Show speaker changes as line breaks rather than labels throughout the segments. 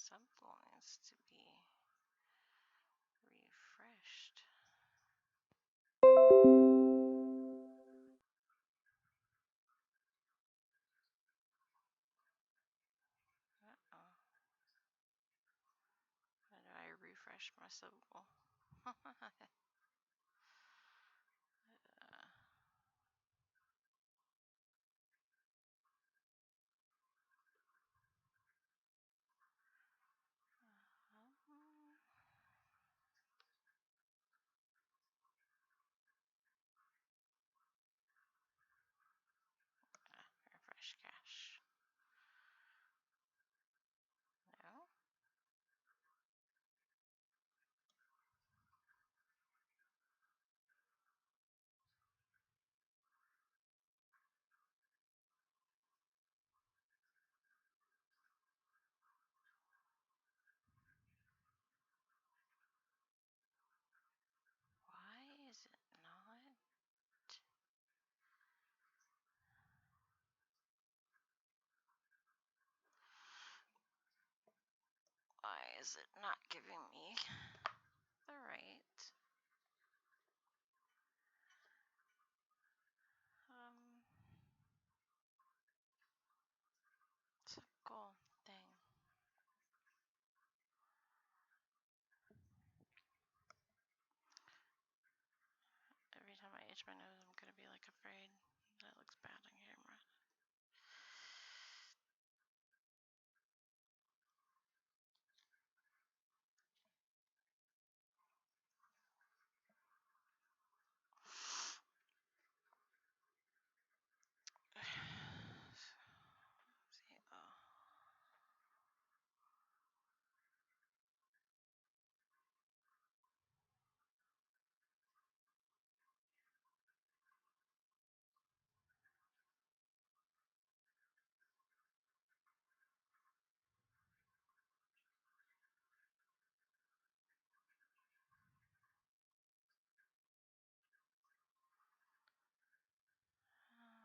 Subgoal needs to be refreshed. Uh-oh. How do I refresh my subgoal? Refresh cache. No? Why is it not? Why is it not giving me the right goal thing? Every time I itch my nose, I'm gonna be like afraid that it looks bad on camera. See, oh.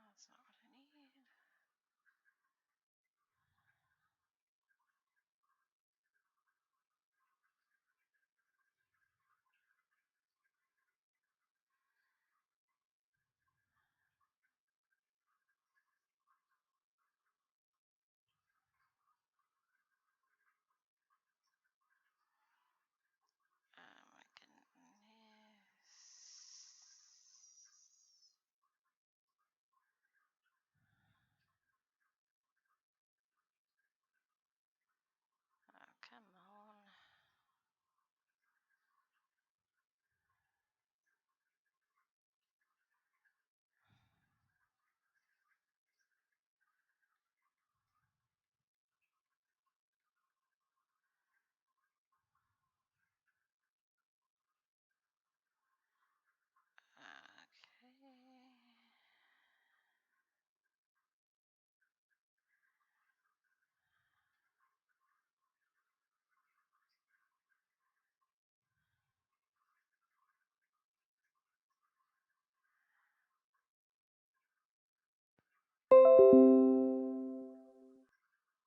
That's not what I need. Oh my goodness. Oh, come on.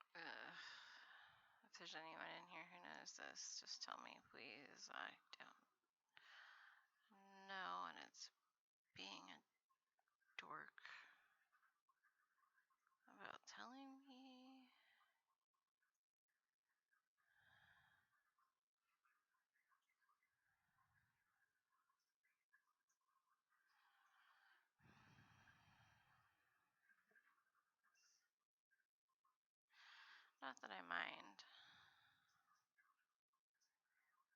Okay. If there's anyone in here who knows this, just tell me, please. I don't know, and it's being a dork about telling me. Not that I mind,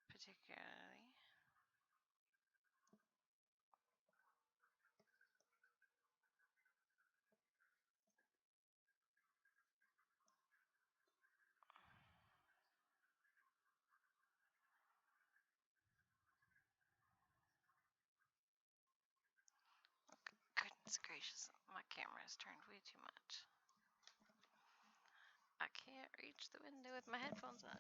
particularly. Goodness gracious, my camera has turned way too much. I can't reach the window with my headphones on.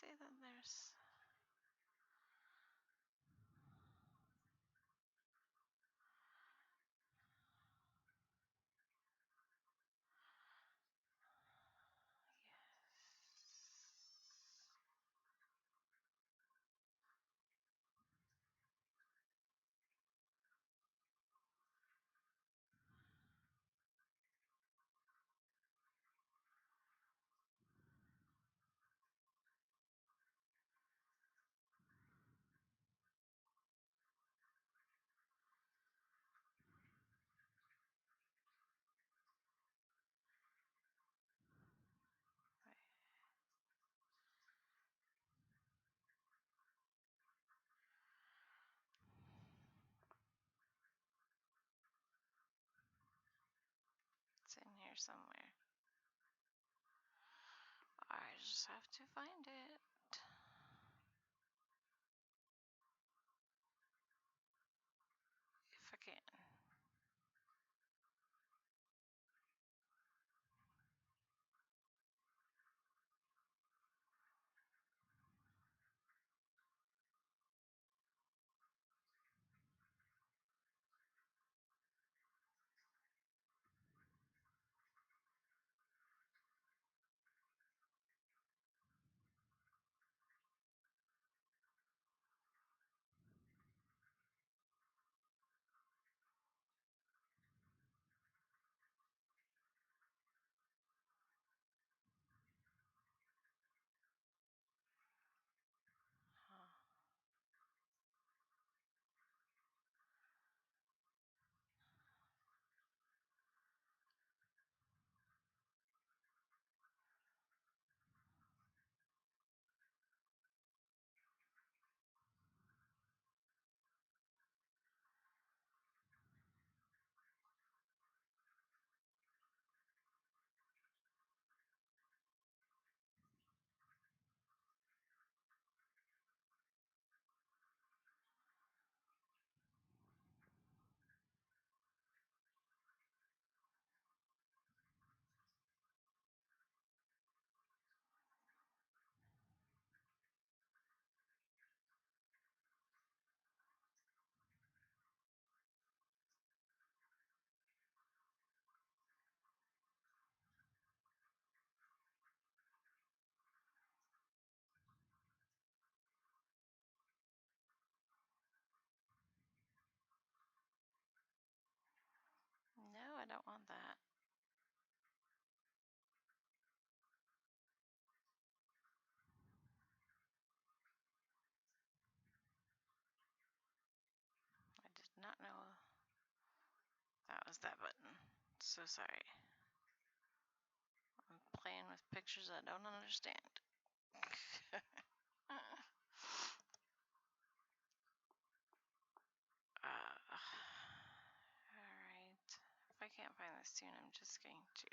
see that there's. It's in here somewhere. I just have to find it. If I can. Huh. No, I don't want that. I did not know that was that button. So sorry. I'm playing with pictures I don't understand. Alright. If I can't find this soon, I'm just going to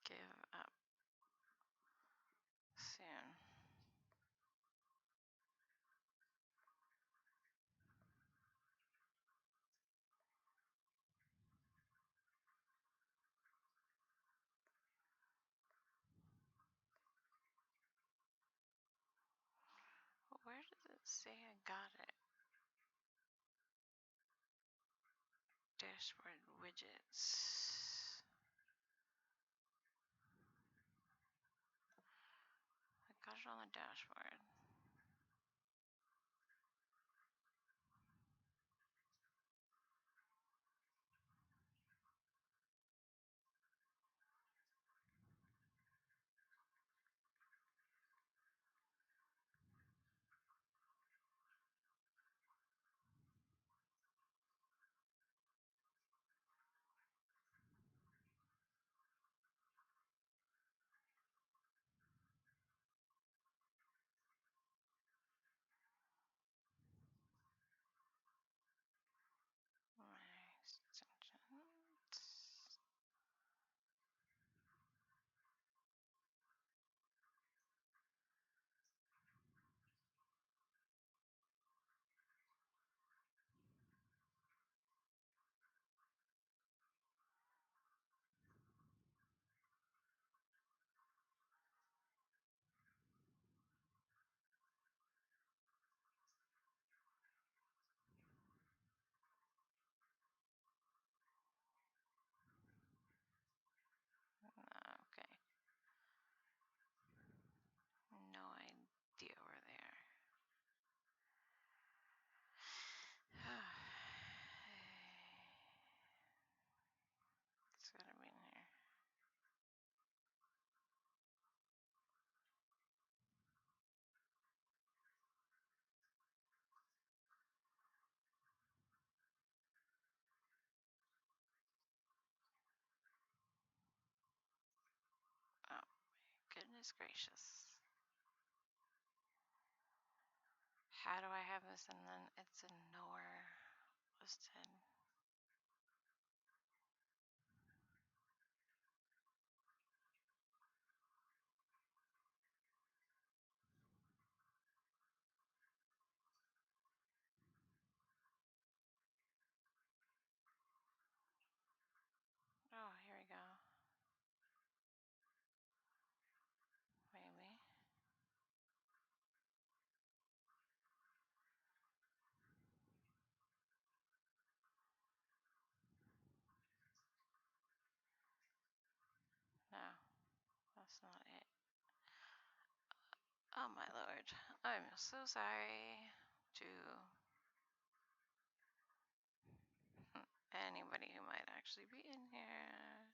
give up soon. Where does it say I got it? Dashboard widgets. I got it on the dashboard. Goodness gracious. How do I have this and then it's in nowhere listed? Oh, here we go. Maybe. No, that's not it. Oh my lord. I'm so sorry to anybody who might actually be in here.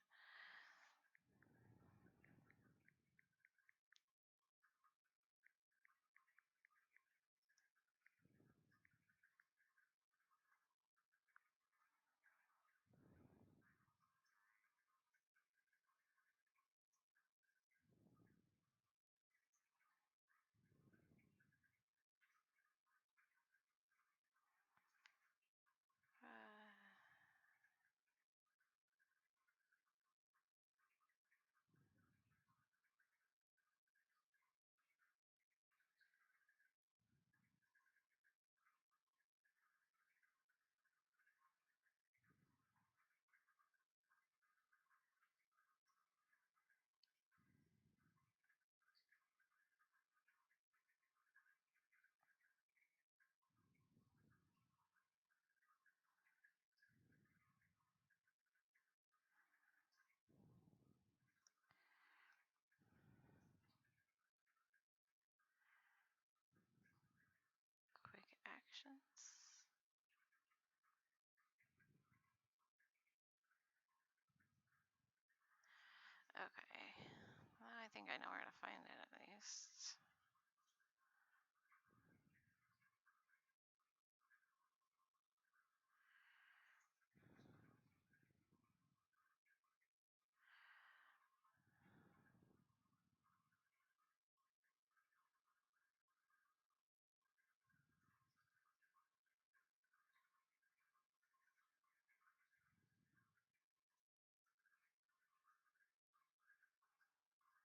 Quick actions. Okay. Well, I think I know where to find it at least.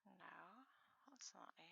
No, that's not it.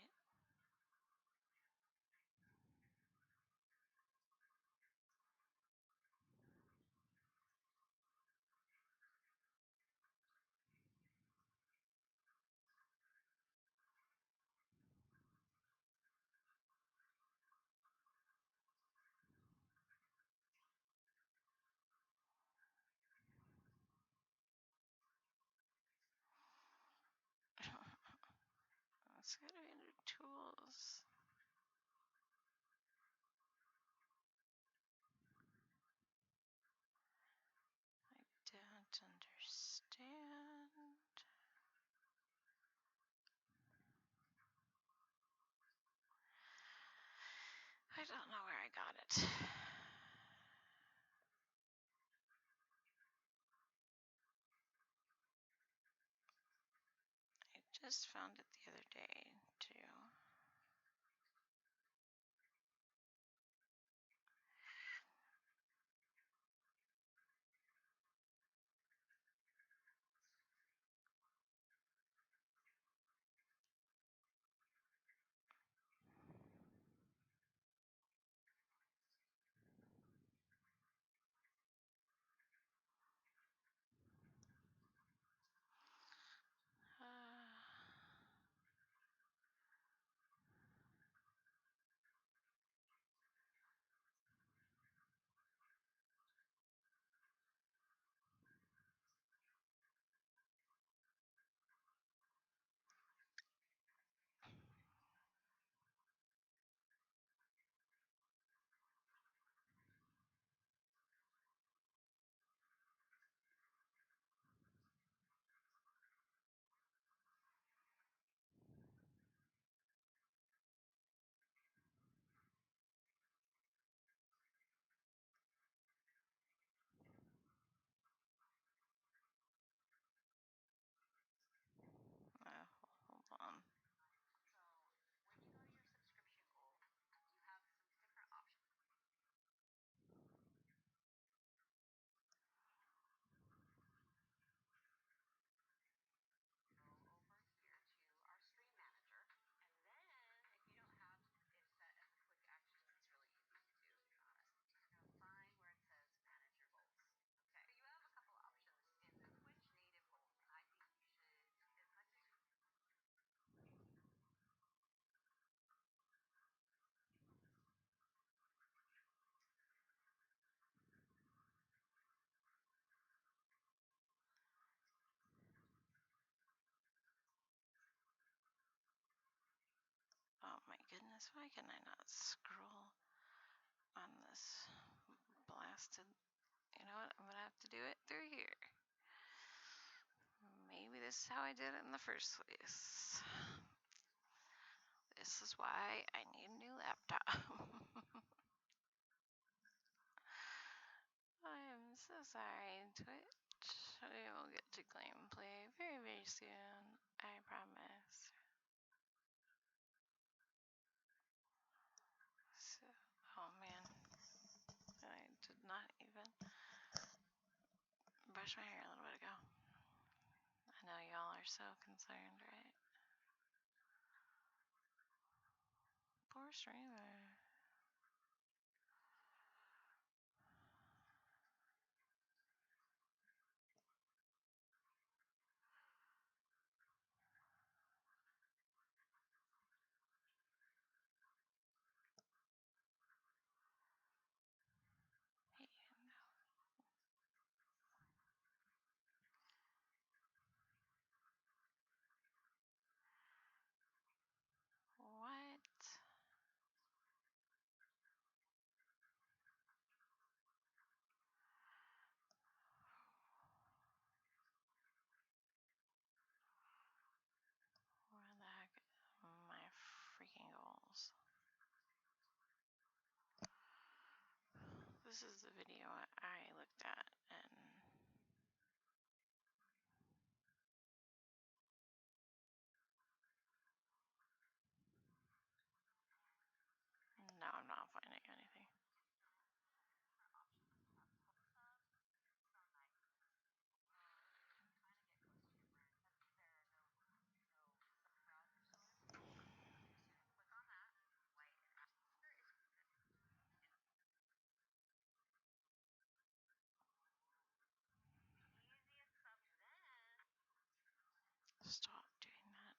Let's go into tools. I don't understand. I don't know where I got it. I just found it the other day, too. Guys, why can I not scroll on this blasted? You know what? I'm gonna have to do it through here. Maybe this is how I did it in the first place. This is why I need a new laptop. I am so sorry, Twitch. We will get to gameplay very, very soon. I promise. So, oh man, I did not even brush my hair a little bit ago. I know y'all are so concerned, right? Poor streamer. Hey, what? Where the heck are my freaking goals? This is the video I looked at, and no, I'm not finding anything. Stop doing that.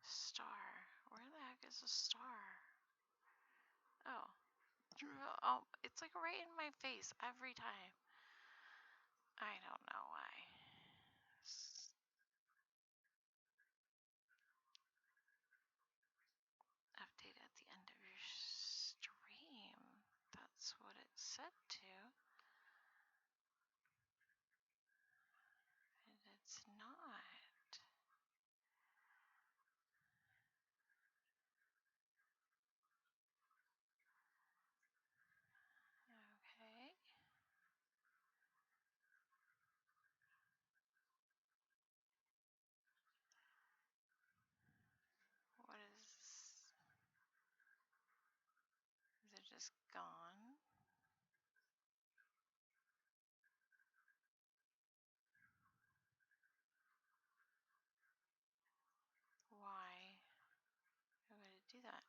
Star. Where the heck is a star? Oh. Oh, it's like right in my face every time. I don't know why. Update at the end of your stream. That's what it said to. And it's not. Okay. What is... Is it just gone? Why? Why would it do that?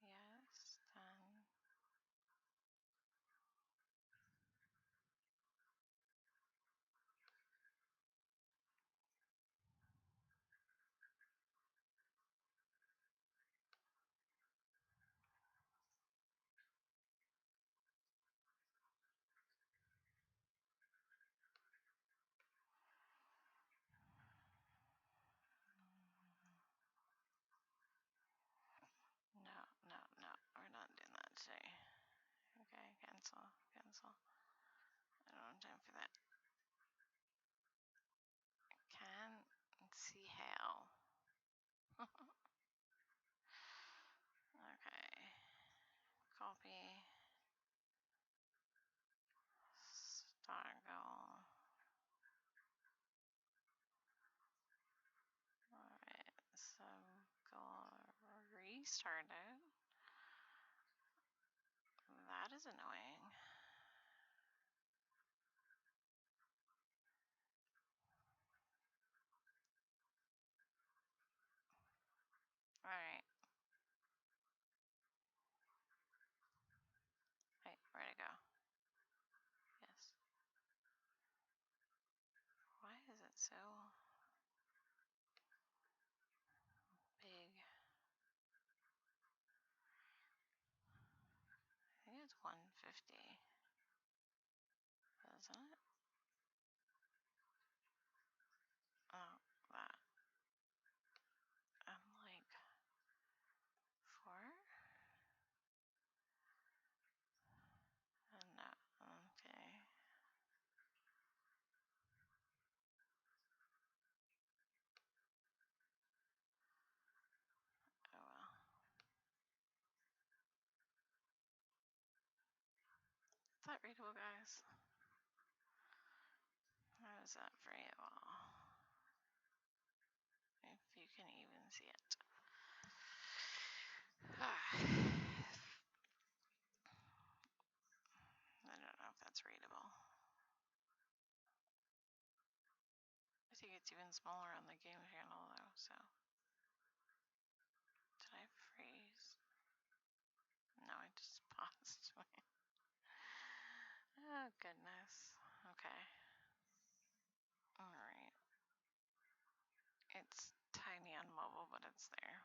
Yes, then... No, no, no. We're not doing that today. Okay, cancel, cancel. I don't have time for that. Can't see how. Okay. Copy. Start goal. Alright, so goal restarted. That is annoying. Alright. Hey, where'd it go? Yes. Why is it so big? I think it's 150. isn't it? Oh, that. I'm like 4? No, okay. Oh well. Is that readable, guys? How is that for you all? If you can even see it. I don't know if that's readable. I think it's even smaller on the game channel though, so. Did I freeze? No, I just paused. Oh, goodness. Okay. Alright. It's tiny on mobile, but it's there.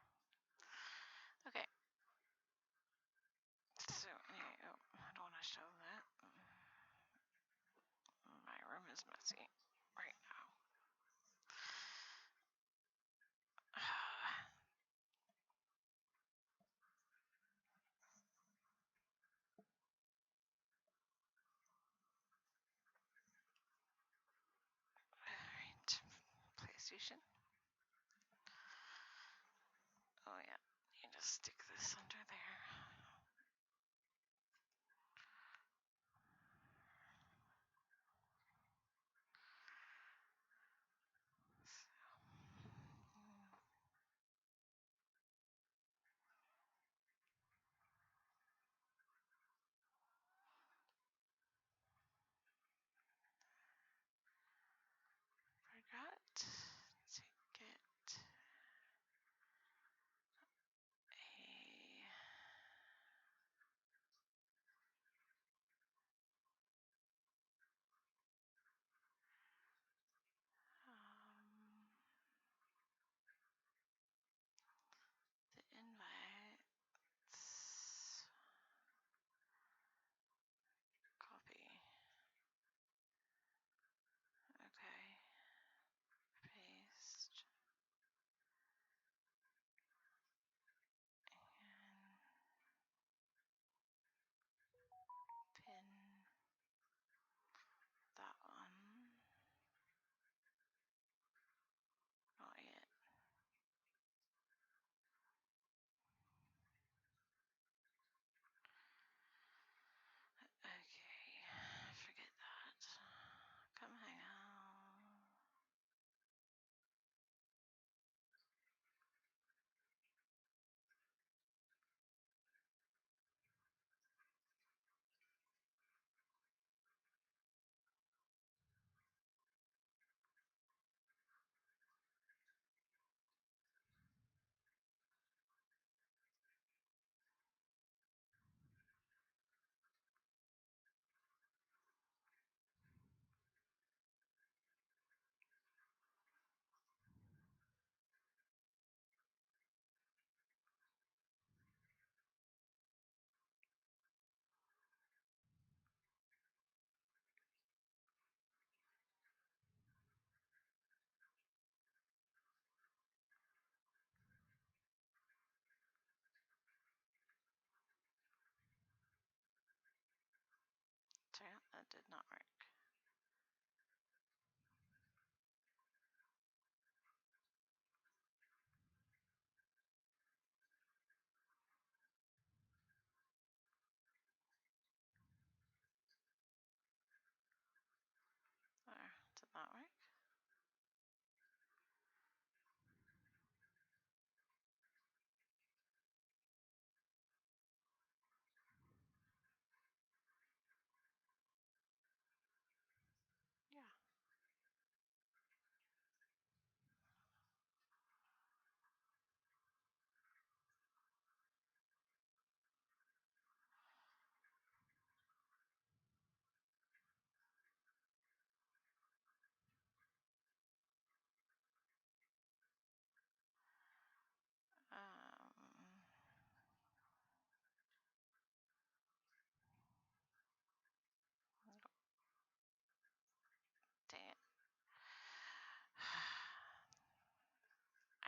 Okay. So, anyway, oh, I don't want to show that. My room is messy right now. Alright. PlayStation. Oh, yeah. You just stick this under there. Forgot to get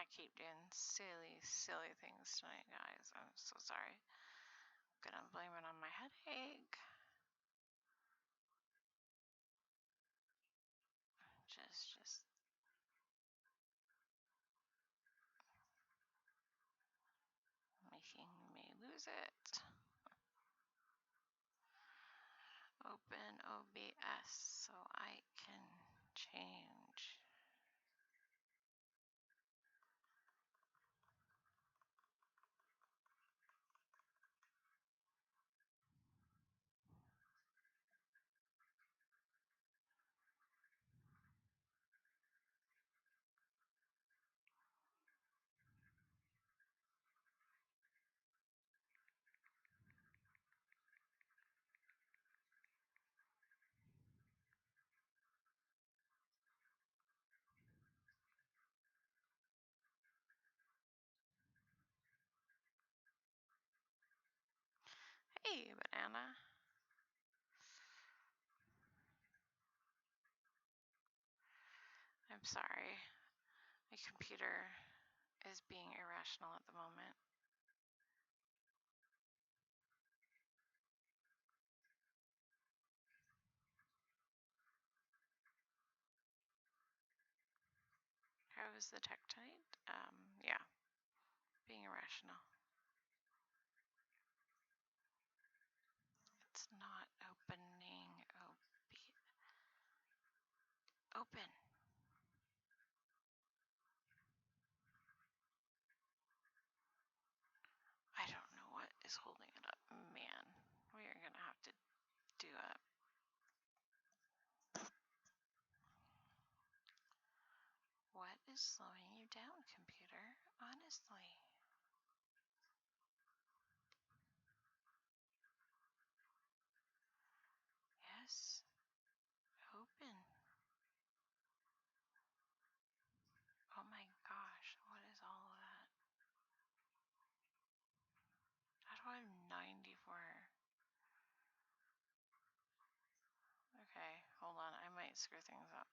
I keep doing silly things tonight, guys. I'm so sorry. I'm gonna blame it on my headache. Just making me lose it. Open OBS so I can change. Hey, banana. I'm sorry. My computer is being irrational at the moment. How is the Tektite? Yeah, being irrational. It's not opening. Open. I don't know what is holding it up. Man, we are gonna have to do it. What is slowing you down, computer? Honestly. Yes. Open. Oh my gosh, what is all of that? How do I have 94? Okay, hold on. I might screw things up.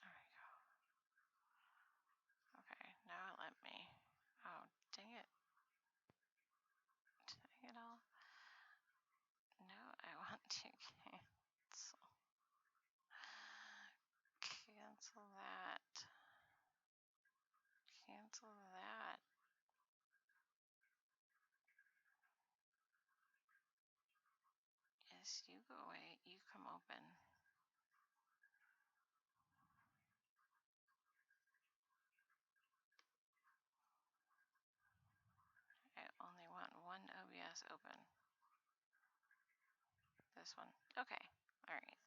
There we go. Okay, now it let me. Oh, dang it. Dang it all. No, I want to cancel. Cancel that. Cancel that. Yes, you go away. You come open. I only want one OBS open. This one. Okay. All right.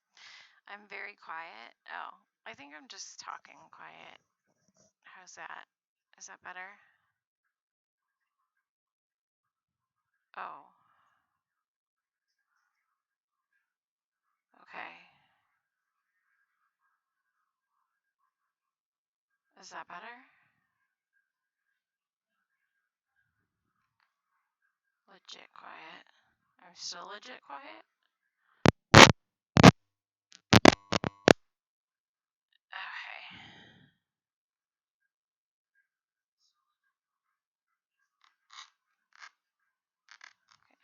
I'm very quiet. Oh, I think I'm just talking quiet. How's that? Is that better? Oh. Okay. Is that better? Legit quiet. I'm still legit quiet? Okay.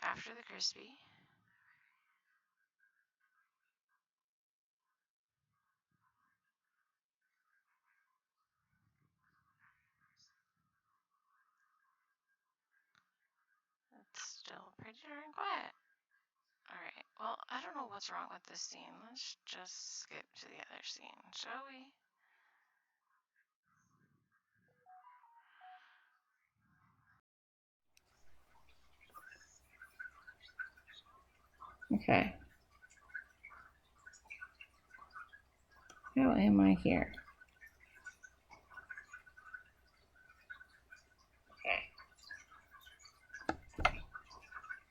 After the crispy. It's still pretty darn quiet. Alright, well, I don't know what's wrong with this scene. Let's just skip to the other scene, shall we? Okay. How am I here?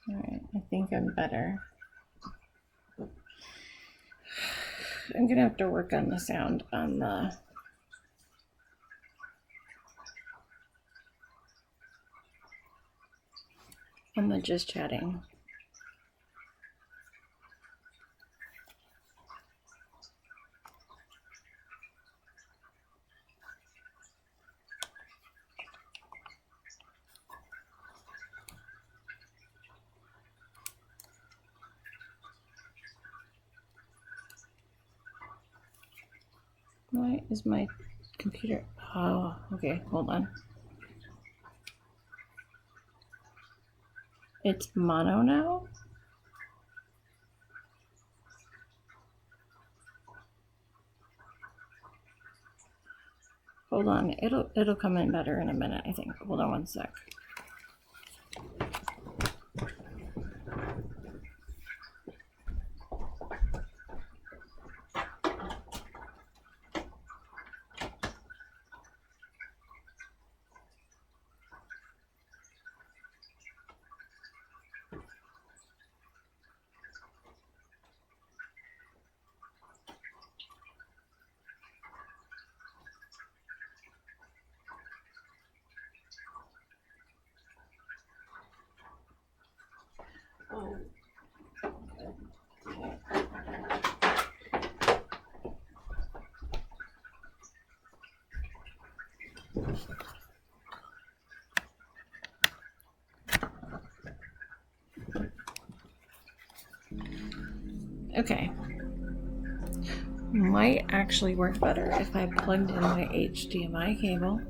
Alright, I think I'm better. I'm gonna have to work on the sound on the just chatting.
Why is my computer... Oh, okay, hold on. It's mono now? Hold on, it'll come in better in a minute, I think. Hold on one sec. Okay. Might actually work better if I plugged in my HDMI cable.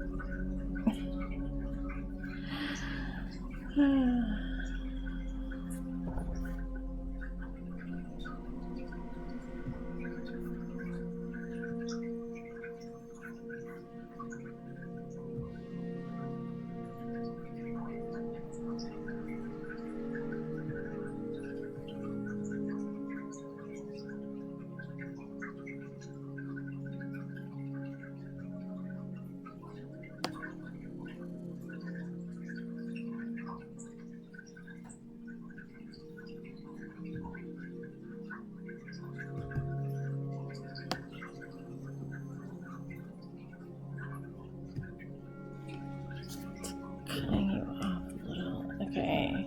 Cutting you off a little. Okay.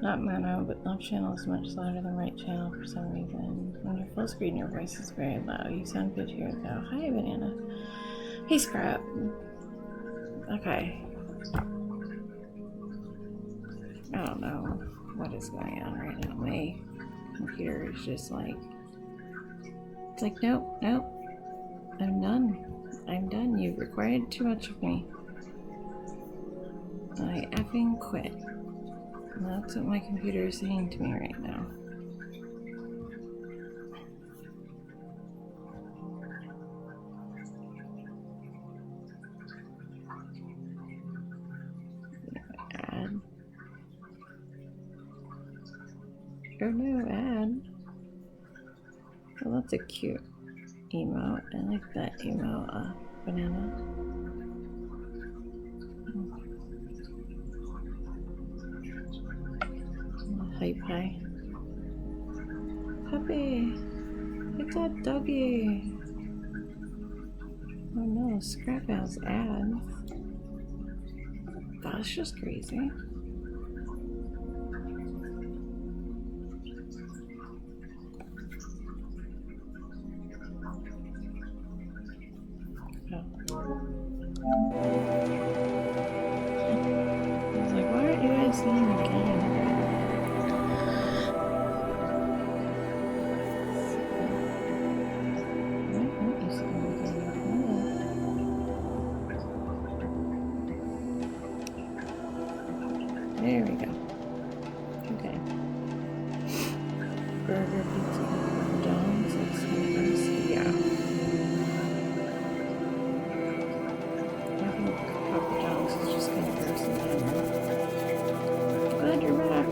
Not mono, but left channel is much louder than right channel for some reason. When you're full screen, your voice is very loud. You sound good here, though. Hi, Banana. Hey, Scrap. Okay. I don't know what is going on right now. My computer is just like... It's like, nope, nope. I'm done. I'm done. You've required too much of me. I effing quit. That's what my computer is saying to me right now. Add. Oh no, add. Well, that's a cute emote. I like that emote, Banana. Hype high. Puppy! It's a doggy! Oh no, Scrap has ads. That's just crazy. Oh. I was like, why aren't you guys seeing the game? There we go. Okay. Burger, pizza, John's, let's see. Yeah. I think Papa John's is just kind of gross in general. Glad you're back.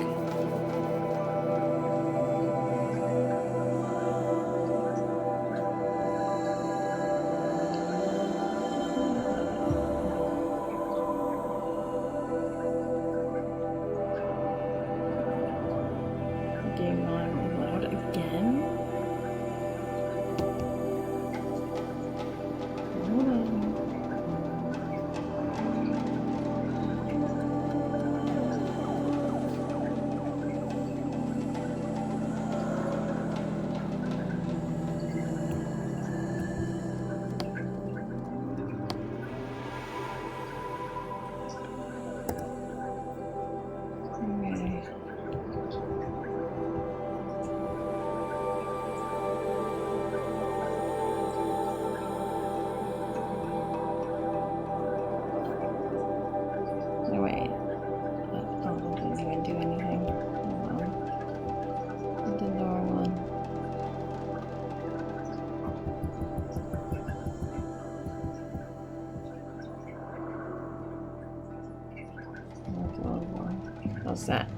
How's that?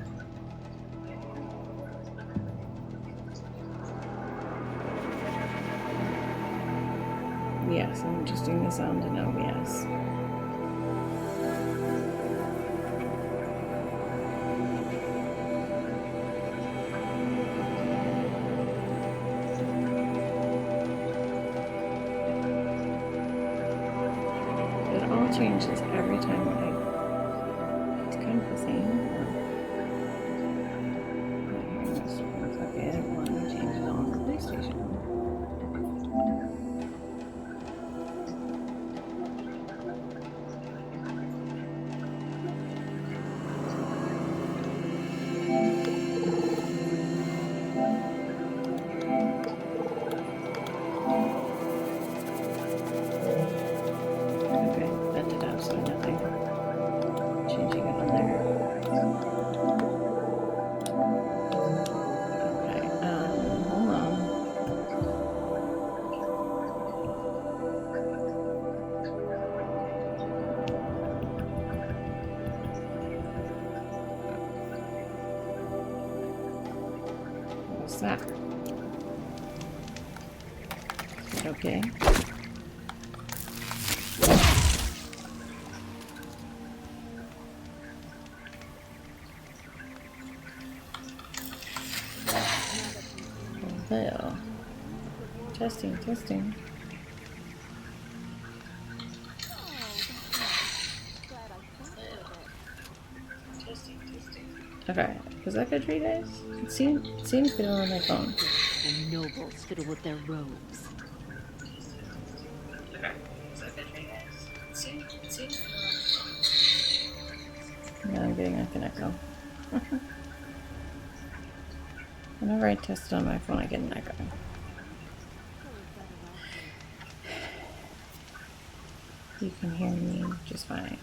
Yes, I'm just doing the sound to know, yes. It all changes every time it's kind of the same. Okay, I don't want to change it on the PlayStation. Okay, that did absolutely nothing. Changing it on there. Okay, hold on. What's that? Is that okay? Hello. Testing, testing. Okay, was that good for you guys? It seems good on my phone.
The nobles fiddle with their robes.
Okay, is that good for you guys? It seems good on my phone. No, I'm getting like an echo. Whenever I test it on my phone, I get an echo. You can hear me just fine.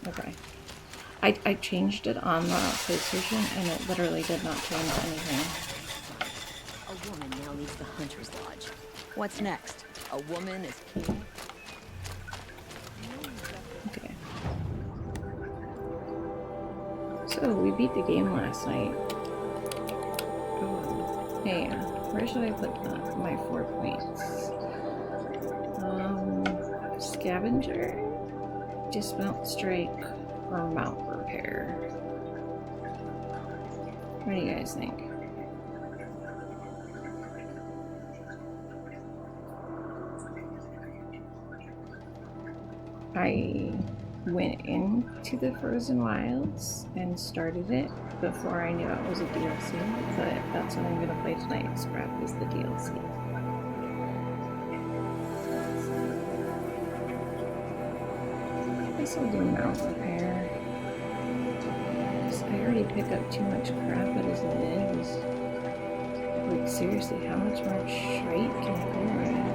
Okay. I changed it on the PlayStation and it literally did not change anything.
A woman now leads the Hunter's Lodge. What's next? A woman is king?
Okay. So we beat the game last night. Oh, hey, where should I put my 4 points? Scavenger, dismount strike, or mount repair. What do you guys think? I went into the Frozen Wilds and started it before I knew it was a DLC, but that's what I'm going to play tonight. Scrap is the DLC. I guess I'll do mount repair. I already pick up too much crap as it is. Like, seriously, how much more shite can I go right?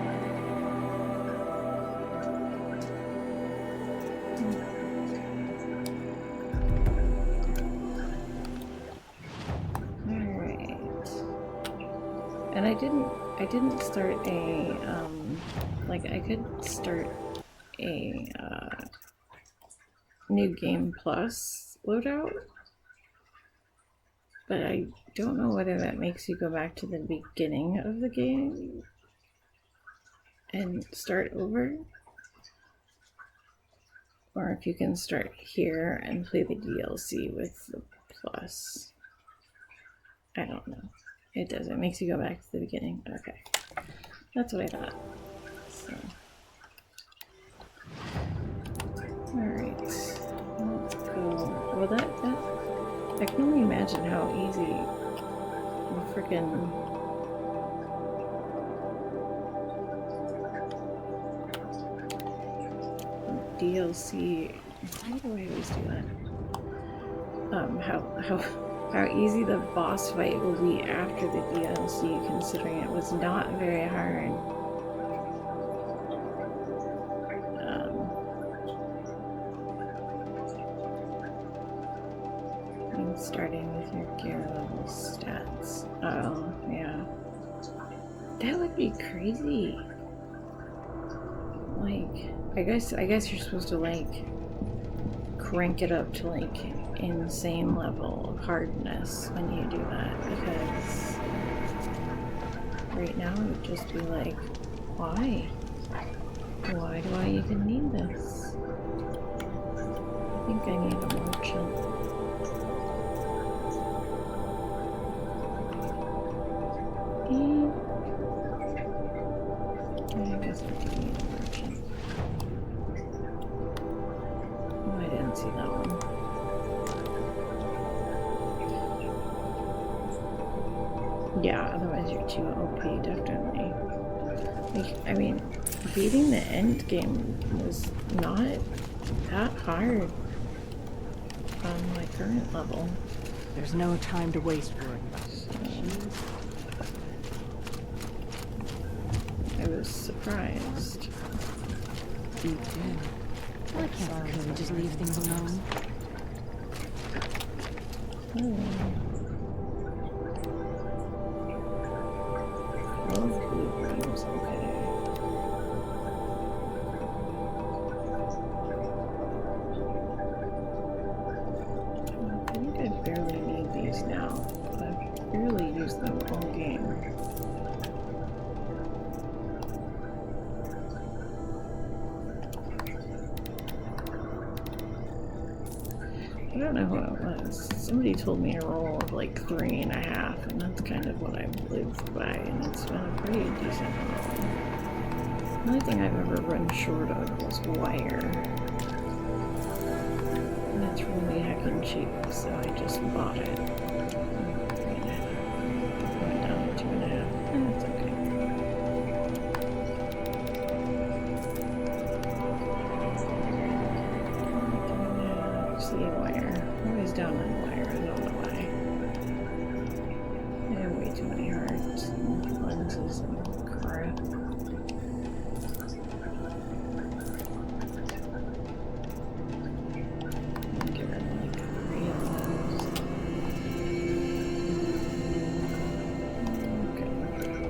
And I didn't start a, like, I could start a, new game plus loadout, but I don't know whether that makes you go back to the beginning of the game and start over, or if you can start here and play the DLC with the plus. I don't know. It does. It makes you go back to the beginning. Okay. That's what I thought. So. Alright. Let's go. Well, that I can only imagine how easy the freaking DLC. Why do I always do that? How easy the boss fight will be after the DLC, considering it was not very hard. And starting with your gear level stats. Oh, yeah. That would be crazy. like, I guess you're supposed to like crank it up to like insane level of hardness when you do that, because right now it would just be like, why? Why do I even need this? I think I need a merchant. I guess I do need a merchant. Oh, I didn't see that one. Yeah, otherwise you're too OP, definitely. Like, I mean, beating the end game was not that hard on my current level.
There's no time to waste worrying about it.
I was surprised.
Deep in. Why can't we just leave things alone?
Oh, blue green's okay. I think I barely need these now. I've barely used them all game. I don't know who it was. Somebody told me a roll of like 3.5, and that's kind of what I've lived by, and it's been a pretty decent roll. The only thing I've ever run short of was wire. And it's really heckin' cheap, so I just bought it. 3.5. Went down to 2.5. It's okay. See wire. I'm always down on wire, I don't know why. I have way too many hearts and lenses and crap. Get rid of like 3 of those. Okay,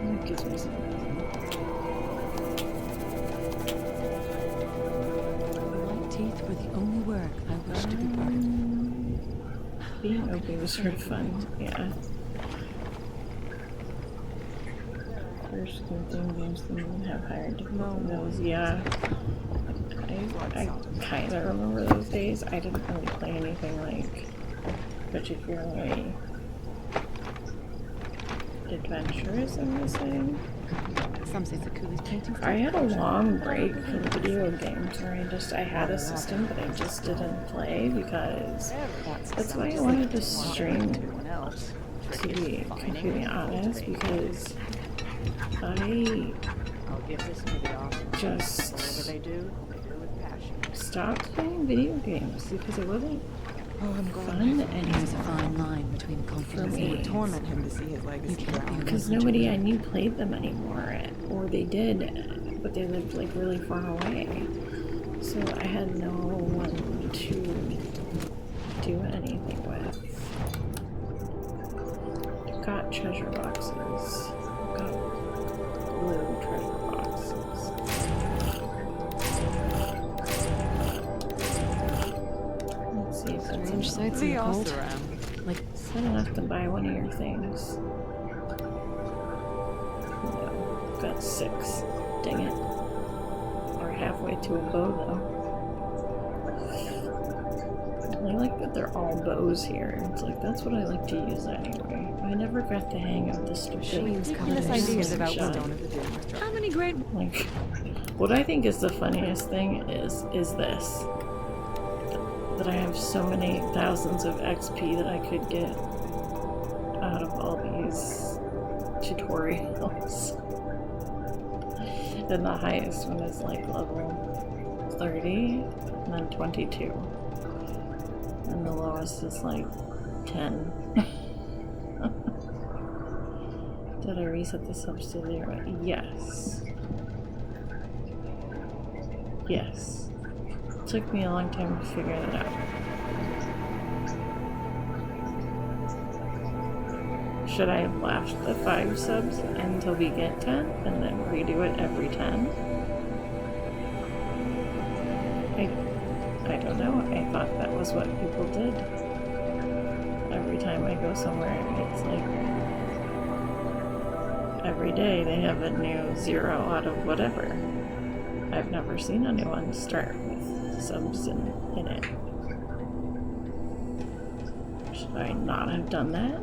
that gives me some.
White teeth were the only work I wish to be part of.
Being OP was sort of fun, yeah. First and theme games didn't have higher difficulty those, yeah. I kind of remember those days. I didn't really play anything like particularly adventurous, I'm guessing.
Some say Sakuli's painting.
I had a long break from video games where I had a system, but I just didn't play because that's why I wanted to stream, to be completely honest, because I just stopped playing video games because it wasn't fun
And there's a fine line between confidence
me.
and
It would torment him to see his legacy drown.
because nobody I knew played them anymore, or they did, but they lived like really far away. So I had no one to do anything with. Got treasure boxes. Got blue treasure boxes. Let's see if that's
Strange sights in
The
the cold.
Oseram.
Like,
Is that enough to buy one of your things? No. Got 6. Dang it. Or halfway to a bow, though. I like that they're all bows here. It's like, that's what I like to use anyway. I never got the hang of the stupid
This idea is about
shot.
Stone of the Doom.
how many great
Like, what I think is the funniest thing is this. That I have so many thousands of XP that I could get out of all these tutorials. And the highest one is like level 30 and then 22. And the lowest is like 10. Did I reset the subs to 0? Yes. Yes. It took me a long time to figure that out. Should I have left the 5 subs until we get 10 and then redo it every 10? I don't know. I thought that was what people did. Every time I go somewhere, it's like every day they have a new 0 out of whatever. I've never seen anyone start with subs in it. Should I not have done that?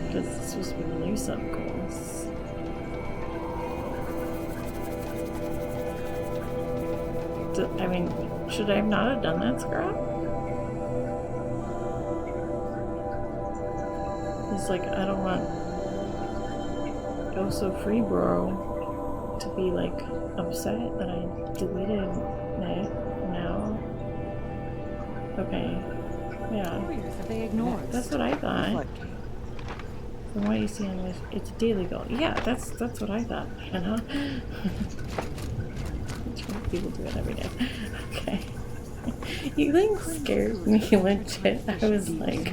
Because it's supposed to be the new sub goals. I mean, should I not have done that, Scrap? It's like, I don't want Also Free Bro to be like upset that I deleted it now. Okay. Yeah.
That they ignored.
That's what I thought. From what you see on this, it's a daily goal. Yeah, that's what I thought, you know? People do it every day. Okay. You like scared me legit. I was like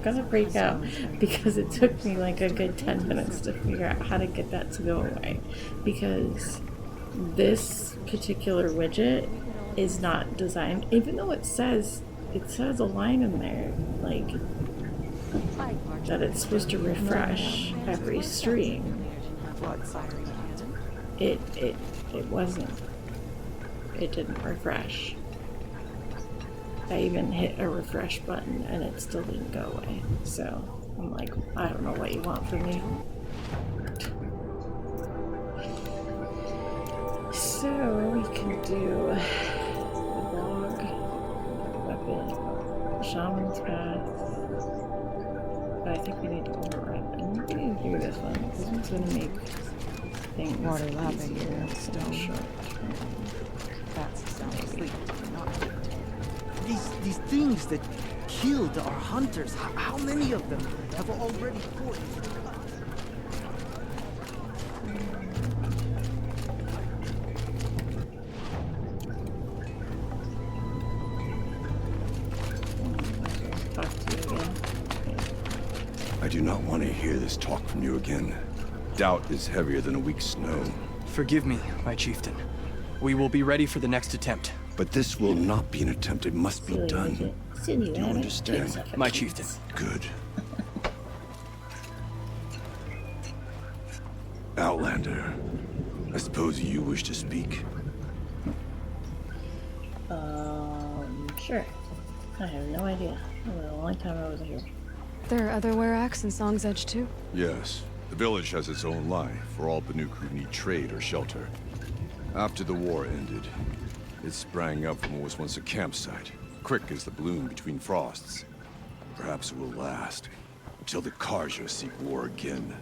gonna freak out because it took me like a good 10 minutes to figure out how to get that to go away. Because this particular widget is not designed, even though it says a line in there, like that it's supposed to refresh every stream. It wasn't. It didn't refresh. I even hit a refresh button and it still didn't go away. So I'm like, I don't know what you want from me. So we can do the log, weapon, shaman's path. But I think we need to override them. We need to do this one. This one's gonna make things
Water lapping
easier.
here, stone.
Short.
That's the sound of sleep. Not
These things that killed our hunters, how many of them have already fought?
Talk to you again.
I do not want to hear this talk from you again. Doubt is heavier than a week's snow.
Forgive me, my chieftain. We will be ready for the next attempt.
But this will not be an attempt. It must be done.
Do you
understand?
My chieftain.
Good. Outlander, I suppose you wish to speak?
Sure. I have no idea. It was a long time I was here.
There are other Weraks in Song's Edge too?
Yes. The village has its own life, for all Banuk who need trade or shelter. After the war ended, it sprang up from what was once a campsite, quick as the bloom between frosts. Perhaps it will last, until the Karja seek war again.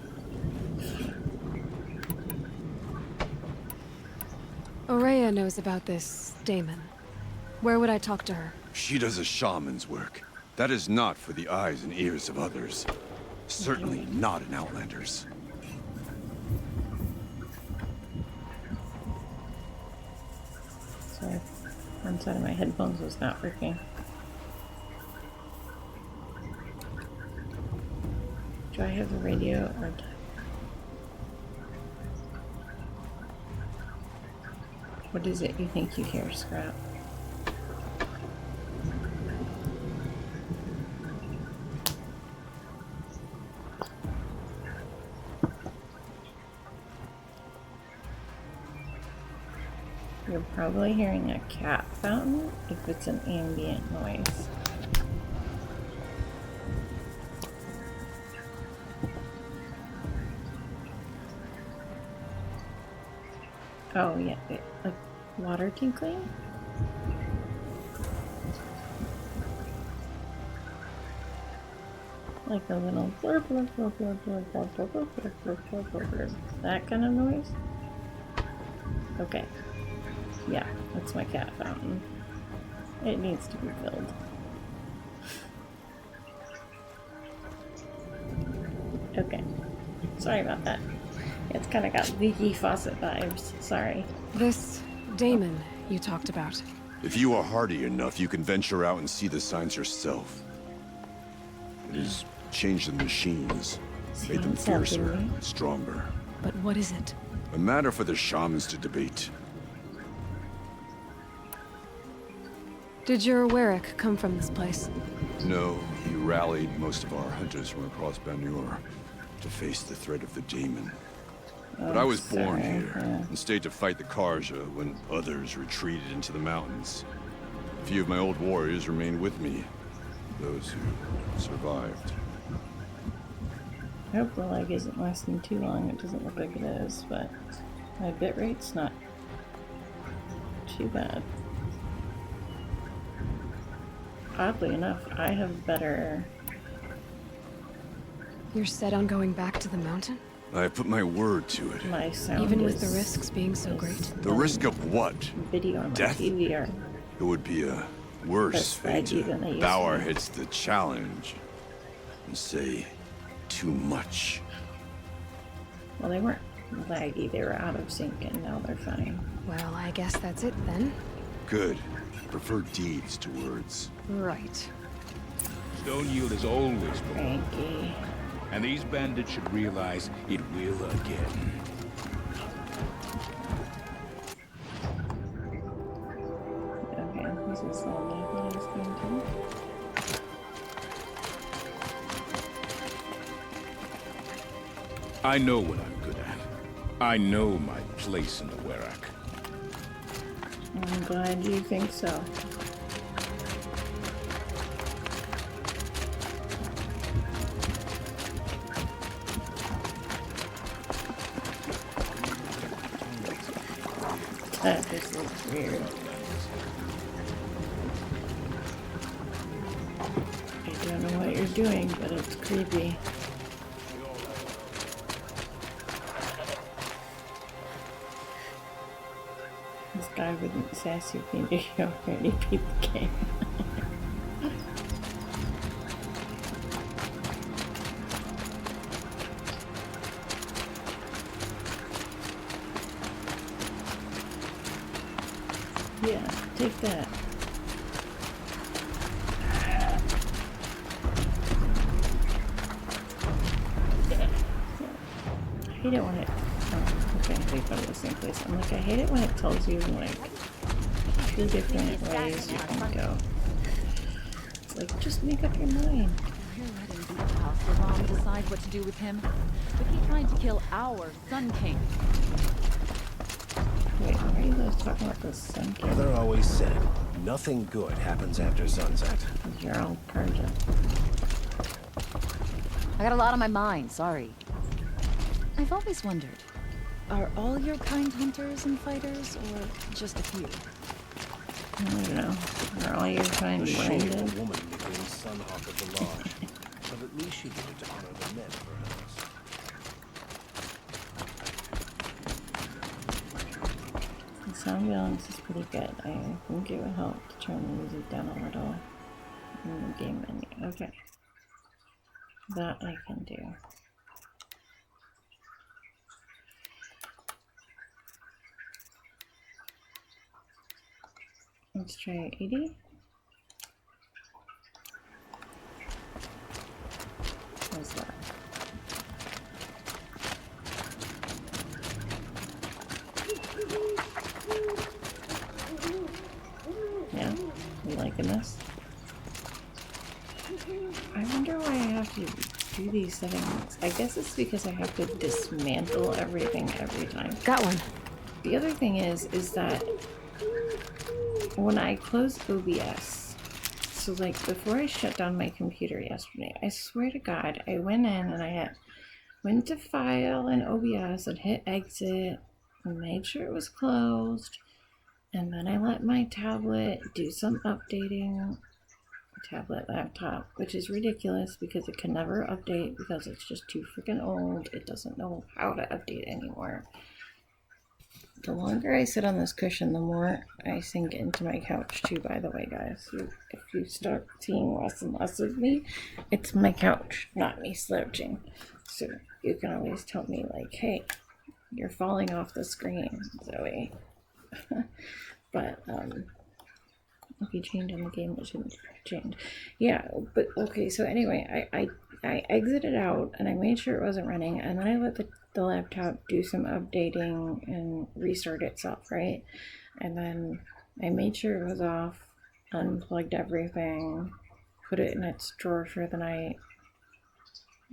Ourea knows about this Damon. Where would I talk to her?
She does a shaman's work. That is not for the eyes and ears of others. Certainly not an Outlander's.
Sorry. One side of my headphones was not working. Do I have a radio or... What is it you think you hear, Scrap? You're probably hearing a cat fountain if it's an ambient noise. Oh yeah, like water tinkling? Like a little blurp blurp blurp blurp blurp blurp blurp blurp blurp blurp blurp blurp blurp. That kind of noise? Okay. Yeah, that's my cat fountain. It needs to be filled. Okay. Sorry about that. It's kind of got leaky faucet vibes. Sorry.
This Damon you talked about.
If you are hardy enough, you can venture out and see the signs yourself. It has changed the machines. made them
Sounds healthy to
fiercer
me.
and stronger.
But what is it?
A matter for the shamans to debate.
Did your Warwick come from this place?
No, he rallied most of our hunters from across Banur to face the threat of the demon. But I was born
sorry,
here and stayed to fight the Karja when others retreated into the mountains. A few of my old warriors remained with me, those who survived.
I hope the lag isn't lasting too long. It doesn't look like it is, but my bitrate's not too bad. Oddly enough, I have better...
You're set on going back to the mountain?
I put my word to it.
My sound
Even with the
is-
risks being so great?
The risk of what?
Video on my
Death?
TV are
It would be a worse
Less
fate
laggy than they
if
used
Bauer
to.
hits the challenge and say too much.
Well, they weren't laggy, they were out of sync, and now they're fine.
Well, I guess that's it then.
Good. Prefer deeds to words.
Right.
Stone Yield has always been,
Frankie.
and these bandits should realize it will again.
Okay, this is all that I was going to.
I know what I'm good at. I know my place in the Werak.
I'm glad you think so. That just looks weird. I don't know what you're doing, but it's creepy. This guy wouldn't sass you if he already beat the game. Yeah, take that. I hate it when it. Oh, okay, they go to the same place. I'm like, I hate it when it tells you like 2 different ways you can go. It's like, just make up your mind.
We're letting the House Ram decide what to do with him. But he tried to kill our Sun King.
Wait, why are you guys talking about the Sun King?
Mother always said, nothing good happens after sunset.
You're all Karja.
I got a lot on my mind, sorry. I've always wondered, are all your kind hunters and fighters, or just a few?
I don't know. Are all your kind
A shame
blended?
a woman became Sunhawk of the Lodge. But at least she did it to honor the men of her house.
The sound balance is pretty good. I think it would help to turn the music down a little in the game menu. Okay. That I can do. Let's try 80. How's that? Yeah, you liking this? I wonder why I have to do these settings. I guess it's because I have to dismantle everything every time.
Got one.
The other thing is that when I close OBS, so like before I shut down my computer yesterday, I swear to God, I went in and I went to file in OBS and hit exit and made sure it was closed, and then I let my tablet do some updating. Tablet, laptop, which is ridiculous because it can never update because it's just too freaking old. It doesn't know how to update anymore. The longer I sit on this cushion, the more I sink into my couch too, by the way, guys. If you start seeing less and less of me, it's my couch, not me slouching. So you can always tell me, like, hey, you're falling off the screen, Zoe. But, if you change on the game, it shouldn't change. Yeah, but okay, so anyway, I I exited out and I made sure it wasn't running, and then I let the laptop do some updating and restart itself, right? And then I made sure it was off, unplugged everything, put it in its drawer for the night,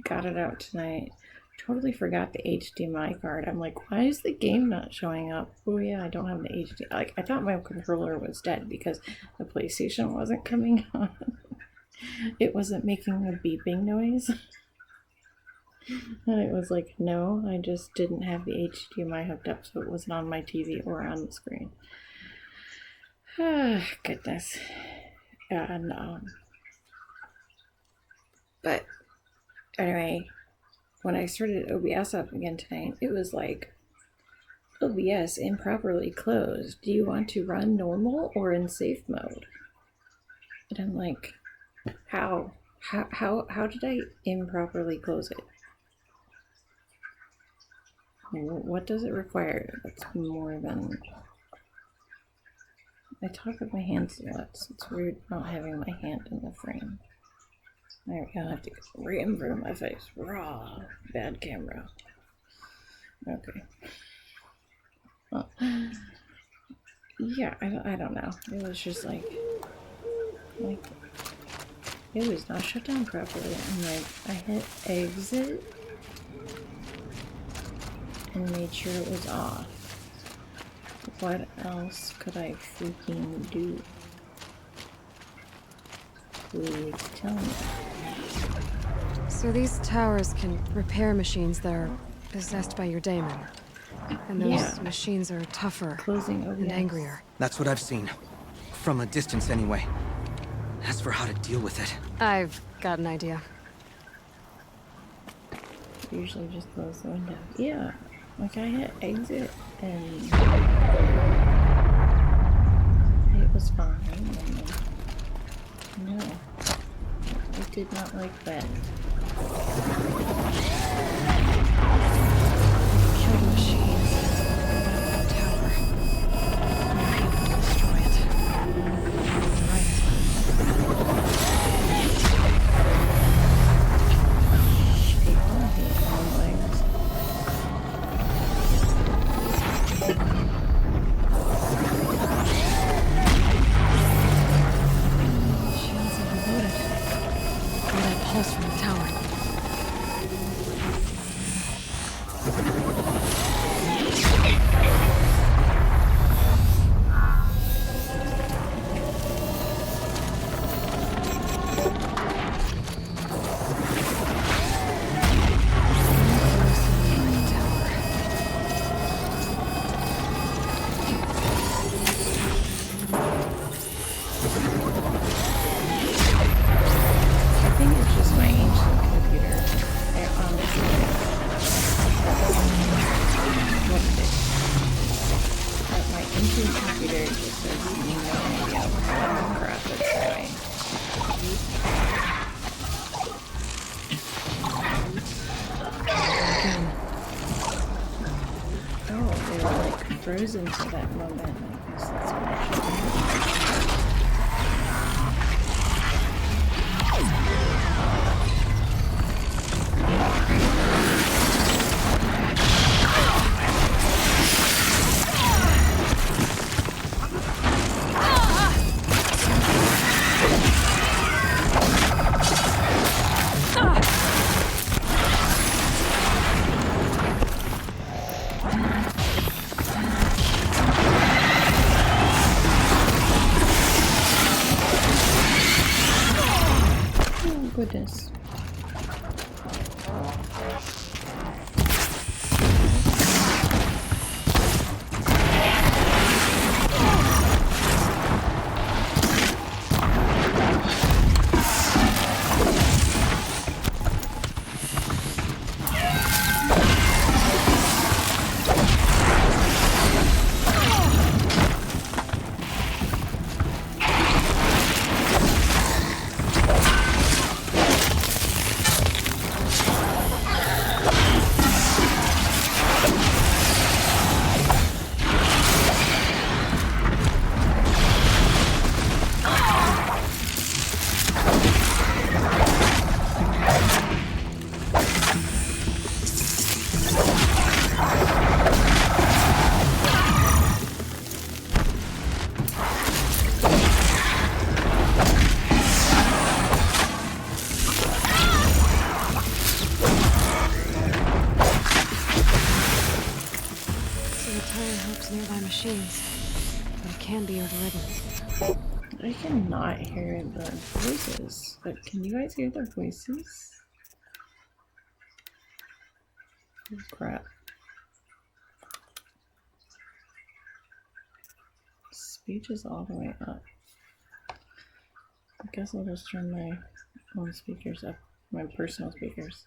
got it out tonight. Totally forgot the HDMI card. I'm like, why is the game not showing up? Oh yeah, I don't have the HDMI. Like, I thought my controller was dead because the PlayStation wasn't coming on. It wasn't making a beeping noise. And it was like, no, I just didn't have the HDMI hooked up, so it wasn't on my TV or on the screen. Ah, goodness. And, but anyway, when I started OBS up again tonight, it was like, OBS improperly closed. Do you want to run normal or in safe mode? And I'm like, how did I improperly close it? What does it require? That's more than... I talk with my hands a lot, so it's weird not having my hand in the frame. There we go, I have to get right in front of my face. Raw. Bad camera. Okay. Well, yeah, I don't know. It was just like it was not shut down properly. And like, I hit exit and made sure it was off. What else could I freaking do? Please tell me.
So these towers can repair machines that are possessed by your daemon. And those machines are tougher and angrier.
That's what I've seen. From a distance, anyway. As for how to deal with it...
I've got an idea.
Usually just close the window. Yeah, like I hit exit and it was fine. And no, I did not like that. Kill the machines. That tower. I have to destroy it. Right.
Pulse from the tower. Frozen to that moment. I guess that's what I should do. Goodness. written.
I cannot hear the voices, but can you guys hear their voices? Oh, crap. Speech is all the way up. I guess I'll just turn my own speakers up, my personal speakers.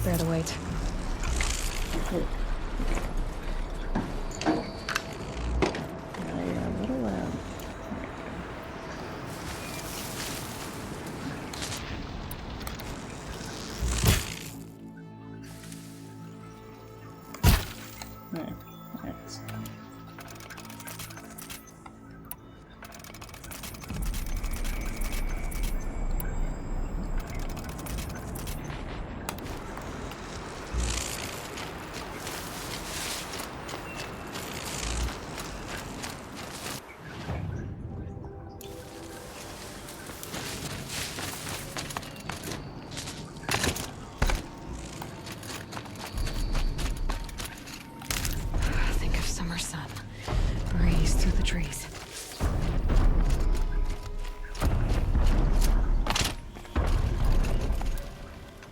Bear the weight.
Now you're a little loud. There. That's
Think of summer sun. Breeze through the trees.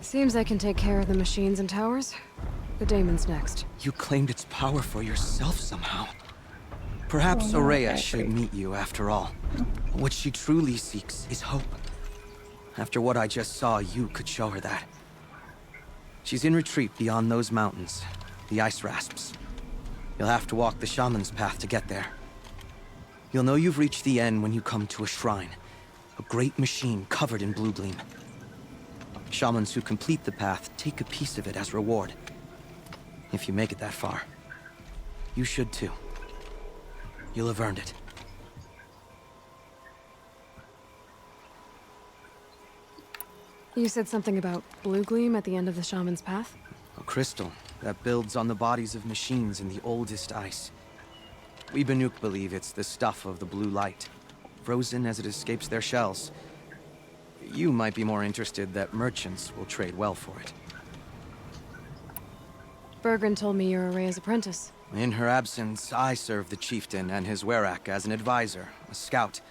Seems I can take care of the machines and towers. The daemon's next.
You claimed its power for yourself somehow. Perhaps Ourea should meet you after all. What she truly seeks is hope. After what I just saw, you could show her that. She's in retreat beyond those mountains, the ice rasps. You'll have to walk the shaman's path to get there. You'll know you've reached the end when you come to a shrine, a great machine covered in blue gleam. Shamans who complete the path take a piece of it as reward. If you make it that far, you should too. You'll have earned it.
You said something about blue gleam at the end of the shaman's path?
A crystal that builds on the bodies of machines in the oldest ice. We Banuk believe it's the stuff of the blue light, frozen as it escapes their shells. You might be more interested that merchants will trade well for it.
Bergren told me you're Ourea's apprentice.
In her absence, I serve the chieftain and his werak as an advisor, a scout,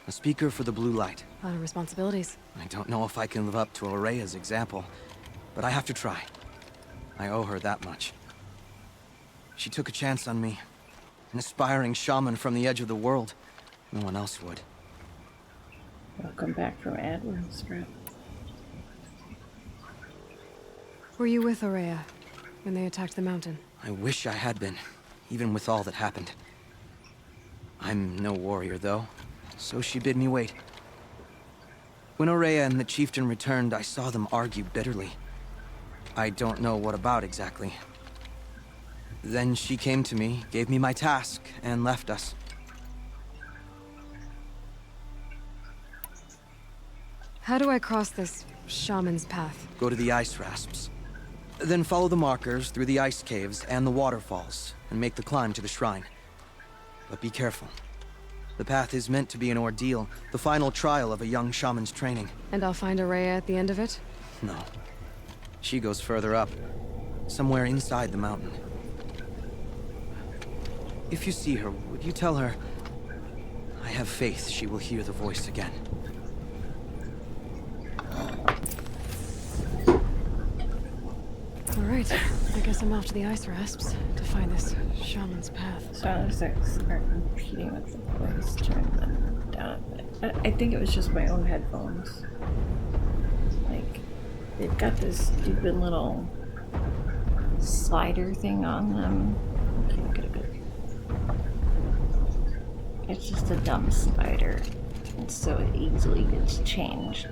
a speaker for the blue light.
A lot of responsibilities.
I don't know if I can live up to Ourea's example, but I have to try. I owe her that much. She took a chance on me. An aspiring shaman from the edge of the world. No one else would.
welcome back from Adwin, Scrap.
Were you with Ourea when they attacked the mountain?
I wish I had been, even with all that happened. I'm no warrior, though, so she bid me wait. When Ourea and the chieftain returned, I saw them argue bitterly. I don't know what about exactly. Then she came to me, gave me my task, and left us.
How do I cross this shaman's path?
Go to the ice rasps. Then follow the markers through the ice caves and the waterfalls, and make the climb to the shrine. But be careful. The path is meant to be an ordeal, the final trial of a young shaman's training.
And I'll find Ourea at the end of it?
No. She goes further up, somewhere inside the mountain. If you see her, would you tell her, I have faith she will hear the voice again.
Alright, I guess I'm off to the ice rasps to find this shaman's path.
So I was like, start competing with the voice, turn them down a bit. I think it was just my own headphones. Like, they've got this stupid little slider thing on them. I can't get a good. It's just a dumb slider, and so it easily gets changed.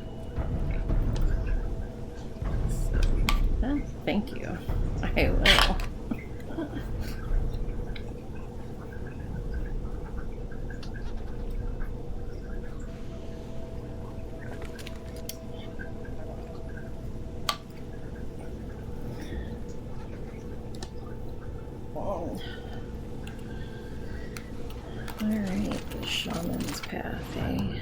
that? Thank you. I will. Alright, the Shaman's Path, eh?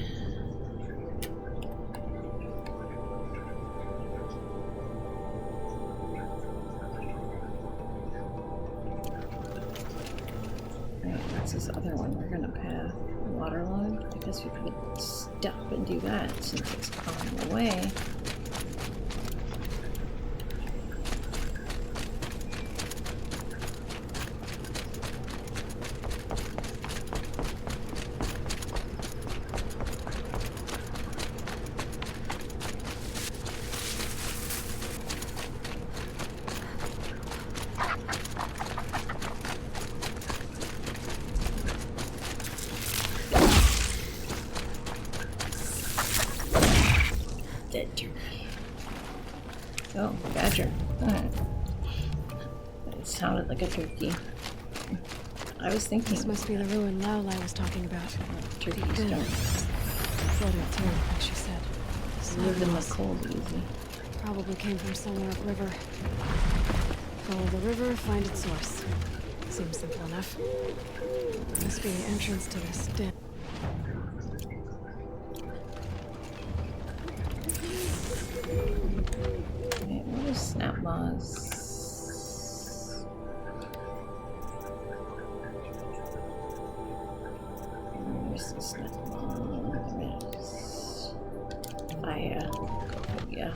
What's this other one we're gonna path? Waterlog? I guess we could stop and do that since it's on the way. Dead turkey. Oh, badger. It sounded like a turkey. I was thinking
This must be the ruin Laolai was talking about.
turkeys
Dead.
don't
Floated too, like she said.
live in the cold easy.
Probably came from somewhere upriver. Follow the river, find its source. Seems simple enough. Must be the entrance to this den.
Wait, what is snap laws? Where's the snap law? Yeah.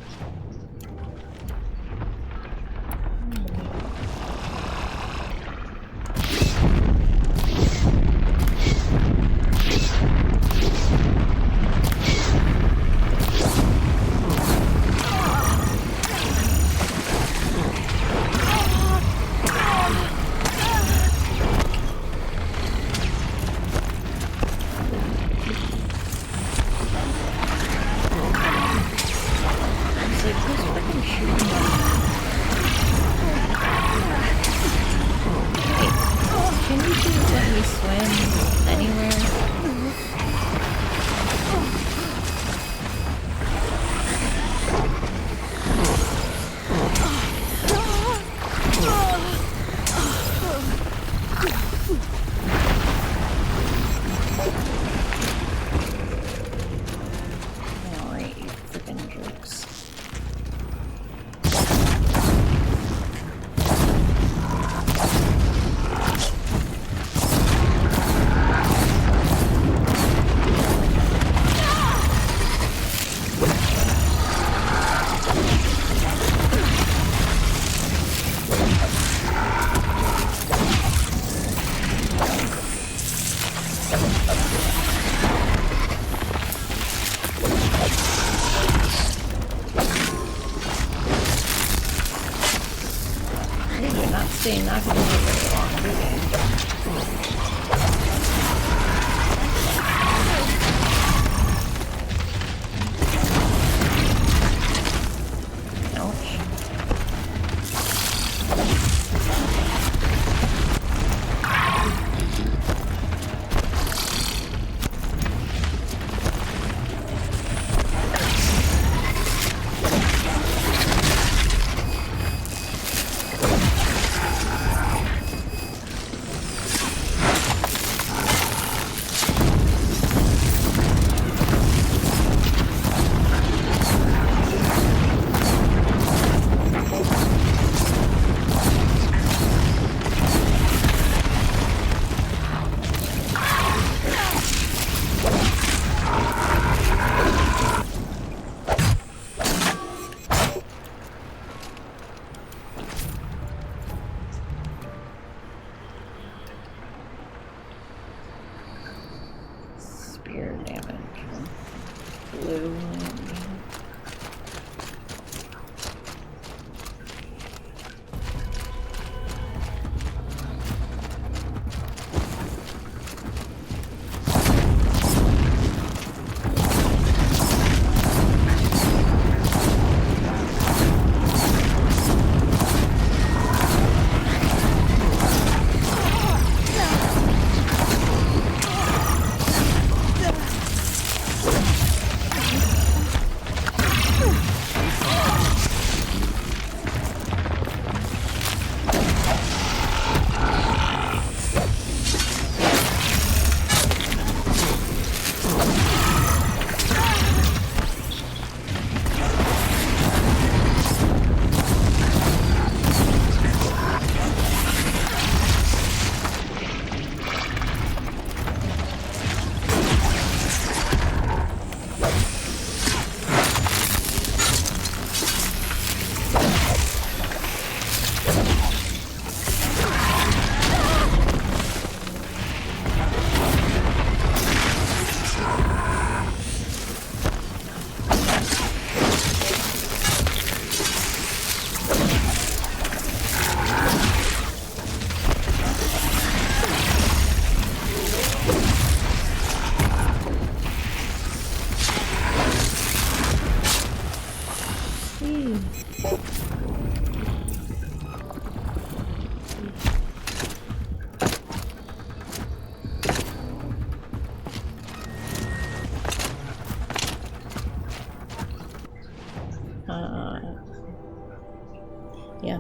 Staying not going to be very long, do they? Ouch.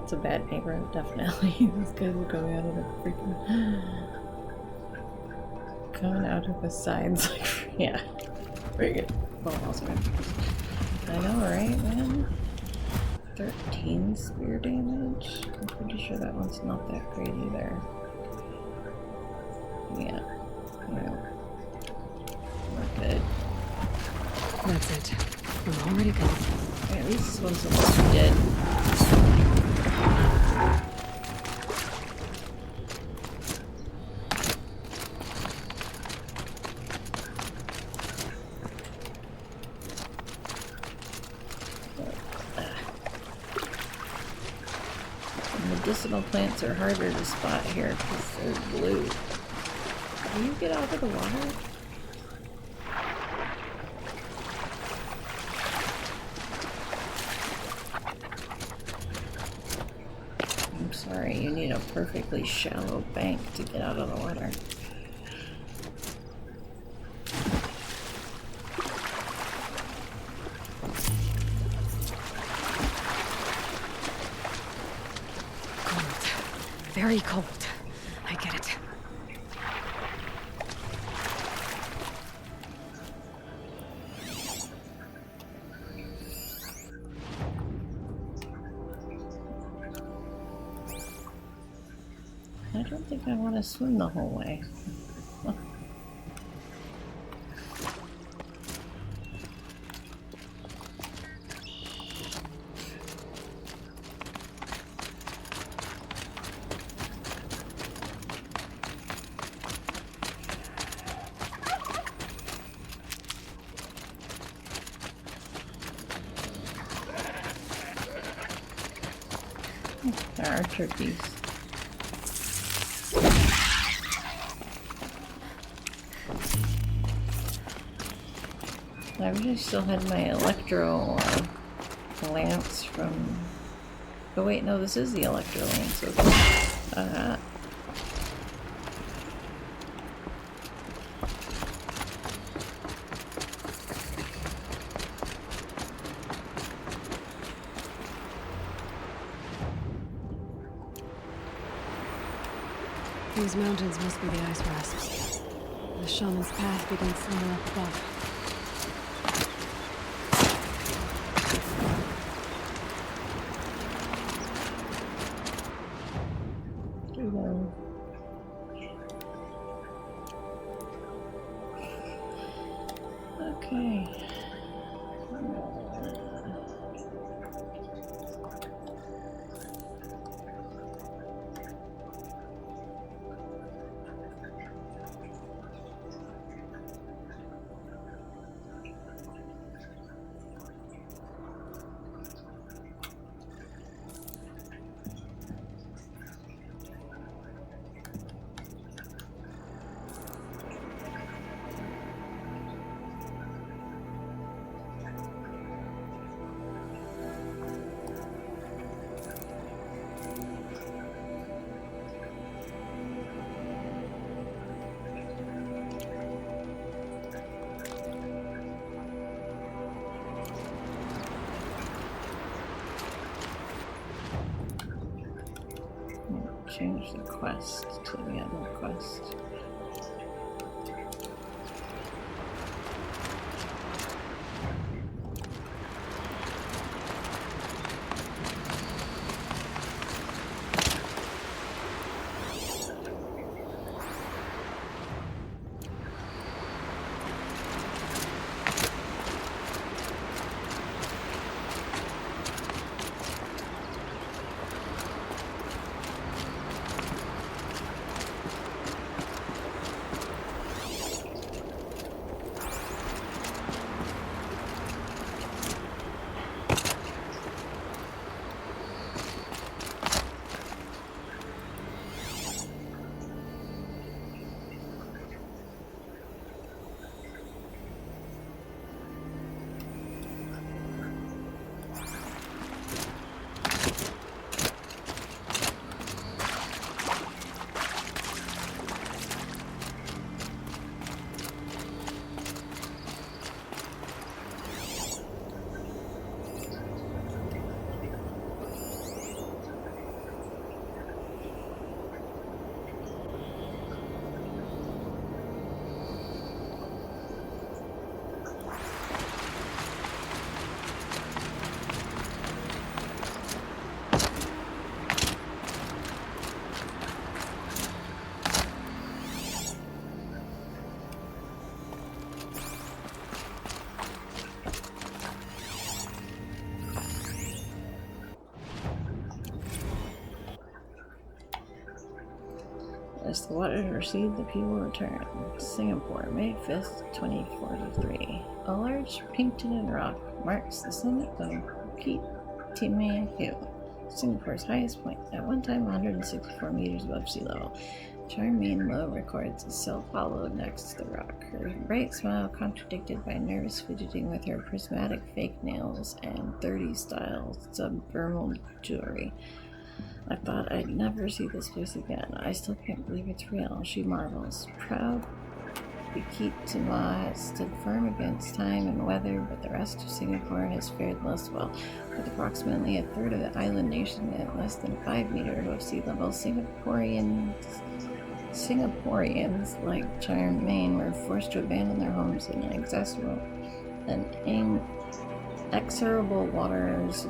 That's a bad neighbor, definitely. This guy's coming out of the freaking... Coming out of the sides, like, yeah. Very good. Well, also good. I know, right, man? 13 spear damage? I'm pretty sure that one's not that great either. Yeah. No. We're good.
That's it. I'm already good.
Yeah, at least this one's supposed to be dead. Medicinal plants are harder to spot here because they're blue. Can you get out of the water? I'm sorry, you need a perfectly shallow bank to get out of the water.
Very cold. I get it.
I don't think I want to swim the whole way. There are turkeys. I wish I still had my electro lance from... Oh wait, no, this is the electro lance. Okay.
These mountains must be the ice rasps. The shaman's path begins somewhere up above.
Okay. Change the quest to the other quest. As the waters recede, the people return. Singapore, May 5th, 2043. A large pink tinted rock marks the summit of Bukit Timah Hill, Singapore's highest point, at one time 164 meters above sea level. Charmaine Lowe records itself hollowed next to the rock, her bright smile contradicted by nervous fidgeting with her prismatic fake nails and 30s-style subdermal jewelry. I thought I'd never see this place again. I still can't believe it's real, she marvels. Proud Bukit Timah has stood firm against time and weather, but the rest of Singapore has fared less well. With approximately a third of the island nation at less than 5 meters above sea level, Singaporeans like Charmaine were forced to abandon their homes in inexorable waters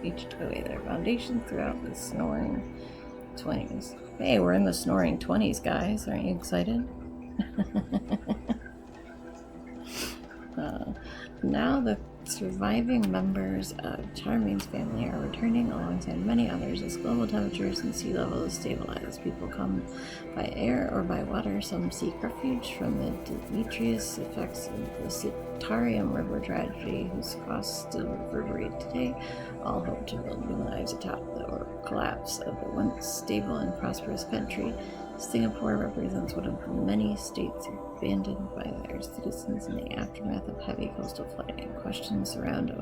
leached away their foundations throughout the snoring 20s. Hey, we're in the snoring 20s, guys. Aren't you excited? Now the surviving members of Charmaine's family are returning alongside many others as global temperatures and sea levels stabilize. People come by air or by water. Some seek refuge from the deleterious effects of the Citarium River tragedy, whose costs still reverberate today. All hope to build new lives atop the collapse of the once stable and prosperous country. Singapore represents one of the many states abandoned by their citizens in the aftermath of heavy coastal flooding. Questions surrounding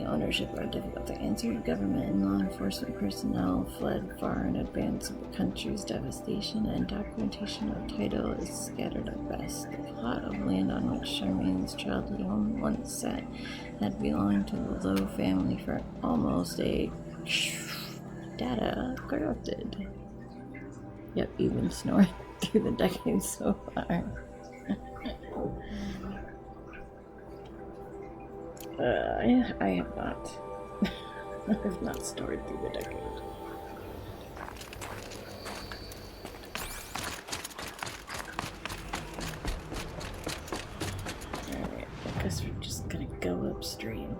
ownership are difficult to answer. Government and law enforcement personnel fled far in advance of the country's devastation, and documentation of title is scattered at best. The plot of land on which Charmaine's childhood home once sat had belonged to the Lowe family for almost a data corrupted. Yep, you've been snoring through the decades so far. I have not. I have not snored through the decade. Alright, I guess we're just gonna go upstream.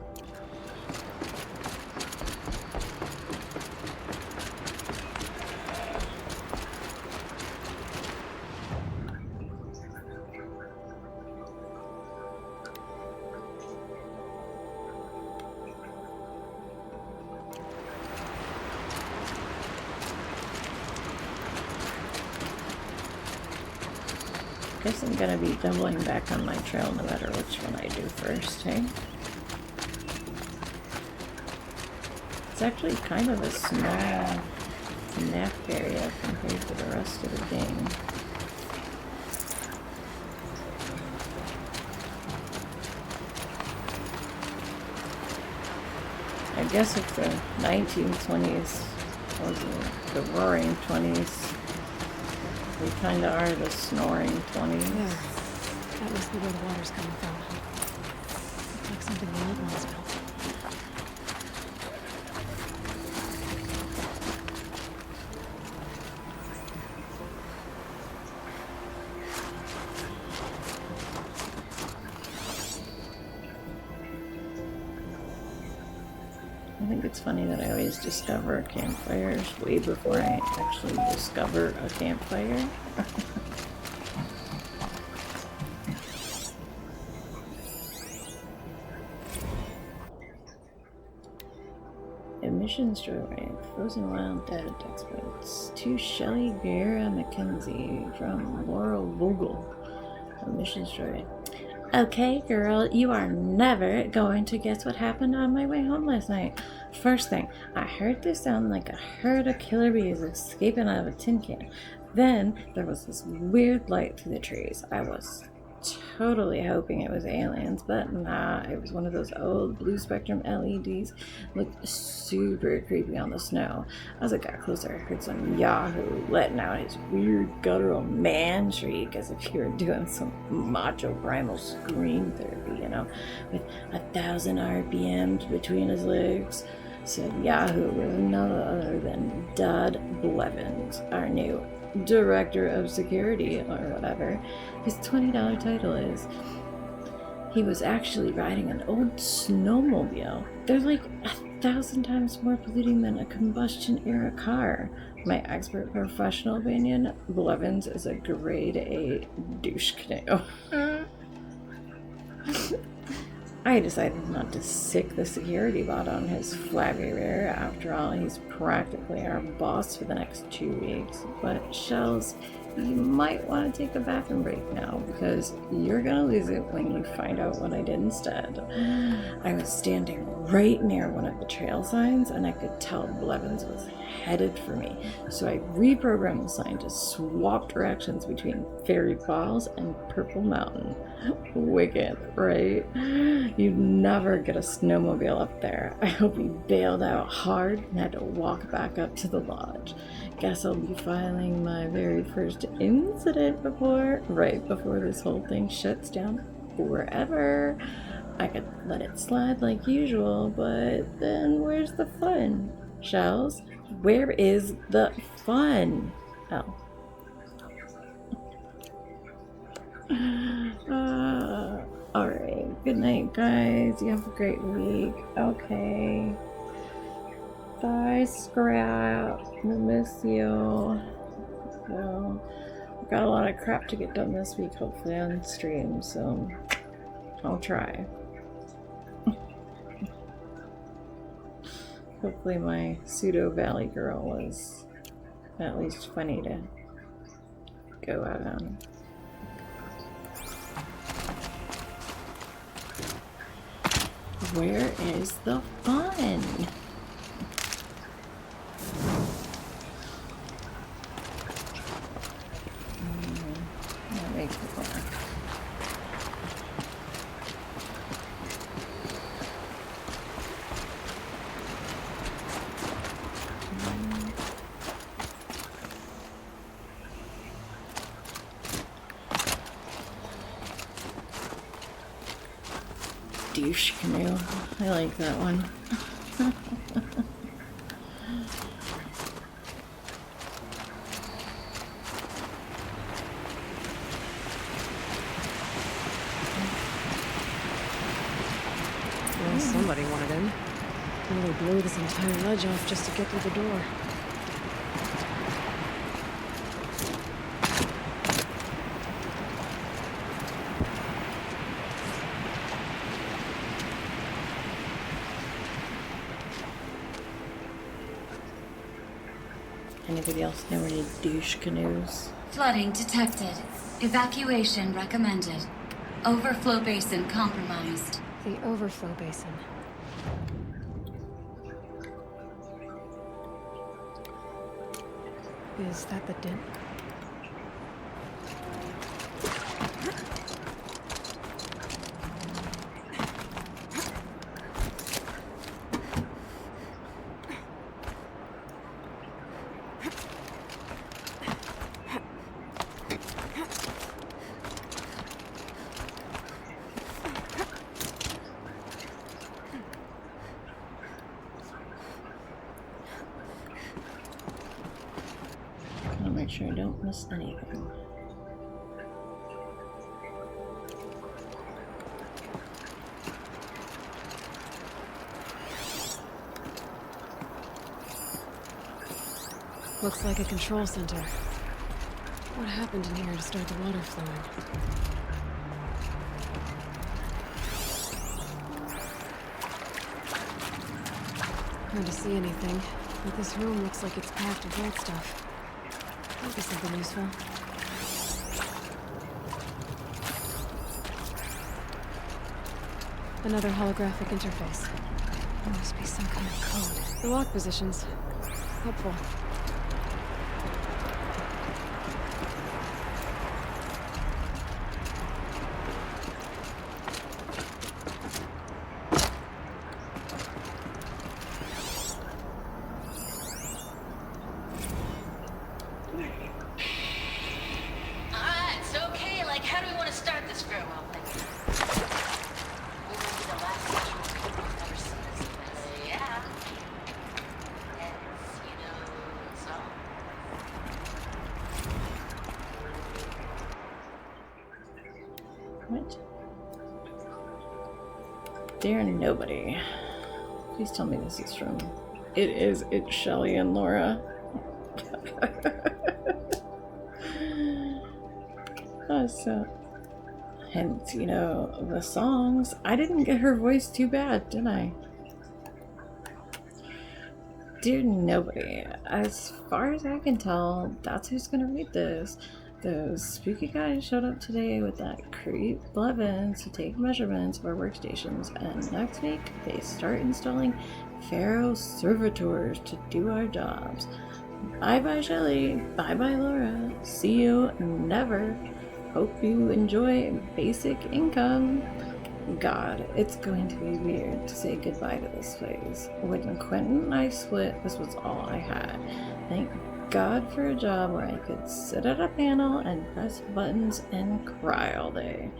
Guess I'm gonna be doubling back on my trail no matter which one I do first, hey? It's actually kind of a small map area compared to the rest of the game. I guess if the 1920s was the roaring 20s, we kind of are the snoring 20s.
There. That must be where the water's coming from. Looks like something the old ones built.
I think it's funny that I always discover campfires way before I actually discover a campfire. Emissions Joyride, Frozen Wild Data Textbooks, to Shelley Guerra Mackenzie from Laurel Vogel. Emissions Joyride. Okay, girl, you are never going to guess what happened on my way home last night. First thing, I heard this sound like a herd of killer bees escaping out of a tin can. Then there was this weird light through the trees. I was totally hoping it was aliens, but nah, it was one of those old blue spectrum LEDs. Looked super creepy on the snow. As I got closer, I heard some Yahoo letting out his weird guttural man shriek as if he were doing some macho primal scream therapy, you know, with 1,000 RPMs between his legs. Said Yahoo was none other than Dodd Blevins, our new Director of Security, or whatever his $20 title is. He was actually riding an old snowmobile. There's like 1,000 times more polluting than a combustion-era car. My expert professional opinion, Blevins is a grade A douche canoe. I decided not to sick the security bot on his flabby rear. After all, he's practically our boss for the next 2 weeks. But Shells, you might want to take a bathroom break now, because you're gonna lose it when you find out what I did instead. I was standing right near one of the trail signs, and I could tell Blevins was headed for me, so I reprogrammed the sign to swap directions between Fairy Falls and Purple Mountain. Wicked, right? You'd never get a snowmobile up there. I hope he bailed out hard and had to walk back up to the lodge. Guess I'll be filing my very first incident right before this whole thing shuts down forever. I could let it slide like usual, but then where's the fun? Shells, where is the fun? Oh. Alright, good night, guys. You have a great week. Okay. Bye, Scrap. We'll miss you. Well, I've got a lot of crap to get done this week, hopefully on stream, so I'll try. Hopefully my pseudo Valley Girl was at least funny to go out on. Where is the fun? That makes me laugh. Douche canoe. I like that one.
Well, somebody wanted in. Really blew this entire ledge off just to get through the door.
Anybody else know any douche canoes?
Flooding detected. Evacuation recommended. Overflow basin compromised.
The overflow basin. Is that the den?
Make sure I don't miss anything.
Looks like a control center. What happened in here to start the water flowing? Hard to see anything, but this room looks like it's packed with old stuff. Might be something useful. Another holographic interface. There must be some kind of code. The lock positions. Helpful.
Dear nobody. Please tell me this is from... It is. It's Shelly and Laura. Oh, so... Hence, you know, the songs. I didn't get her voice too bad, did I? Dear nobody. As far as I can tell, that's who's gonna read this. Those spooky guys showed up today with that creep Blevins to take measurements of our workstations, and next week they start installing Pharaoh servitors to do our jobs. Bye bye Shelly, bye bye Laura, see you never. Hope you enjoy basic income. God, it's going to be weird to say goodbye to this place. When Quentin and I split, this was all I had. Thank God for a job where I could sit at a panel and press buttons and cry all day.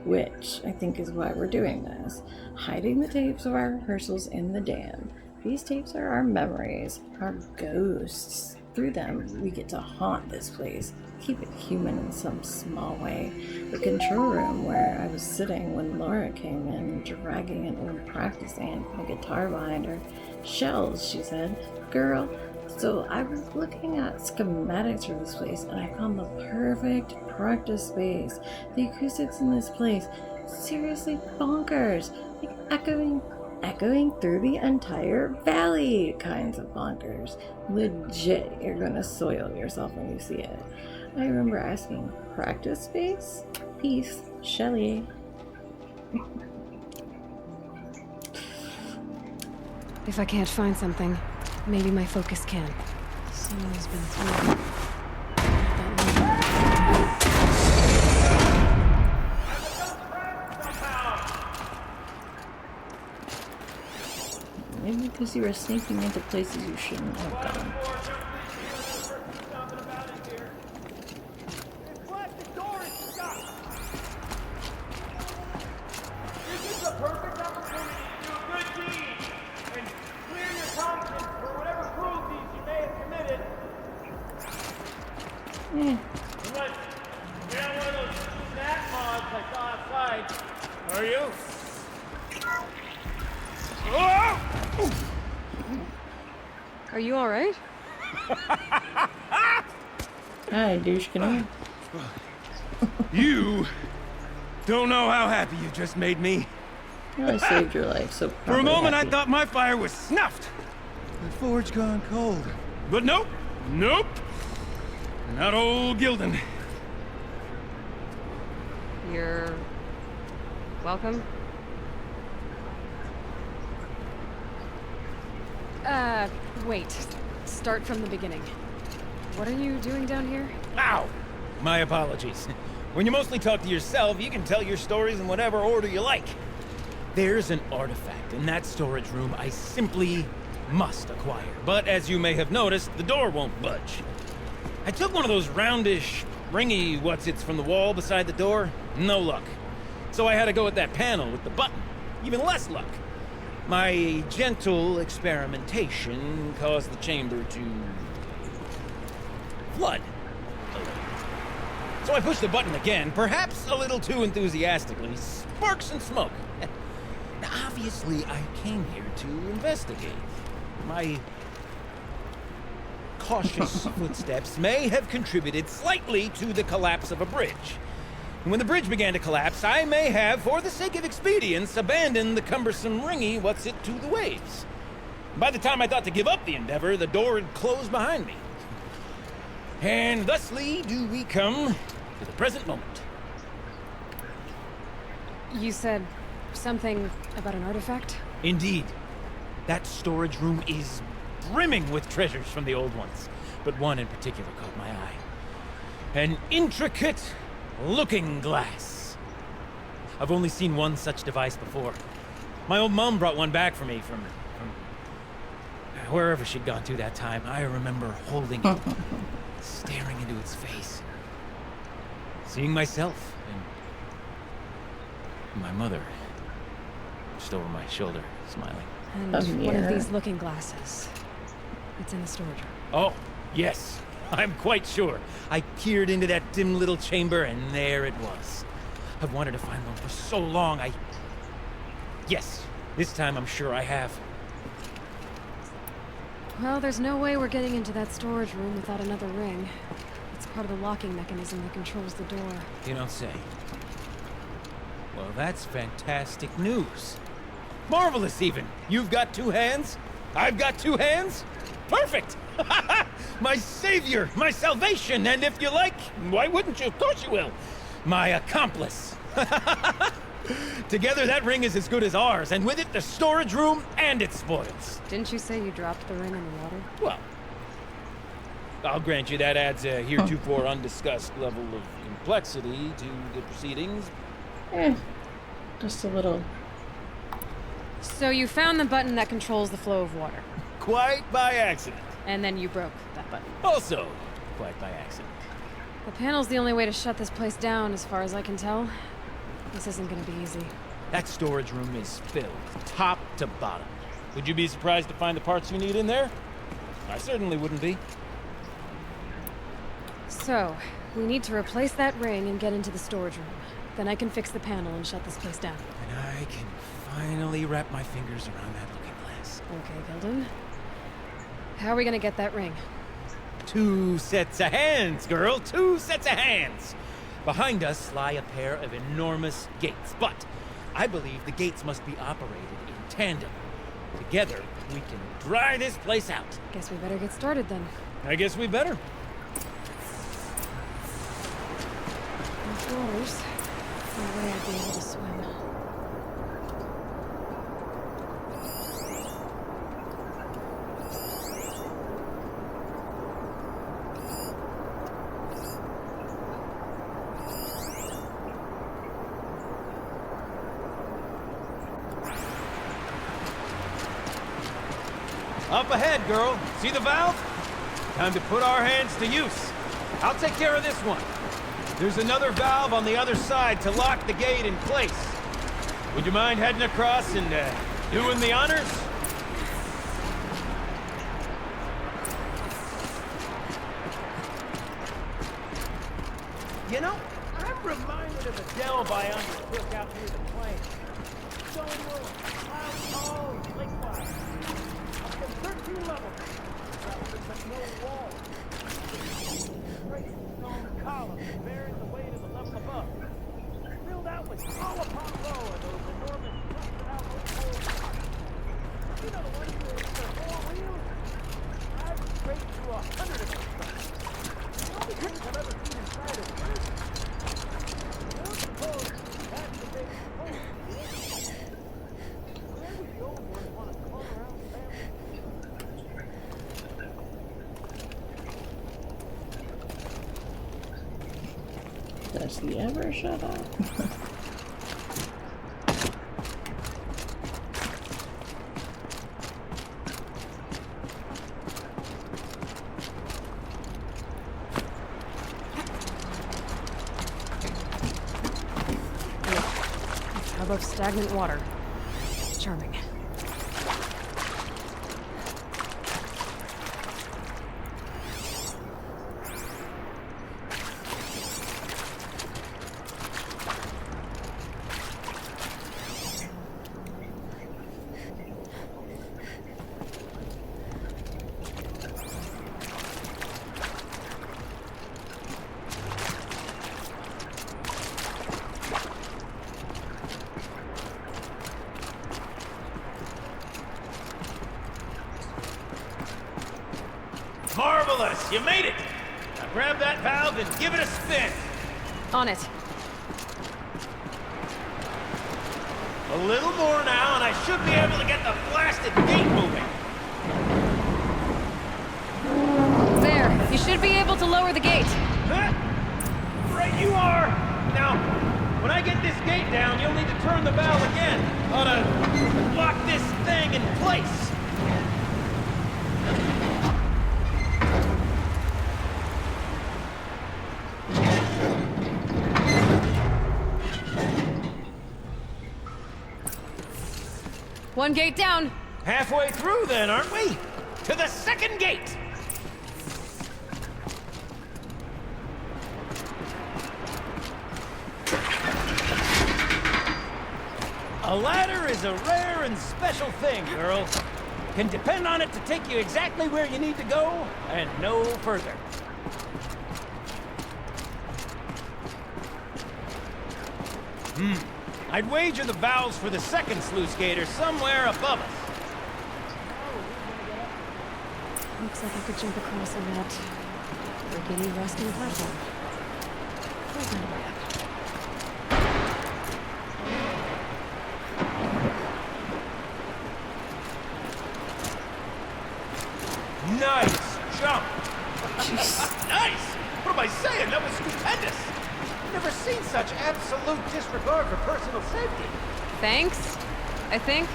Which I think is why we're doing this. Hiding the tapes of our rehearsals in the dam. These tapes are our memories, our ghosts. Through them, we get to haunt this place. Keep it human in some small way. The control room where I was sitting when Laura came in, dragging an old practice amp and a guitar behind her. Shells, she said. Girl, so I was looking at schematics for this place and I found the perfect practice space. The acoustics in this place, seriously bonkers. Like echoing through the entire valley kinds of bonkers. Legit, you're gonna soil yourself when you see it. I remember asking, practice space? Peace, Shelly.
If I can't find something, maybe my focus can. Someone's been through.
Maybe because you were sneaking into places you shouldn't have gone.
Are you?
Are you alright?
Hi, douche canoe.
You don't know how happy you just made me.
I saved your life, so
for a moment
happy.
I thought my fire was snuffed.
The forge gone cold.
But nope, nope. Not old Gildan.
You're welcome. Wait. Start from the beginning. What are you doing down here?
Ow! My apologies. When you mostly talk to yourself, you can tell your stories in whatever order you like. There's an artifact in that storage room I simply must acquire. But as you may have noticed, the door won't budge. I took one of those roundish, ringy what's-its from the wall beside the door. No luck. So I had to go with that panel with the button. Even less luck. My gentle experimentation caused the chamber to flood. So I pushed the button again, perhaps a little too enthusiastically. Sparks and smoke. Now, obviously, I came here to investigate. My cautious footsteps may have contributed slightly to the collapse of a bridge. And when the bridge began to collapse, I may have, for the sake of expedience, abandoned the cumbersome ringy what's-it to the waves. By the time I thought to give up the endeavor, the door had closed behind me. And thusly do we come to the present moment.
You said something about an artifact?
Indeed. That storage room is brimming with treasures from the old ones, but one in particular caught my eye. An intricate looking glass. I've only seen one such device before. My old mom brought one back for me from wherever she'd gone to that time. I remember holding it, staring into its face, seeing myself and my mother just over my shoulder, smiling.
And one of these looking glasses. It's in the storage room.
Oh, yes. I'm quite sure. I peered into that dim little chamber, and there it was. I've wanted to find one for so long, Yes, this time I'm sure I have.
Well, there's no way we're getting into that storage room without another ring. It's part of the locking mechanism that controls the door.
You don't say. Well, that's fantastic news. Marvelous, even. You've got 2 hands. I've got 2 hands. Perfect! My savior, my salvation, and if you like, why wouldn't you? Of course you will. My accomplice. Together, that ring is as good as ours, and with it, the storage room and its spoils.
Didn't you say you dropped the ring in the water?
Well, I'll grant you that adds a heretofore undiscussed level of complexity to the proceedings.
Just a little.
So you found the button that controls the flow of water.
Quite by accident.
And then you broke that button.
Also, quite by accident.
The panel's the only way to shut this place down, as far as I can tell. This isn't gonna be easy.
That storage room is filled, top to bottom. Would you be surprised to find the parts you need in there? I certainly wouldn't be.
So, we need to replace that ring and get into the storage room. Then I can fix the panel and shut this place down.
And I can finally wrap my fingers around that looking glass.
Okay, Gilden. How are we gonna get that ring?
2 sets of hands, girl. 2 sets of hands. Behind us lie a pair of enormous gates, but I believe the gates must be operated in tandem. Together, we can dry this place out.
Guess we better get started then.
I guess we better.
These waters. No way I'd be able to swim.
Up ahead, girl. See the valve? Time to put our hands to use. I'll take care of this one. There's another valve on the other side to lock the gate in place. Would you mind heading across and doing the honors? You know, I'm reminded of a delve I undertook out near the plain. Stone wall, clouds tall, lake-wide. Up to 13 levels. But no wall. Great stone columns bearing the weight of the level above. Filled out with hollow upon row of those enormous rusted-out old poles. You know the ones with the 4 wheels? I've scraped through 100 of them. The only things I've ever seen inside of this. I don't suppose that's the big hole. Where would the old ones want to call around family?
Does he ever shut up?
Tub of stagnant water. Charming.
Marvelous! You made it! Now grab that valve and give it a spin!
On it.
A little more now, and I should be able to get the blasted gate moving!
There! You should be able to lower the gate!
Huh? Right you are! Now, when I get this gate down, you'll need to turn the valve again. Ought to lock this thing in place.
One gate down!
Halfway through then, aren't we? To the second gate! A ladder is a rare and special thing, girl. can depend on it to take you exactly where you need to go, and no further. I'd wager the valves for the second sluice gate are somewhere above us.
Looks like I could jump across on that rickety rusting platform. I'll find a way up.
Nice jump! Nice! What am I saying? That was stupendous! Never seen such absolute disregard for personal safety.
Thanks, I think.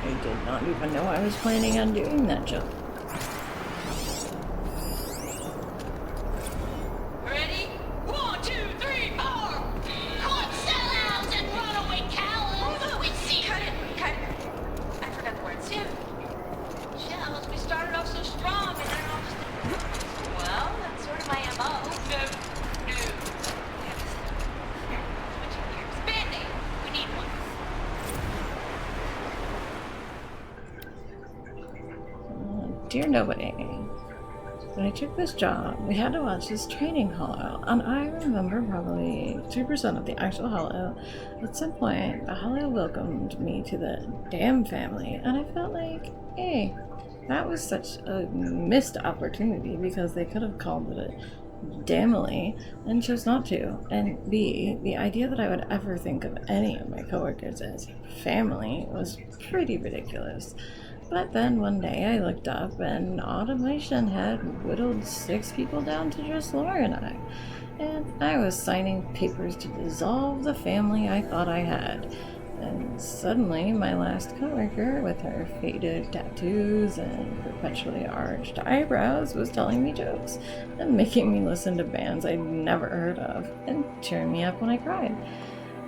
I did not even know I was planning on doing that jump.
Ready? 1, 2, 3, 4! Caught sellouts and runaway cowards! We see... Cut it! I forgot the words. Yeah. Shells, we started off so strong and then all just... Well, that's sort of my MO. No. Switching gears. Band-Aid! We need one.
Dear nobody, when I took this job, we had to watch this training hollow, and I remember probably 2% of the actual hollow. At some point, the hollow welcomed me to the damn family, and I felt like, hey, that was such a missed opportunity because they could have called it a damily and chose not to. And B, the idea that I would ever think of any of my coworkers as family was pretty ridiculous. But then one day I looked up and automation had whittled 6 people down to just Laura and I. And I was signing papers to dissolve the family I thought I had. And suddenly my last coworker with her faded tattoos and perpetually arched eyebrows was telling me jokes and making me listen to bands I'd never heard of and cheering me up when I cried.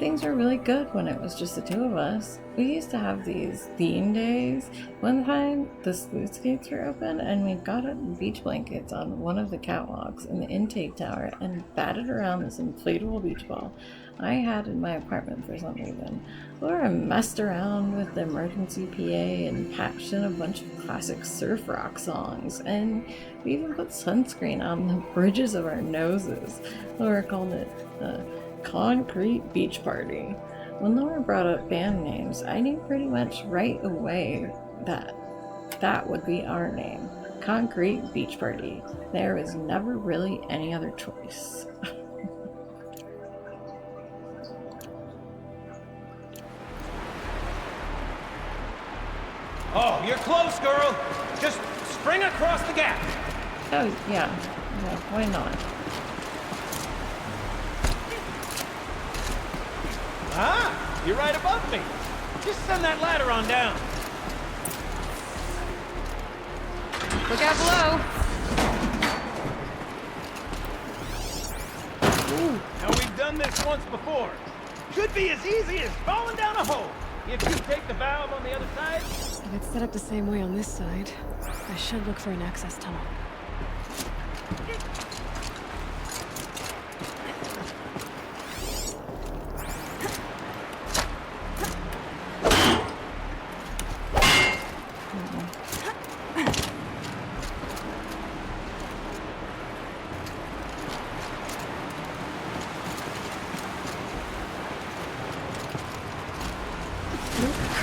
Things were really good when it was just the 2 of us. We used to have these theme days. One time, the sluice gates were open, and we got up beach blankets on one of the catwalks in the intake tower and batted around this inflatable beach ball I had in my apartment for some reason. Laura messed around with the emergency PA and patched in a bunch of classic surf rock songs, and we even put sunscreen on the bridges of our noses. Laura called it Concrete Beach Party. When Laura brought up band names, I knew pretty much right away that that would be our name. Concrete Beach Party. There was never really any other choice.
Oh, you're close, girl! Just spring across the gap!
Oh, yeah, why not?
Ah, you're right above me. Just send that ladder on down.
Look out below.
Ooh, now we've done this once before. Should be as easy as falling down a hole. If you take the valve on the other side.
If it's set up the same way on this side, I should look for an access tunnel.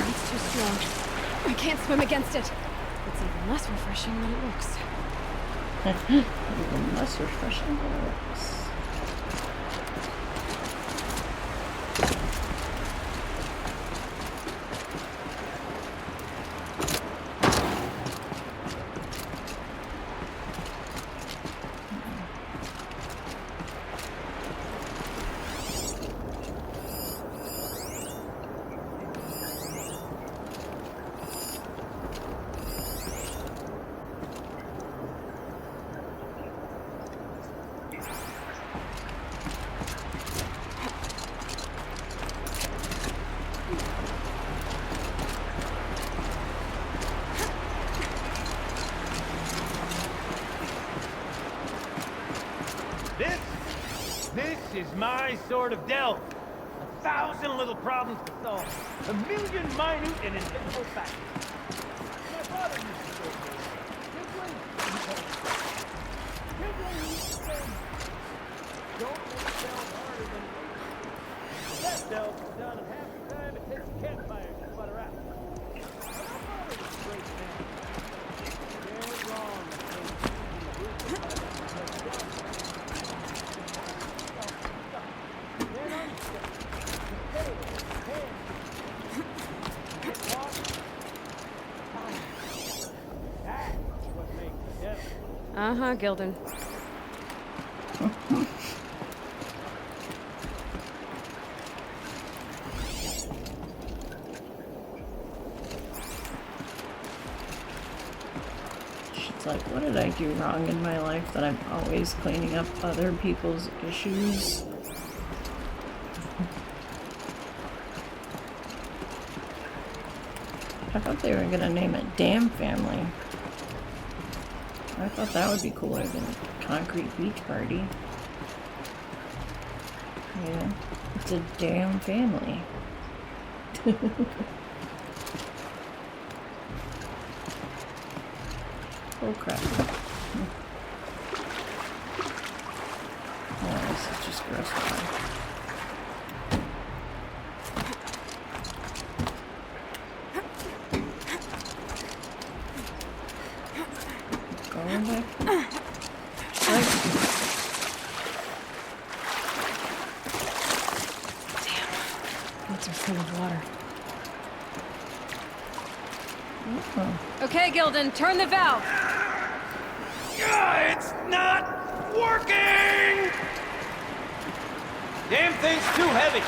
It's too strong. I can't swim against it. It's even less refreshing than it looks.
Even less refreshing than it looks.
my sort of delve. 1,000 little problems to solve. 1 million minute and invisible factors. My father used to say, Kipling, used to say, don't make delve harder than it is. The best delve is done in half the time it takes a campfire to sputter out. My father was a great man. Dead wrong.
Uh-huh, Gildan.
She's like, what did I do wrong in my life that I'm always cleaning up other people's issues? I thought they were gonna name it Damn Family. I thought that would be cooler than Concrete Beach Party. Yeah, it's a damn family. Oh crap. Oh, this is just gross water. Going back.
Boots are full of water.
Oh.
Okay, Gildan, turn the valve.
It's not working! Damn thing's too heavy.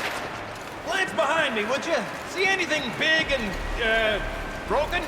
Glance behind me, would you? See anything big and, broken?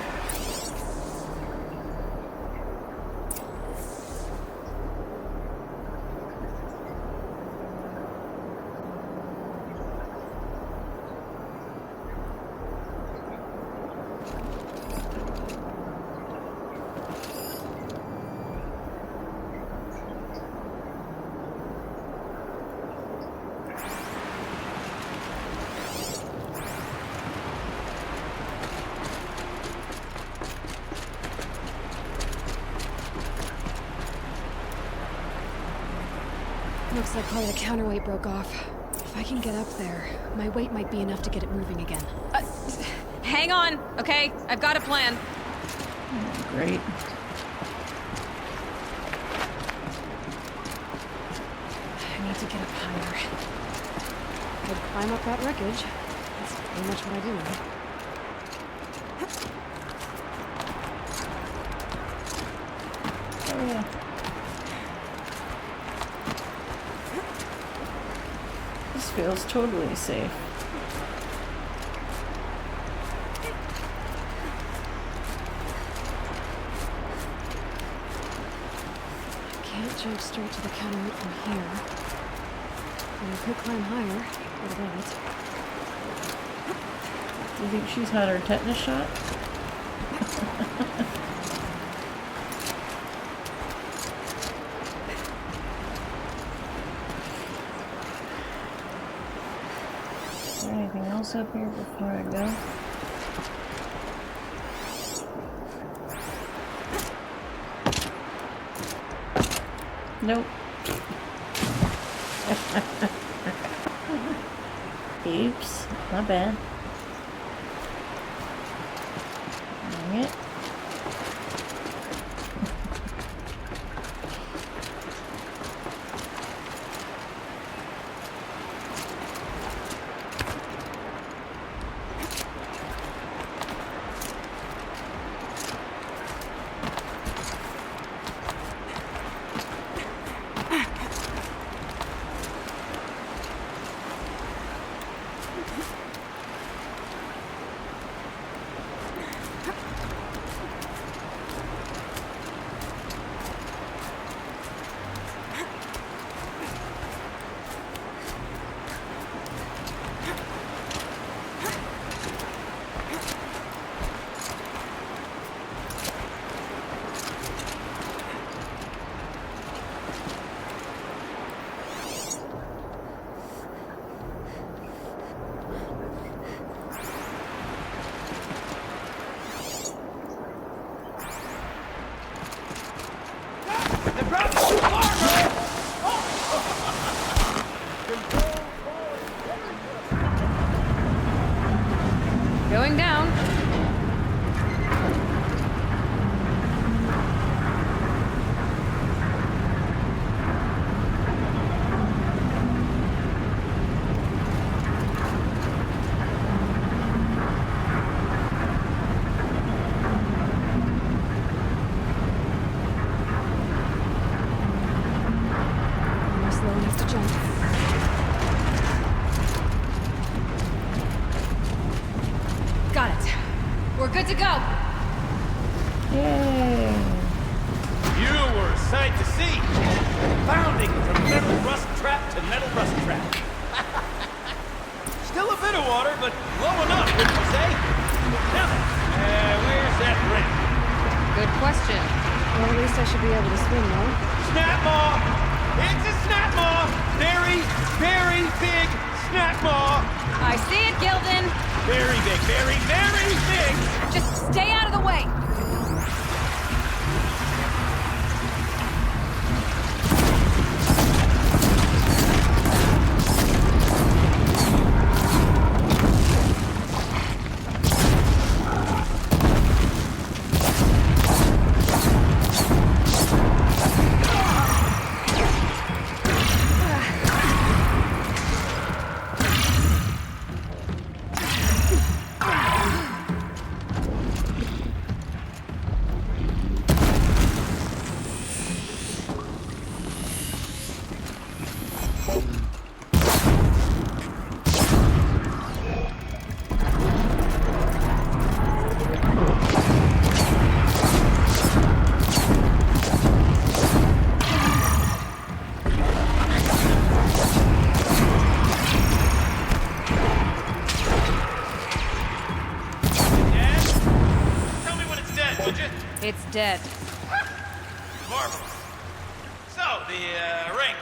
Looks like part of the counterweight broke off. If I can get up there, my weight might be enough to get it moving again. Hang on, okay? I've got a plan.
Oh, great.
I need to get up higher. Could climb up that wreckage. That's pretty much what I do now.
Oh yeah. This feels totally safe.
I can't jump straight to the counterweight from here. And I could climb higher. What about it?
Do you think she's had her tetanus shot? Is there anything else up here before I go? Nope. Oops, my bad. Dang it.
Going down. Almost low enough to jump. Got it. We're good to go.
Yay!
You were a sight to see. Bounding from metal rust trap to metal rust trap. Still a bit of water, but low enough, wouldn't you say? Now, where's that ring?
Good question. Well, at least I should be able to swim, though.
Snap maw! It's a snap maw! Very, very big snap maw!
I see it, Gildan.
Very big, very, very big!
Just stay out of the way. It's dead.
Marvelous. So, the ring.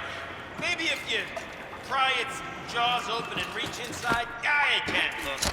Maybe if you pry its jaws open and reach inside, I can't look.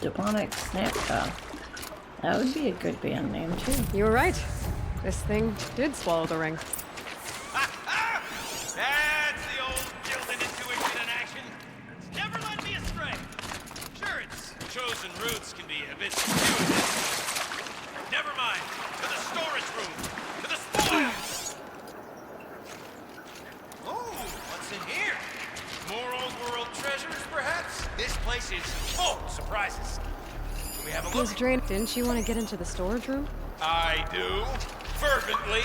Demonic Snapjaw. That would be a good band name, too.
You were right. This thing did swallow the ring.
That's the old Gildan intuition in action. It's never led me astray. Sure, its chosen routes can be a bit confusing. Never mind. To the storage room. To the spoils. Oh, what's in here? More old world treasures, perhaps? This place is full of surprises. Can we have a look?
Miss Drain, didn't you want to get into the storage room?
I do. Fervently.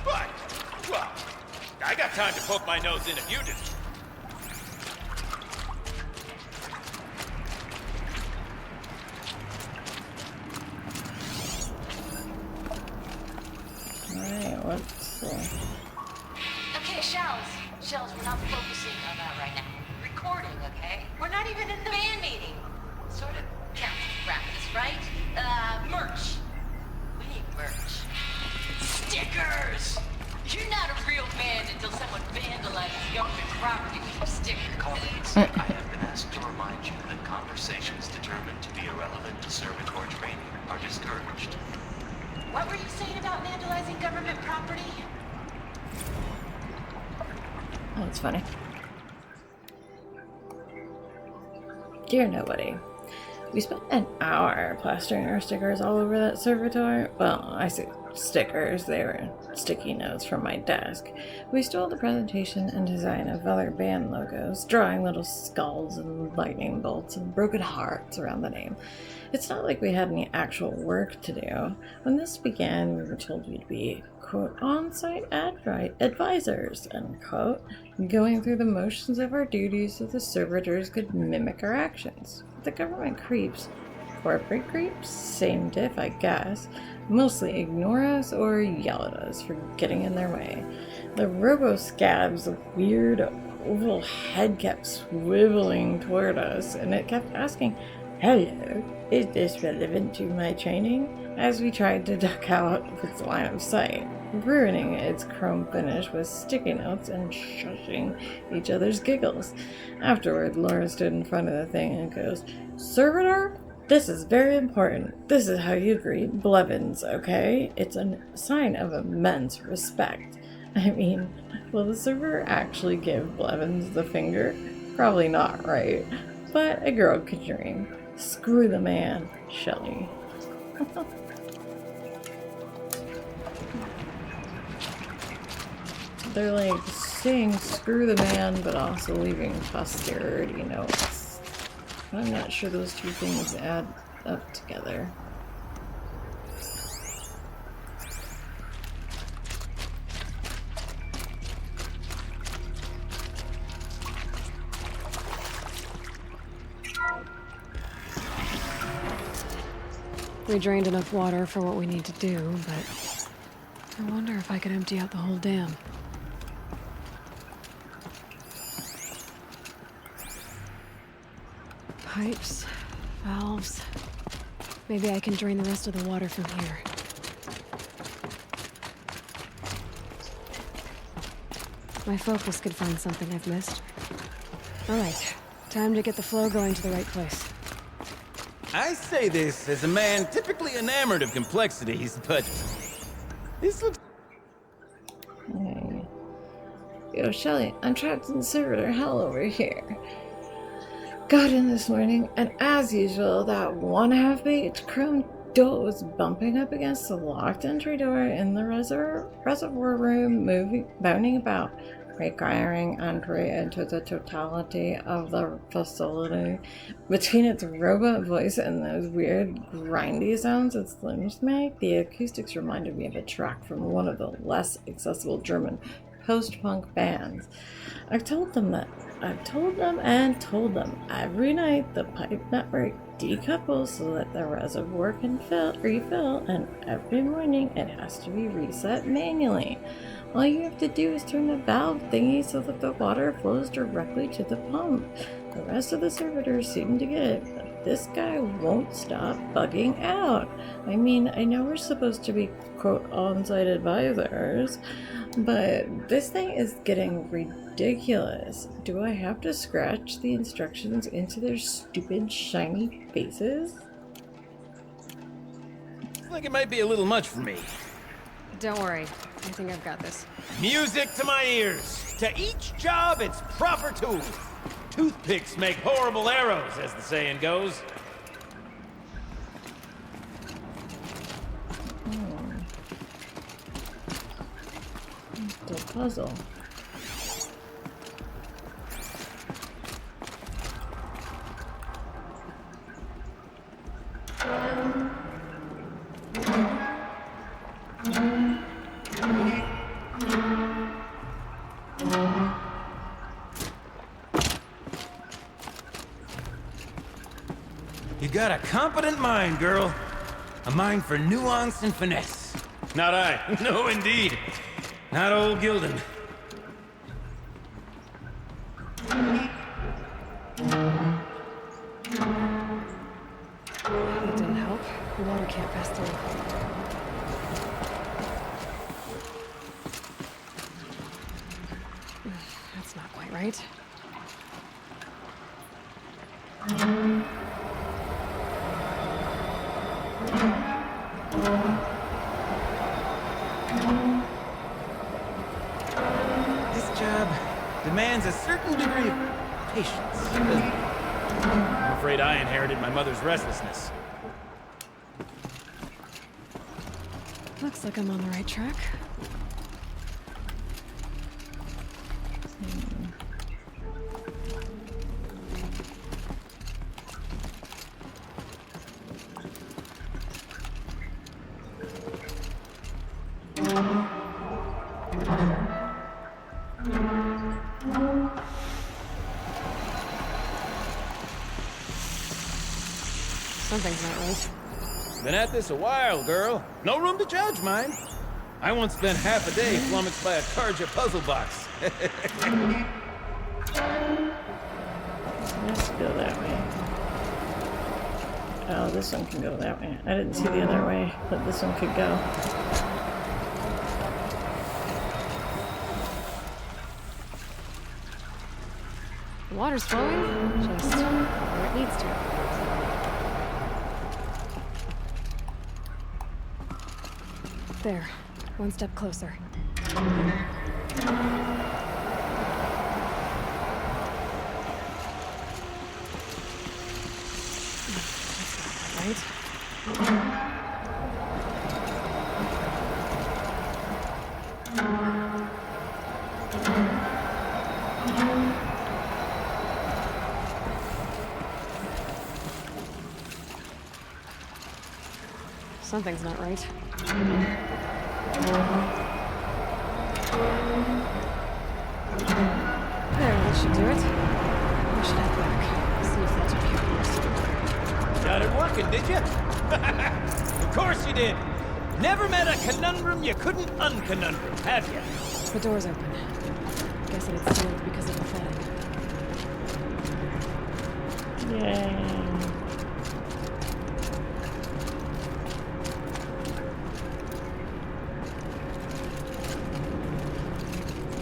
But, well, I got time to poke my nose in if you do.
Alright, let's see.
Okay, Shells. Shells, we're not focusing on that right now. Recording, okay? We're not even in the band meeting. Sort of counts as practice, right? Merch. We need merch. Stickers! You're not a real band until someone vandalizes government property with your stickers.
Colleagues, I have been asked to remind you that conversations determined to be irrelevant to servitor training are discouraged.
What were you saying about vandalizing government property?
Oh, that's funny. Dear nobody, we spent an hour plastering our stickers all over that servitor. Well, I say stickers, they were sticky notes from my desk. We stole the presentation and design of other band logos, drawing little skulls and lightning bolts and broken hearts around the name. It's not like we had any actual work to do. When this began, we were told we'd be, quote, on-site advisors, unquote, going through the motions of our duties so the servitors could mimic our actions. The government creeps, corporate creeps, same diff, I guess, mostly ignore us or yell at us for getting in their way. The robo-scabs, weird oval head kept swiveling toward us, and it kept asking, "Hello, is this relevant to my training?" as we tried to duck out of its line of sight, ruining its chrome finish with sticky notes and shushing each other's giggles. Afterward, Laura stood in front of the thing and goes, "Servitor, this is very important. This is how you greet Blevins, okay? It's a sign of immense respect." I mean, will the server actually give Blevins the finger? Probably not, right? But a girl could dream. Screw the man, Shelley. They're like saying screw the man, but also leaving posterity notes. I'm not sure those two things add up together.
We drained enough water for what we need to do, but I wonder if I could empty out the whole dam. Pipes, valves. Maybe I can drain the rest of the water from here. My focus could find something I've missed. All right, time to get the flow going to the right place.
I say this as a man typically enamored of complexities, but this looks...
Hey. Yo, Shelley, I'm trapped in servitor hell over here. Got in this morning, and as usual, that one half-baked chrome dolt was bumping up against the locked entry door in the reservoir room, moaning about requiring entry into the totality of the facility. Between its robot voice and those weird grindy sounds its limbs make, the acoustics reminded me of a track from one of the less accessible German post-punk bands. I've told them every night the pipe network decouples so that the reservoir can refill, and every morning it has to be reset manually. All you have to do is turn the valve thingy so that the water flows directly to the pump. The rest of the servitors seem to get it, but this guy won't stop bugging out. I mean, I know we're supposed to be, quote, on-site advisors, but this thing is getting ridiculous. Do I have to scratch the instructions into their stupid, shiny faces?
Looks like it might be a little much for me.
Don't worry, I think I've got this.
Music to my ears. To each job, its proper tool. Toothpicks make horrible arrows, as the saying goes.
The puzzle.
You got a competent mind, girl. A mind for nuance and finesse. Not I. No, indeed. Not old Gildan.
That didn't help. The water can't pass through. That's not quite right.
This job demands a certain degree of patience, doesn't it? I'm afraid I inherited my mother's restlessness.
Looks like I'm on the right track. Something's not right.
Been at this a while, girl. No room to judge, mind. I once spent half a day flummoxed by a Karja puzzle box.
go that way. Oh, this one can go that way. I didn't see the other way, but this one could go.
The water's flowing, just where it needs to. There, one step closer. Right? Something's not right. There, that should do it. We should head back. See if that took care of us.
Got it working, did you? Of course you did. Never met a conundrum you couldn't unconundrum, have you?
The door's open. Guess that it's sealed because of the flooding.
Yay.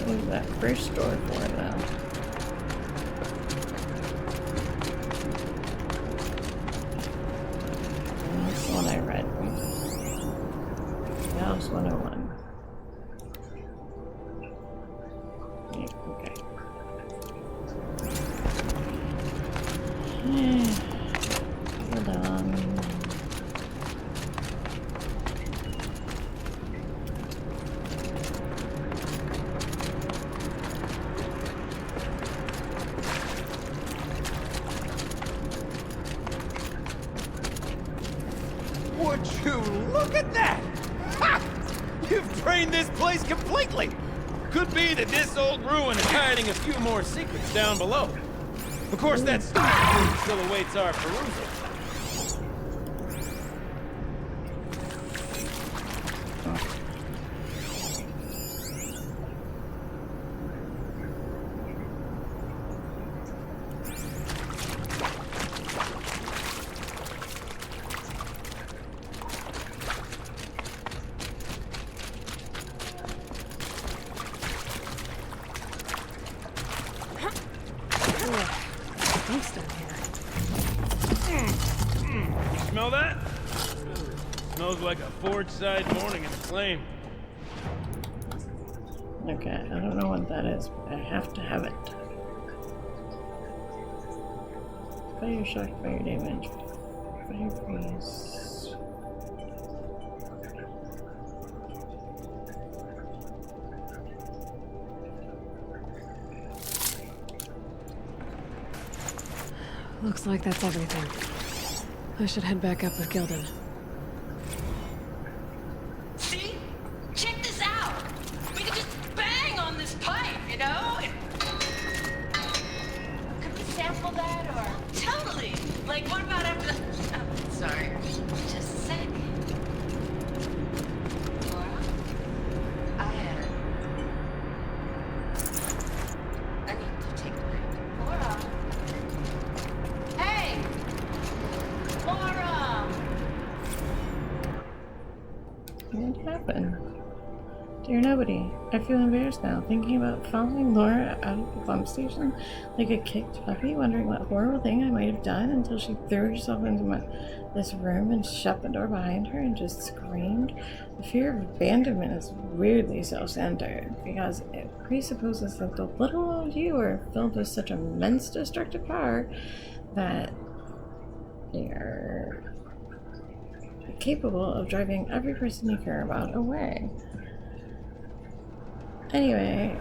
What was that first door for, though? That's the one I read. House 101. Yeah, okay. Hold on.
Would you look at that? Ha! You've drained this place completely. Could be that this old ruin is hiding a few more secrets down below. Of course, that story still awaits our perusal. Smell that? Smells like a forge-side morning in the flame.
Okay, I don't know what that is, but I have to have it. Fire shock, fire damage, fire freeze.
Looks like that's everything. I should head back up with Gildan.
See? Check this out! We could just bang on this pipe, you know? Could we sample that, or...? Totally! Like, what about after the... Oh, sorry. Just a sec. Laura? I need to take a break. Laura? Hey! Laura!
What happened? Dear nobody, I feel embarrassed now, thinking about following Laura out of the pump station like a kicked puppy, wondering what horrible thing I might have done until she threw herself into this room and shut the door behind her and just screamed. The fear of abandonment is weirdly self-centered, because it presupposes that the little old you are filled with such immense destructive power that you're capable of driving every person you care about away. Anyway,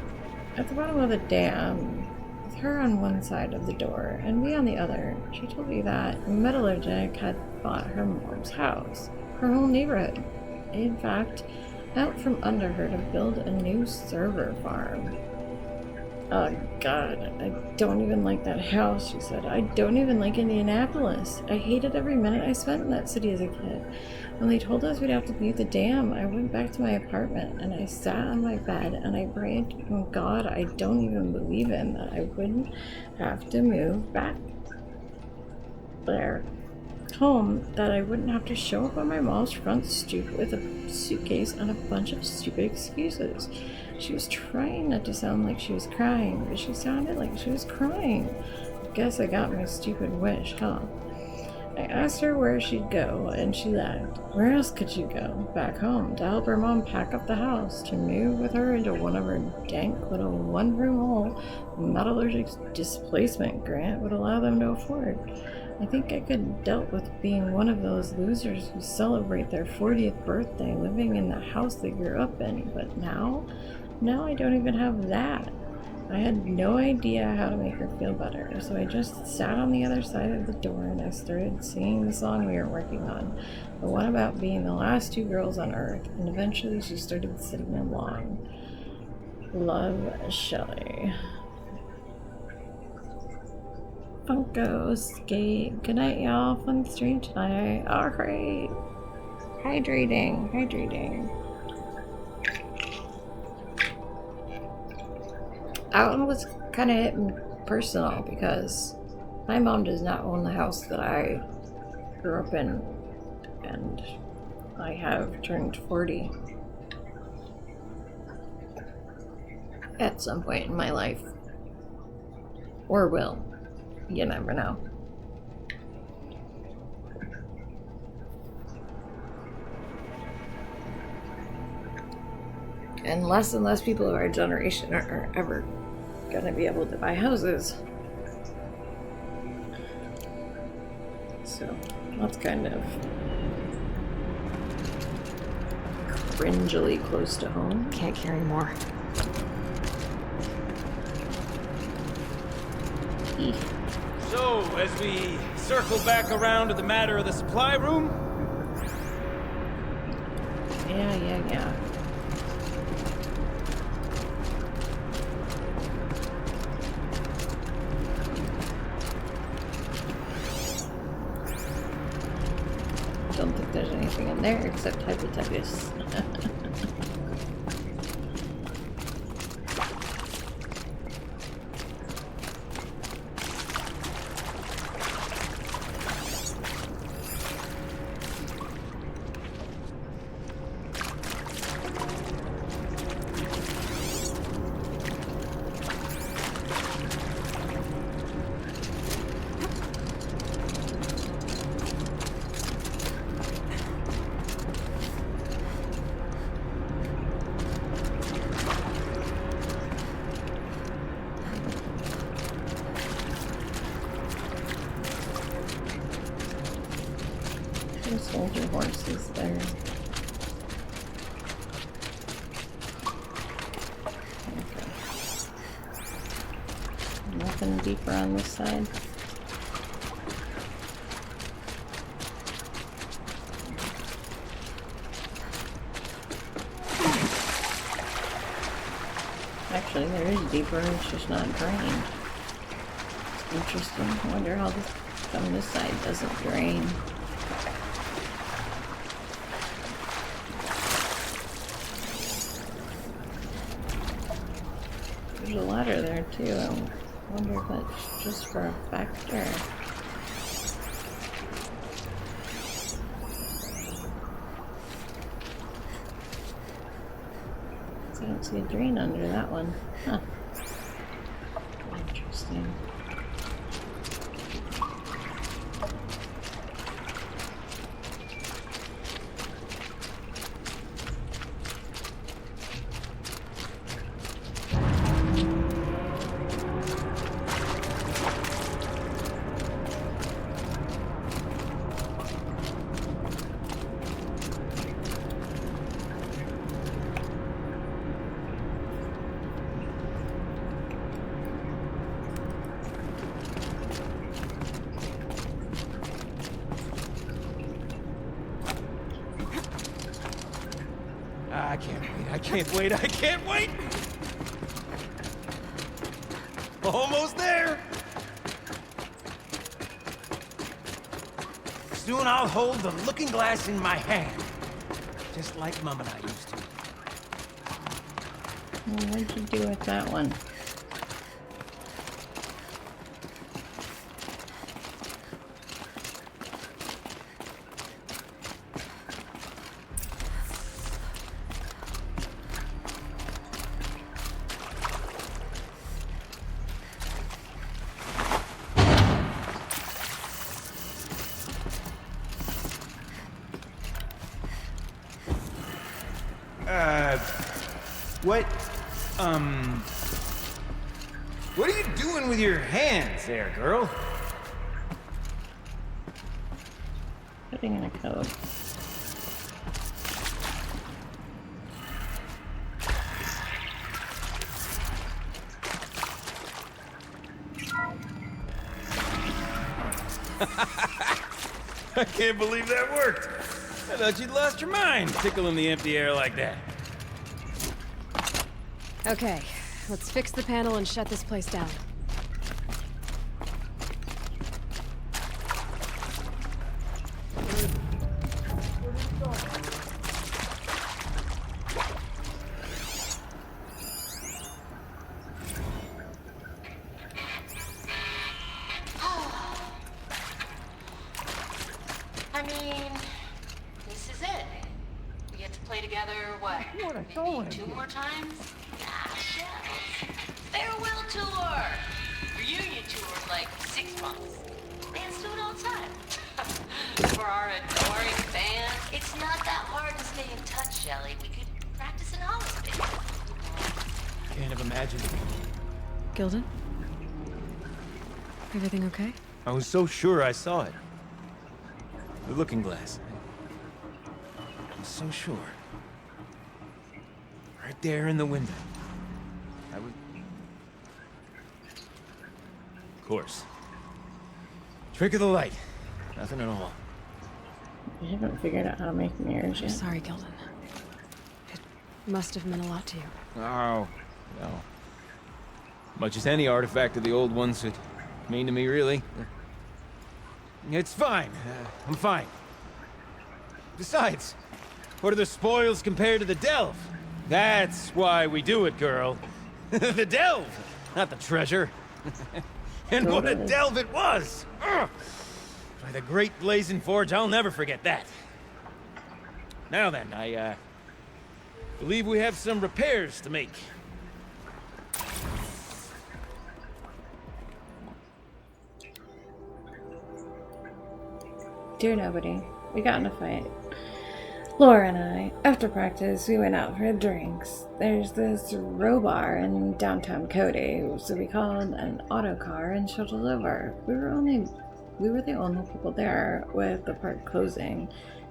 at the bottom of the dam, with her on one side of the door and me on the other, she told me that Metallurgic had bought her mom's house, her whole neighborhood. In fact, out from under her to build a new server farm. Oh god, I don't even like that house, she said. I don't even like Indianapolis. I hated every minute I spent in that city as a kid. When they told us we'd have to leave the dam, I went back to my apartment and I sat on my bed and I prayed to God I don't even believe in that I wouldn't have to move back there home that I wouldn't have to show up on my mom's front stoop with a suitcase and a bunch of stupid excuses. She was trying not to sound like she was crying, but she sounded like she was crying. Guess I got my stupid wish, huh? I asked her where she'd go, and she laughed. Where else could she go? Back home, to help her mom pack up the house, to move with her into one of her dank little one-room hole metallurgic displacement grant would allow them to afford. I think I could have dealt with being one of those losers who celebrate their 40th birthday living in the house they grew up in, but now I don't even have that. I had no idea how to make her feel better, so I just sat on the other side of the door and I started singing the song we were working on, the one about being the last two girls on Earth, and eventually she started singing along. Love, Shelley. Funko Skate. Good night, y'all. Fun stream tonight. Alright. Hydrating. That one was kind of personal because my mom does not own the house that I grew up in, and I have turned 40 at some point in my life. Or will. You never know. And less people of our generation are ever gonna be able to buy houses. So that's kind of cringily close to home.
Can't carry more.
So, as we circle back around to the matter of the supply room?
Yeah. Don't think there's anything in there except Hypothegus. Soldier horses there. Okay. Nothing deeper on this side. Actually, there is deeper, it's just not drained. Interesting. I wonder how this side doesn't drain. There's a ladder there too. I wonder if that's just for a factor. I don't see a drain under that one. Huh. Interesting.
I can't wait! Almost there! Soon I'll hold the looking glass in my hand. Just like Mom and I used to.
Well, what'd you do with that one?
What are you doing with your hands there, girl?
Putting in a code.
I can't believe that worked. I thought you'd lost your mind, tickling the empty air like that.
Okay, let's fix the panel and shut this place down.
I mean, this is it. We get to play together, what? Maybe 2 more times? Ah, shells. Farewell tour! Reunion tour, like 6 months. Bands do it all the time. For our adoring fans, it's not that hard to stay in touch, Shelly. We could practice in Holliston.
Can't have imagined.
Gilden? Everything okay?
I was so sure I saw it. The looking glass. I was so sure. Right there in the window. I was... Of course. Trick of the light. Nothing at all.
I haven't figured out how to make mirrors yet.
Sorry, Gilden. It must have meant a lot to you.
Oh, no. Much as any artifact of the old ones would mean to me, really. It's fine. I'm fine. Besides, what are the spoils compared to the delve? That's why we do it, girl. The delve, not the treasure. And what a delve it was! Ugh. By the great Blazing Forge, I'll never forget that. Now then, I believe we have some repairs to make.
Dear nobody, we got in a fight. Laura and I, after practice, we went out for drinks. There's this row bar in downtown Cody, so we called an auto car and shuttled over. We were the only people there, with the park closing.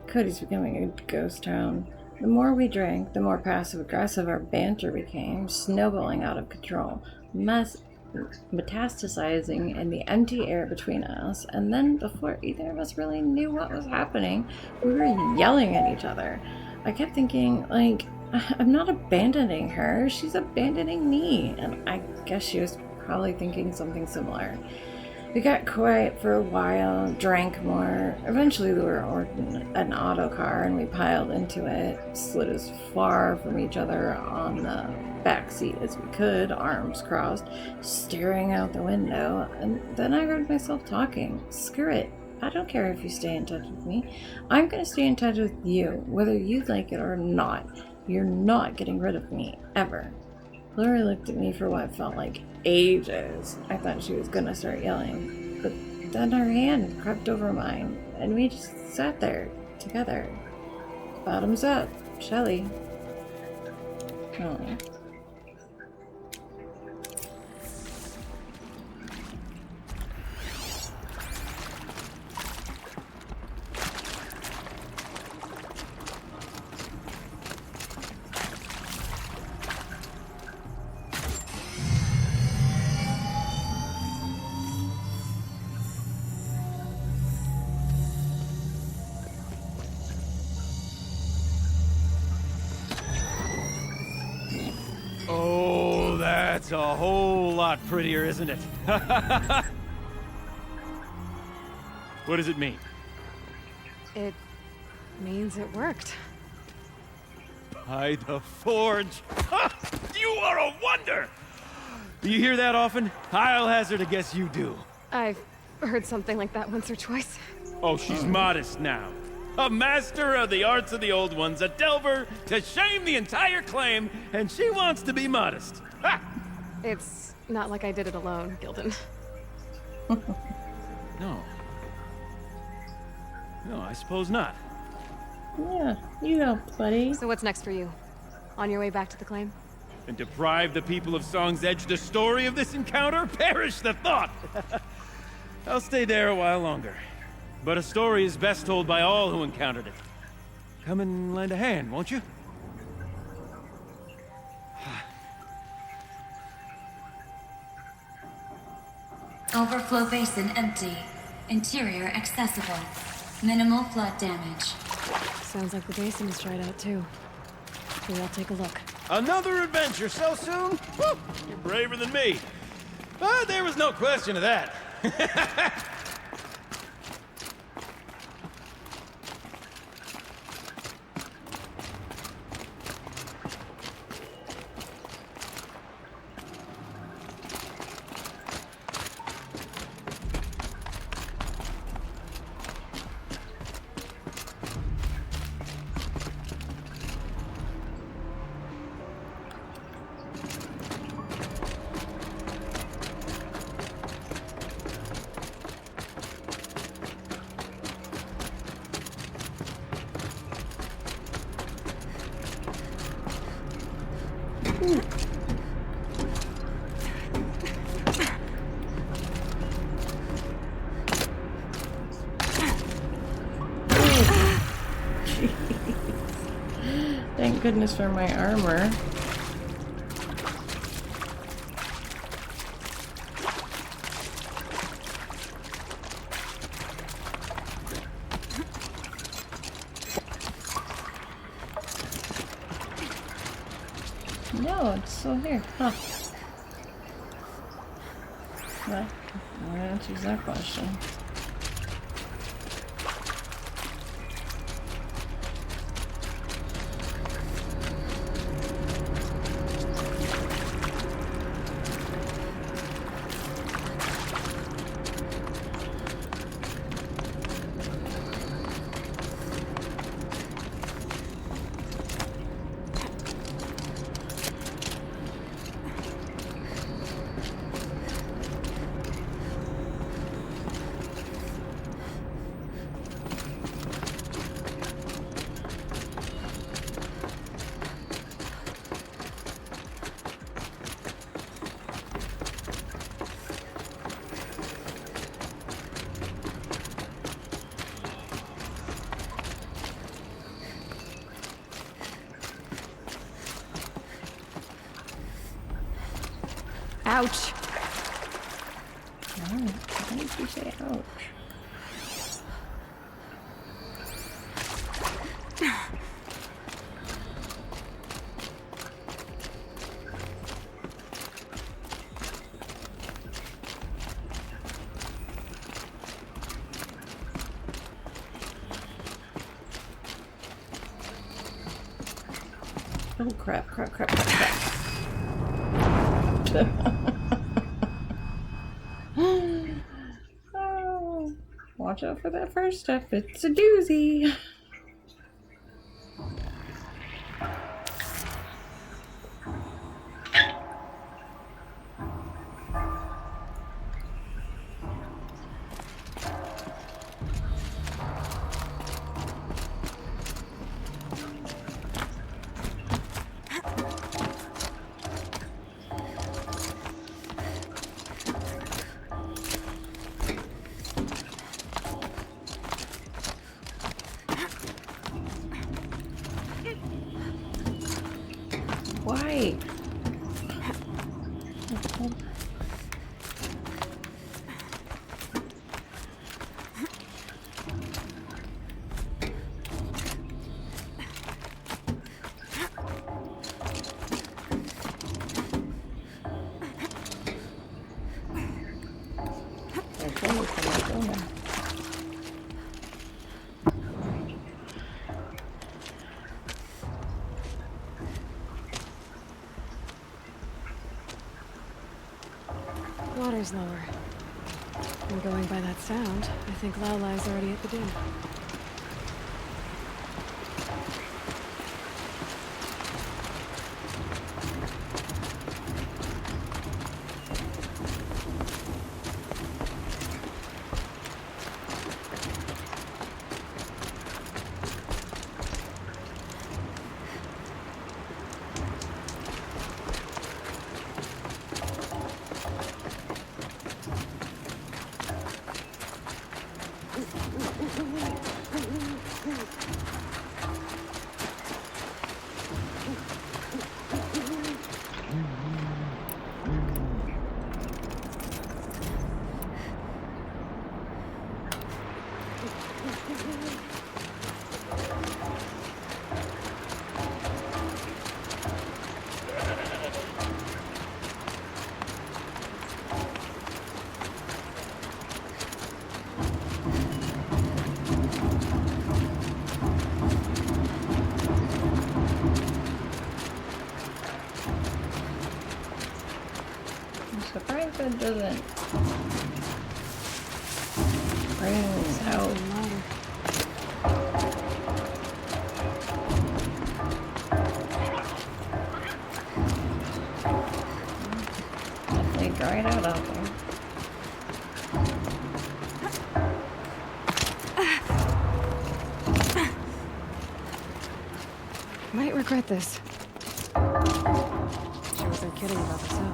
Cody's becoming a ghost town. The more we drank, the more passive-aggressive our banter became, snowballing out of control, metastasizing in the empty air between us, and then before either of us really knew what was happening, we were yelling at each other. I kept thinking, like, I'm not abandoning her, she's abandoning me, and I guess she was probably thinking something similar. We got quiet for a while, drank more. Eventually we were ordering an auto car and we piled into it, slid as far from each other on the back seat as we could, arms crossed, staring out the window, and then I heard myself talking. Screw it. I don't care if you stay in touch with me. I'm gonna stay in touch with you, whether you like it or not. You're not getting rid of me, ever. Laura looked at me for what felt like ages. I thought she was gonna start yelling, but then her hand crept over mine, and we just sat there, together. Bottoms up, Shelly. Oh.
Oh, that's a whole lot prettier, isn't it? What does it mean?
It means it worked.
By the Forge! You are a wonder! Do you hear that often? I'll hazard a guess you do.
I've heard something like that once or twice.
Oh, she's modest now. A master of the arts of the old ones, a delver to shame the entire claim, and she wants to be modest. Ha!
It's not like I did it alone, Gilden.
No. No, I suppose not.
Yeah, you helped, buddy.
So what's next for you? On your way back to the claim?
and deprive the people of Song's Edge the story of this encounter? Perish the thought! I'll stay there a while longer. But a story is best told by all who encountered it. Come and lend a hand, won't you?
Overflow basin empty. Interior accessible. Minimal flood damage.
Sounds like the basin is dried out too. Here, I'll take a look.
Another adventure so soon? Woo! You're braver than me. But there was no question of that.
Thank goodness for my armor. No, it's still here. Huh. Well, that answers that question.
Ouch!
Why did you say ouch? Oh crap, crap, crap, crap, crap. Oh, watch out for that first step, it's a doozy. Why?
Water's lower. And going by that sound, I think Laolai's already at the dune.
it doesn't ring out. Definitely dried out there.
Might regret this. She wasn't kidding about the sound.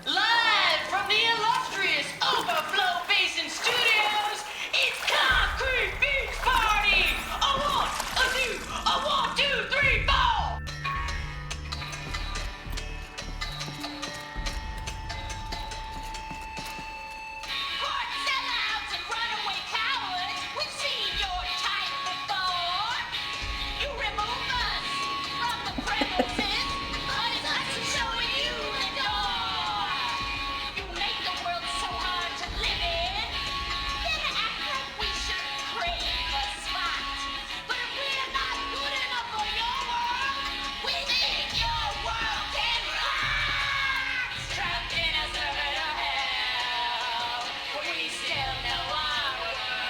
Live from the illustrious Overflow Basin Studios, it's Concrete Beach Party! A one, a two, a 1, 2, 3, 4! Court sellouts and runaway cowards, we've seen your type before. You remove us from the premises, but it's us showing you the door. You make the world so hard to live in, then act like we should crave a spot. But if we're not good enough for your world, we think your world can rot. Trapped in a circuit of hell, we still know our worth.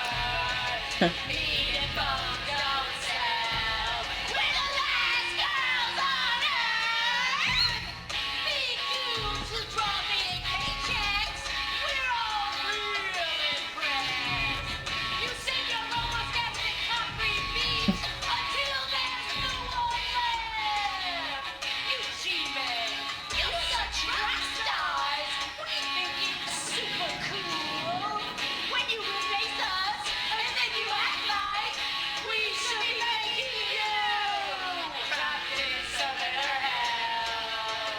Meat and bones don't sell. We're the last girls on earth. Big dudes who draw big paychecks. We're all real impressed. You sing your almost epic concrete beats until there's no one left. You G-men, you're such rock stars. We think it's super cool when you replace us and then you act like we should be making you. Trapped in circular hell,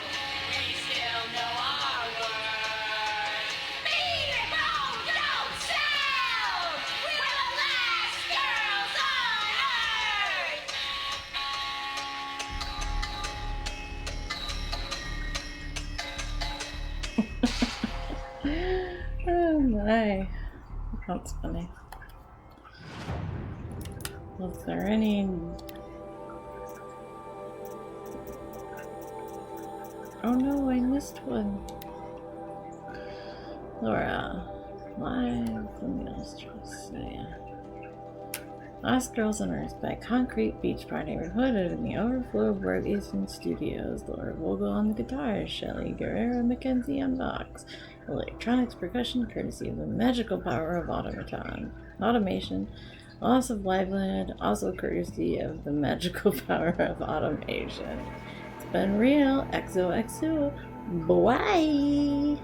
we still know our worth. Meat and bones don't sell. We're the last girls on earth.
Oh my. That's funny. Was there any... Oh no, I missed one. Laura. Live from the illustrious. Yeah. Last Girls on Earth by Concrete Beach Party, recorded in the Overflow Basin Studios. Laura Vogel on the guitars, Shelley Guerrero Mackenzie on Vox. Electronics percussion courtesy of the magical power of automation. Loss of livelihood, also courtesy of the magical power of automation. It's been real. XOXO. Bye.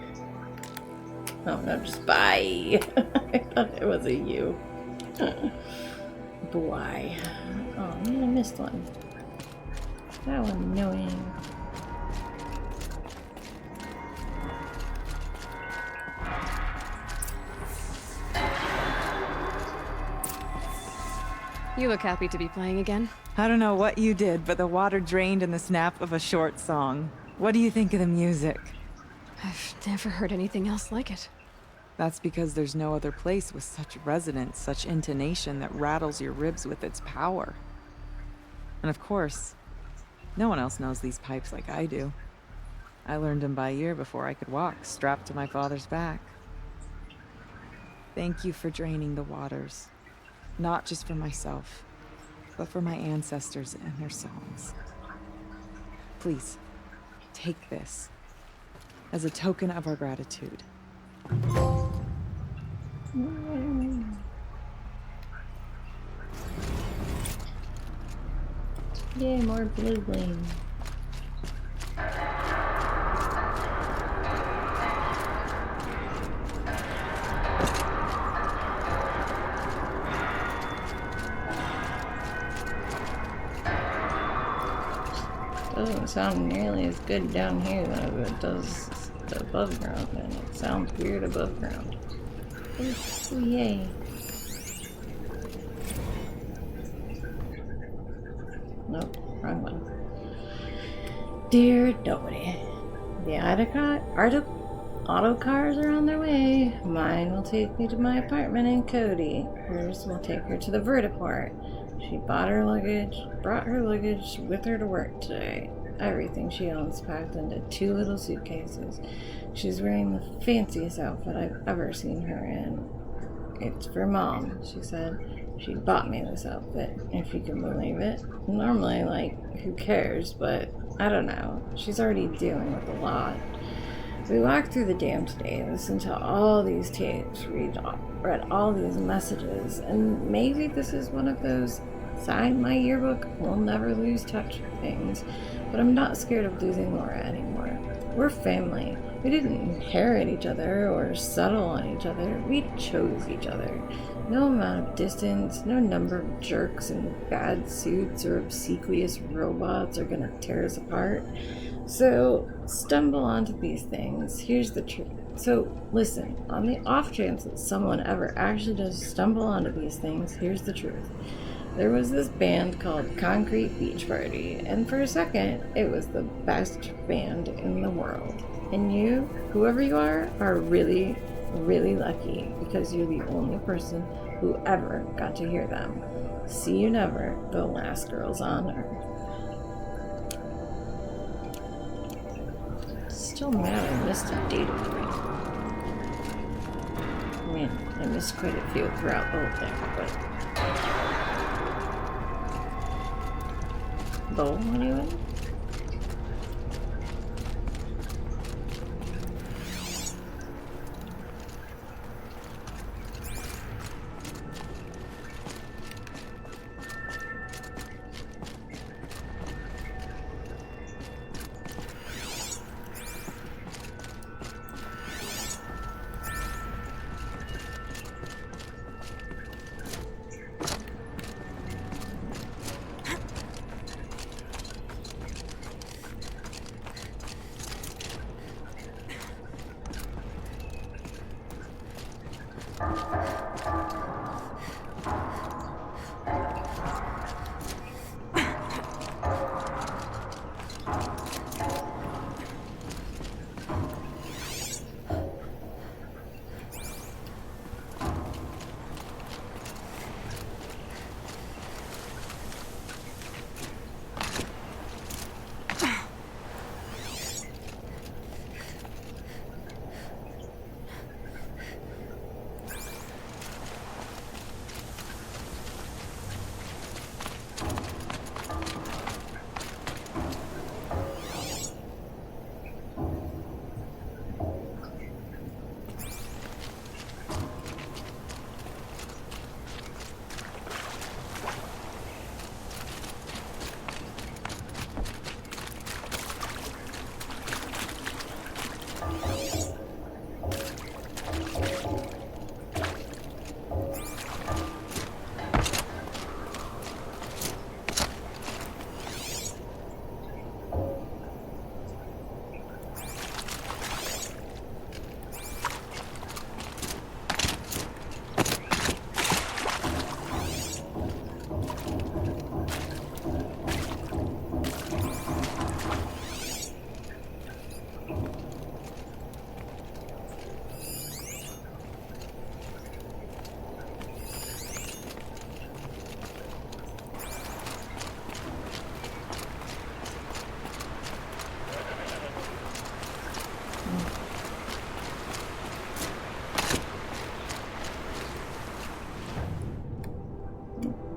Oh no, just bye. I thought it was a U. Bye. Oh man, I missed one. That was annoying.
You look happy to be playing again.
I don't know what you did, but the water drained in the snap of a short song. What do you think of the music?
I've never heard anything else like it.
That's because there's no other place with such resonance, such intonation that rattles your ribs with its power. And of course, no one else knows these pipes like I do. I learned them by ear before I could walk, strapped to my father's back. Thank you for draining the waters. Not just for myself, but for my ancestors and their songs. Please, Take this as a token of our gratitude.
Yay, more blue bling. Doesn't sound nearly as good down here though as it does above ground, and it sounds weird above ground. Ooh, yay. Nope, wrong one. Dear nobody. The auto cars are on their way. Mine will take me to my apartment in Cody. Hers will take her to the vertiport. She brought her luggage with her to work today. Everything she owns packed into 2 little suitcases. She's wearing the fanciest outfit I've ever seen her in. It's for Mom, she said. She bought me this outfit, if you can believe it. Normally, who cares, but I don't know. She's already dealing with a lot. We walked through the dam today, listened to all these tapes, read all these messages, and maybe this is one of those sign my yearbook, we'll never lose touch with things, but I'm not scared of losing Laura anymore. We're family. We didn't inherit each other or settle on each other. We chose each other. No amount of distance, no number of jerks in bad suits or obsequious robots are gonna tear us apart. So, stumble onto these things. Here's the truth. So, listen, on the off chance that someone ever actually does stumble onto these things, here's the truth. There was this band called Concrete Beach Party, and for a second, it was the best band in the world. And you, whoever you are really, really lucky, because you're the only person who ever got to hear them. See you never, the last girls on Earth. Still mad I missed a date with me. I mean, I missed quite a few throughout the whole thing, but... Bowl, anyway?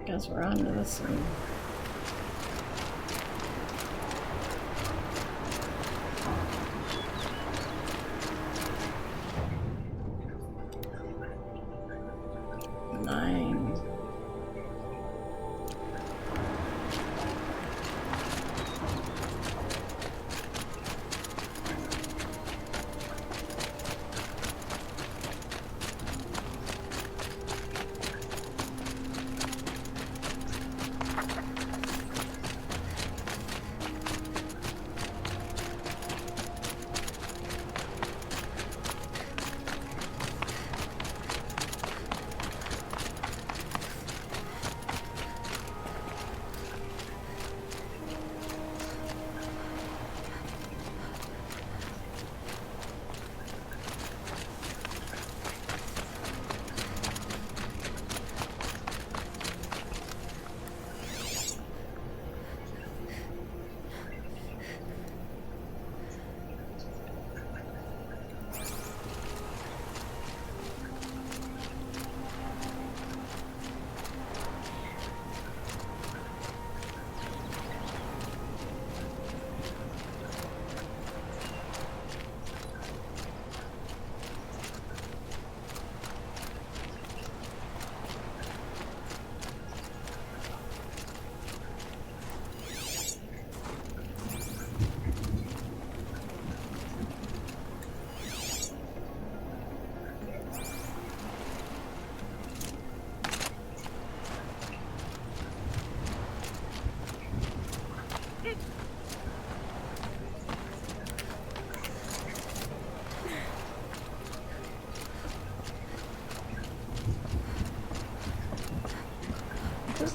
Guess we're on to this one.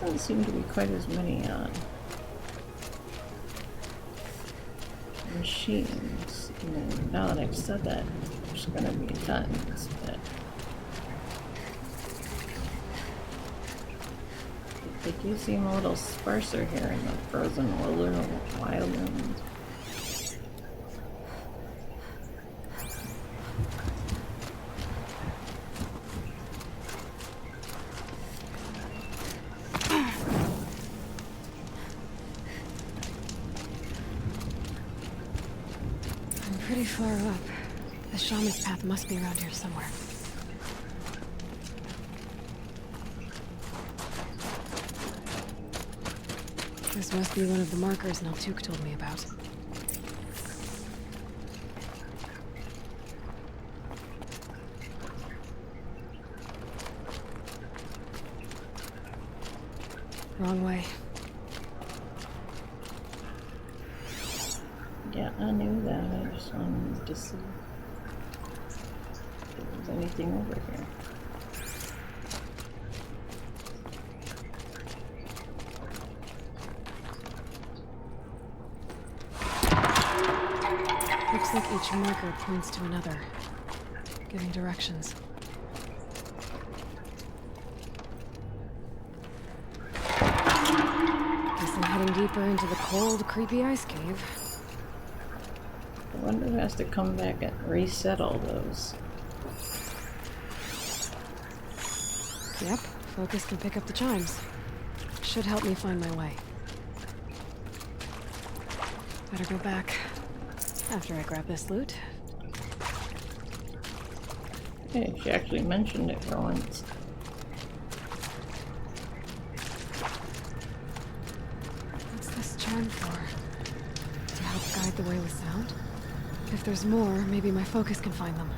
Doesn't seem to be quite as many machines. You know, now that I've said that, there's gonna be tons, but they do seem a little sparser here in the frozen wildlands.
Pretty far up. The shaman's path must be around here somewhere. This must be one of the markers Naltuk told me about. Wrong way.
Yeah, I knew that. I just wanted to see if there was anything over here.
Looks like each marker points to another, giving directions. Guess I'm heading deeper into the cold, creepy ice cave.
I wonder who has to come back and reset all those.
Yep, focus can pick up the chimes. Should help me find my way. Better go back after I grab this loot.
Hey, she actually mentioned it for once.
What's this chime for? To help guide the way with sound? If there's more, maybe my focus can find them.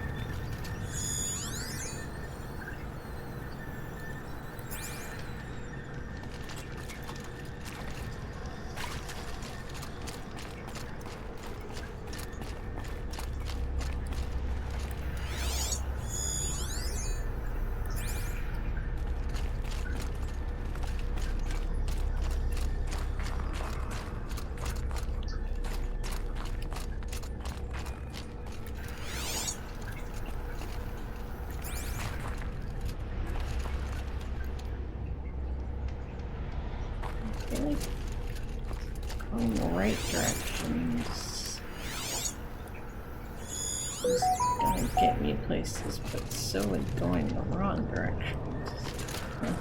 Really? Going the right directions. Just gonna get me places, but so is going the wrong directions. Huh.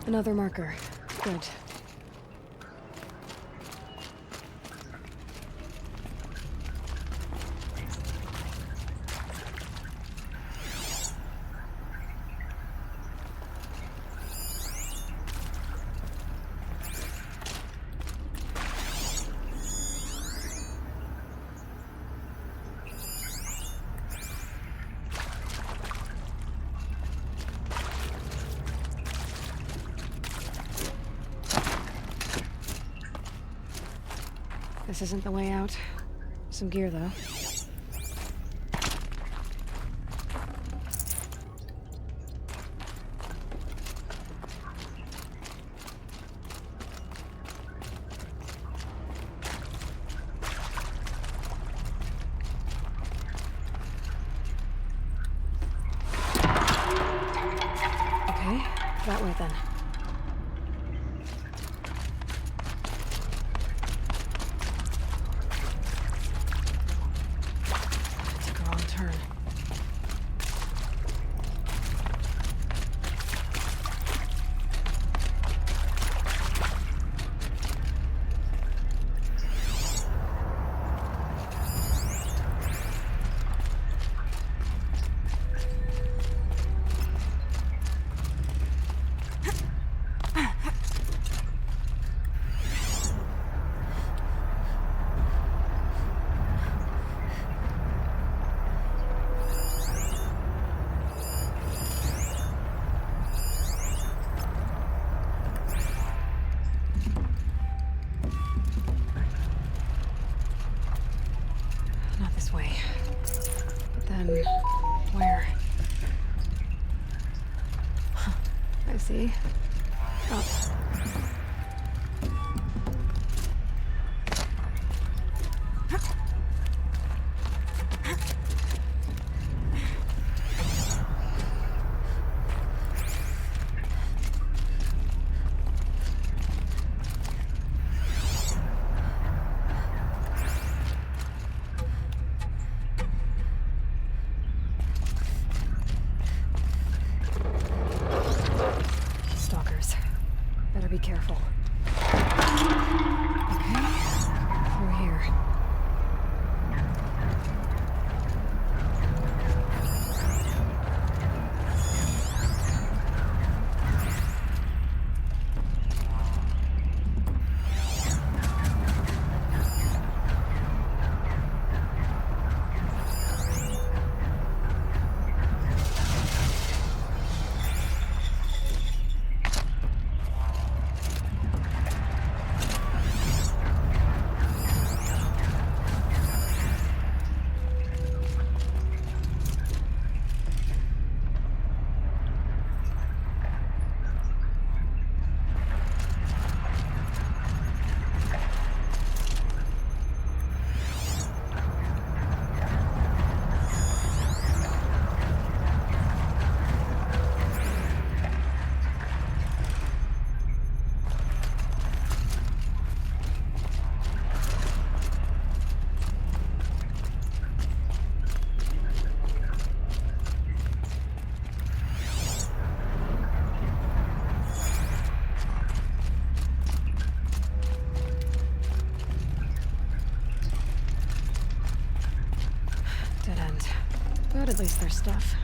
Another marker. Good. This isn't the way out. Some gear, though. Okay, that way then. Up. Stalkers. Better be careful. Okay, we're here. Dead end. But at least there's stuff.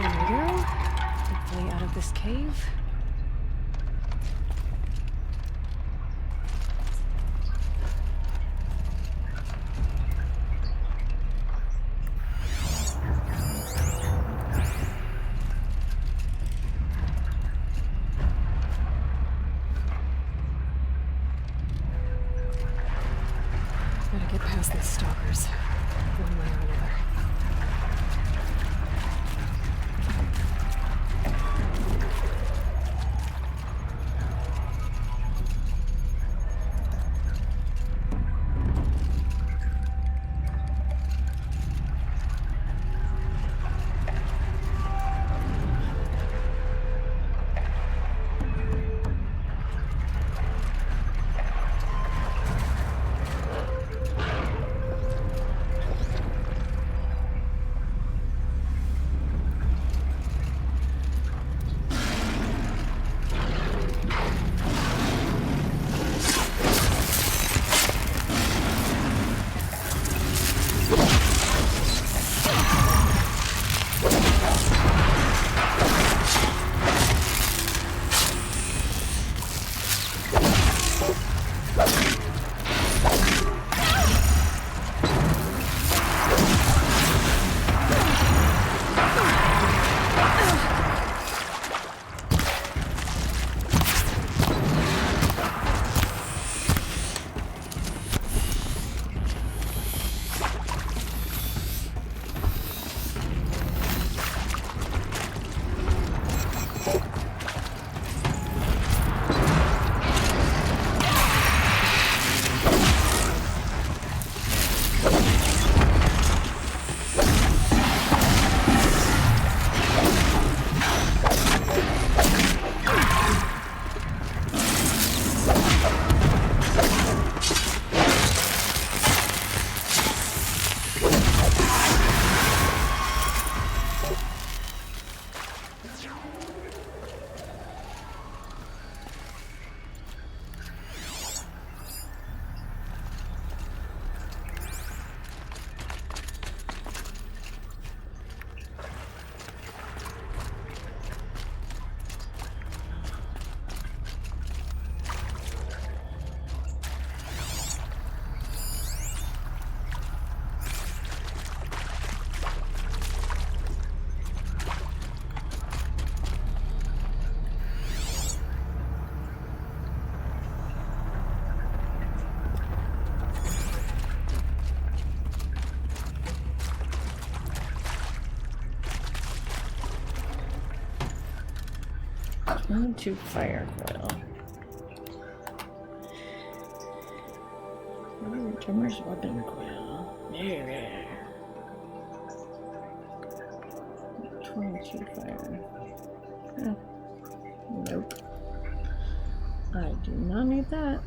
There we go. Hopefully out of this cave. Gotta get past these stalkers, one way or another.
Into fire coil. Ooh, Drummer's weapon coil. Yeah. 22 fire. Oh. Nope. I do not need that.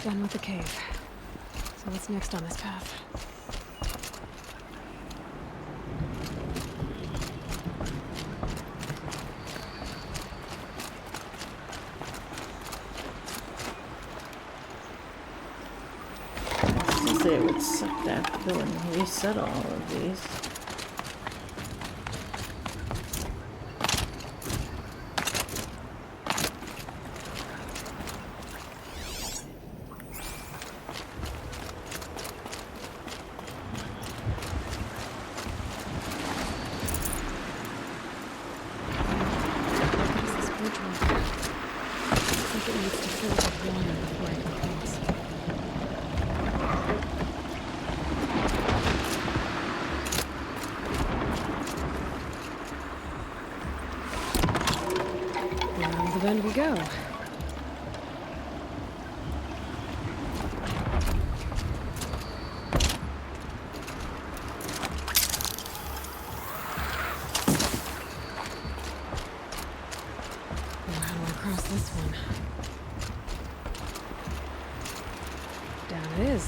Done with the cave. So what's next on this path?
I was gonna say it would suck to have to go and reset all of these.
Then we go. How do I cross this one? Down it is.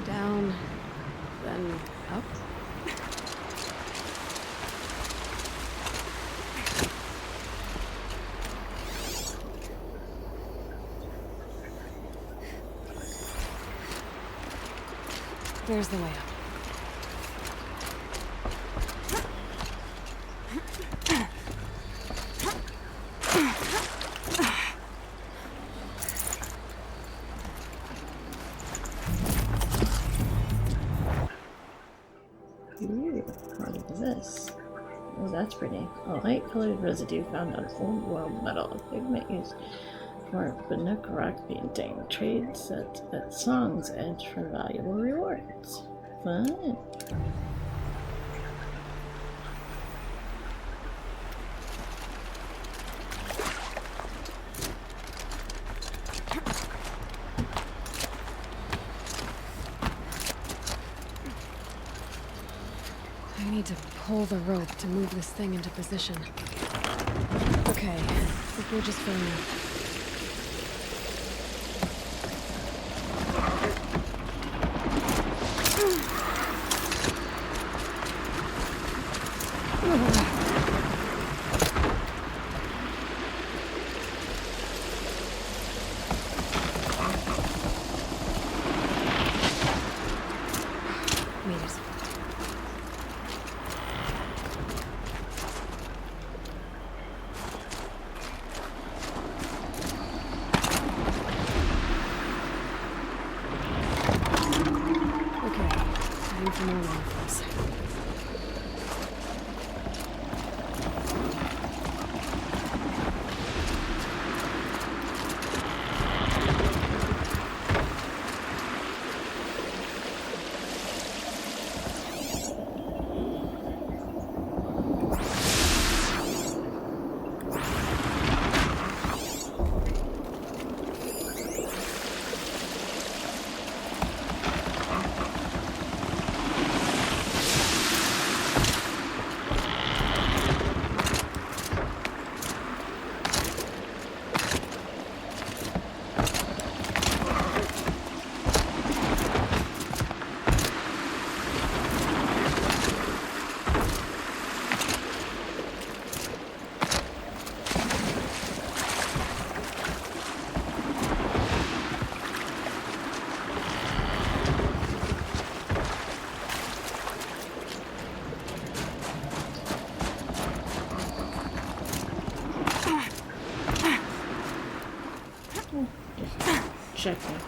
Down, then up. There's the way up.
Ooh, what is this? Oh, that's pretty. A light-colored residue found on old world metal, a pigment used for Banuk rock painting. Trade set at Song's Edge for valuable rewards. Fun.
I need to pull the rope to move this thing into position. Okay, the bridge is filling up.
checking.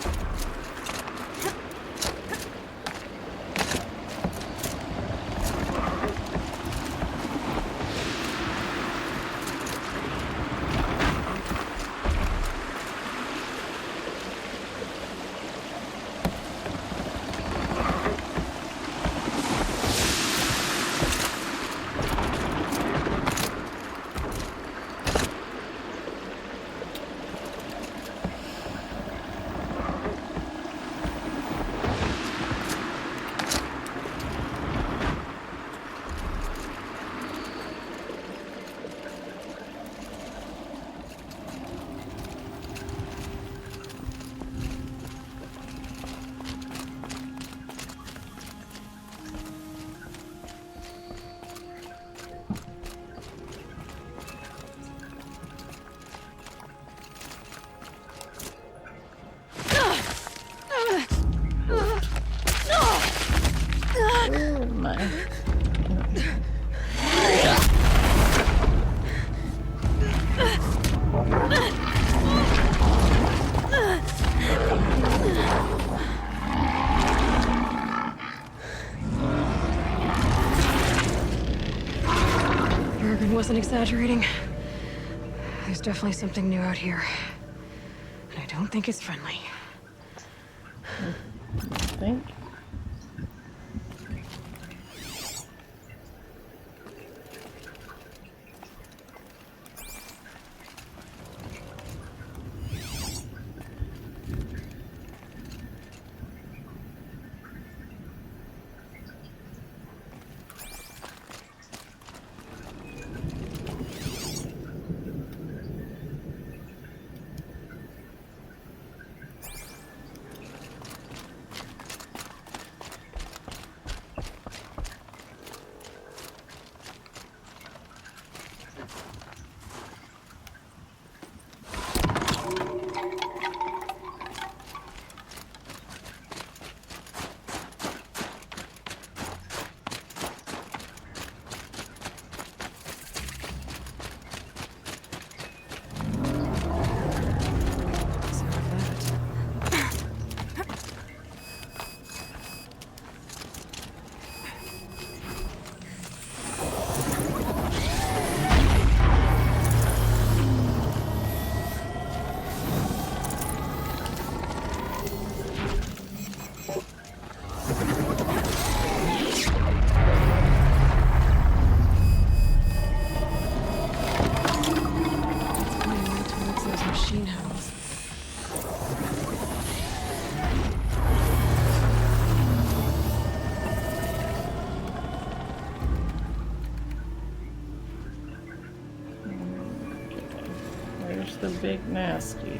Oh my.
Bergen wasn't exaggerating. There's definitely something new out here. And I don't think it's friendly.
I think. Where's the big nasty?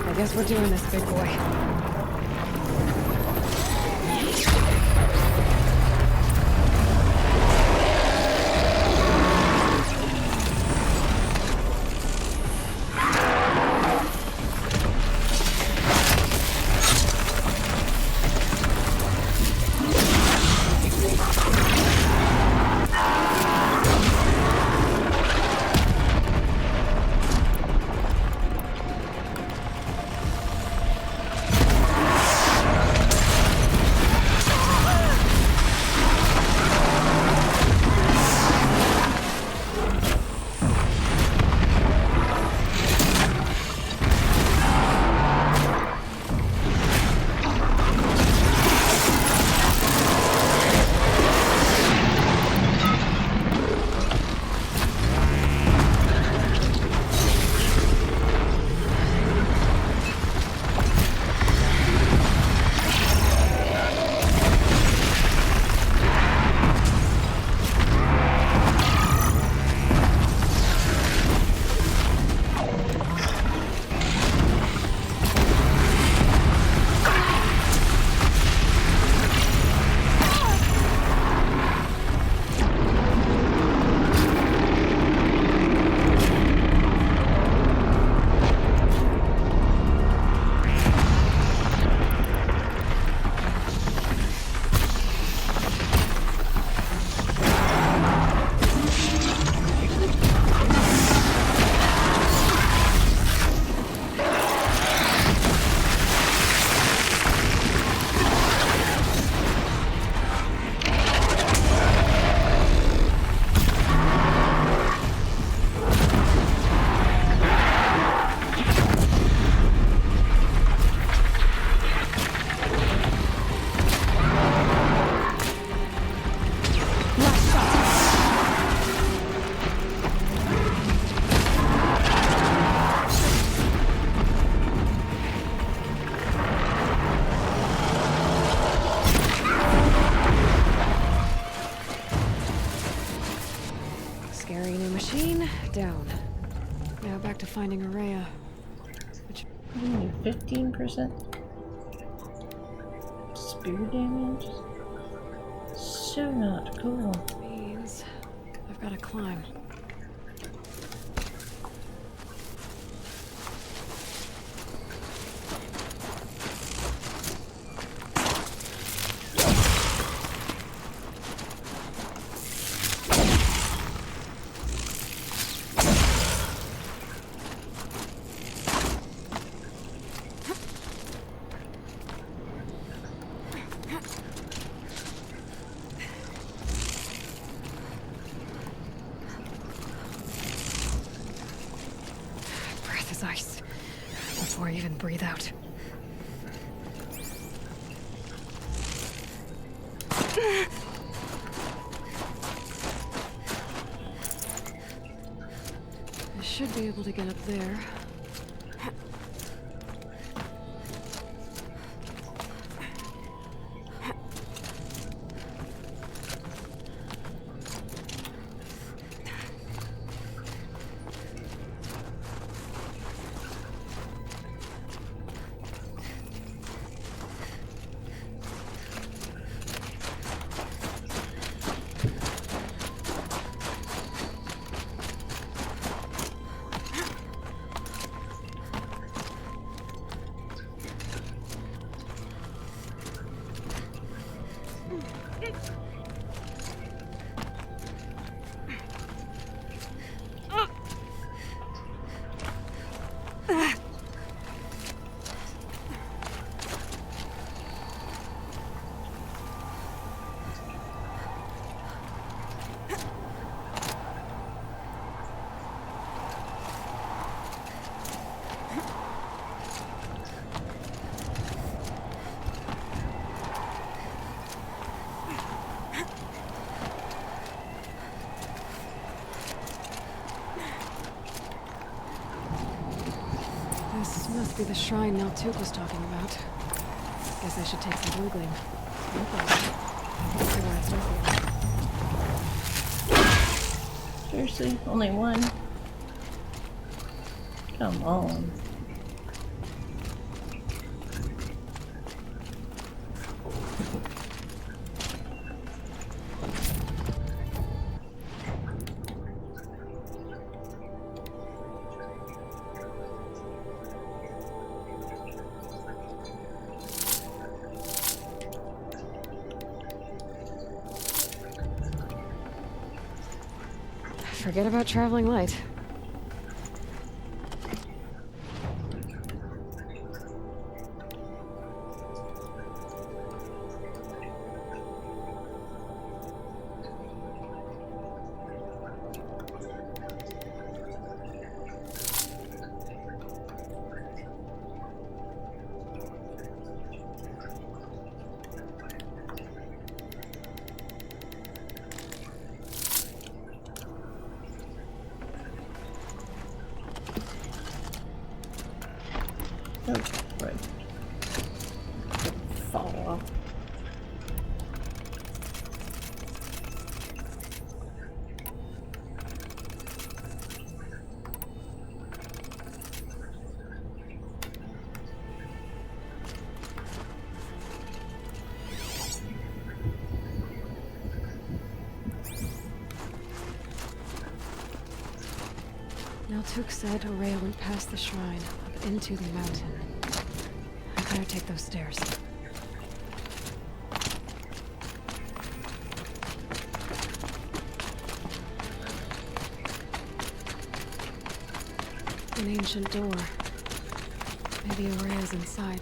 I guess we're doing this, big boy. Scary new machine, down. Now back to finding Aurea. Which...
15% spear damage? So not cool.
Means I've got to climb. Ice before I even breathe out. I should be able to get up there. This must be the shrine Naltuk was talking about. Guess I should take some blue gleam.
Seriously? Only one? Come on.
Forget about traveling light.
Oh, right. Fall off.
Naltuk said Aurea went past the shrine, up into the mountain. I better take those stairs. An ancient door. Maybe Aurea's inside.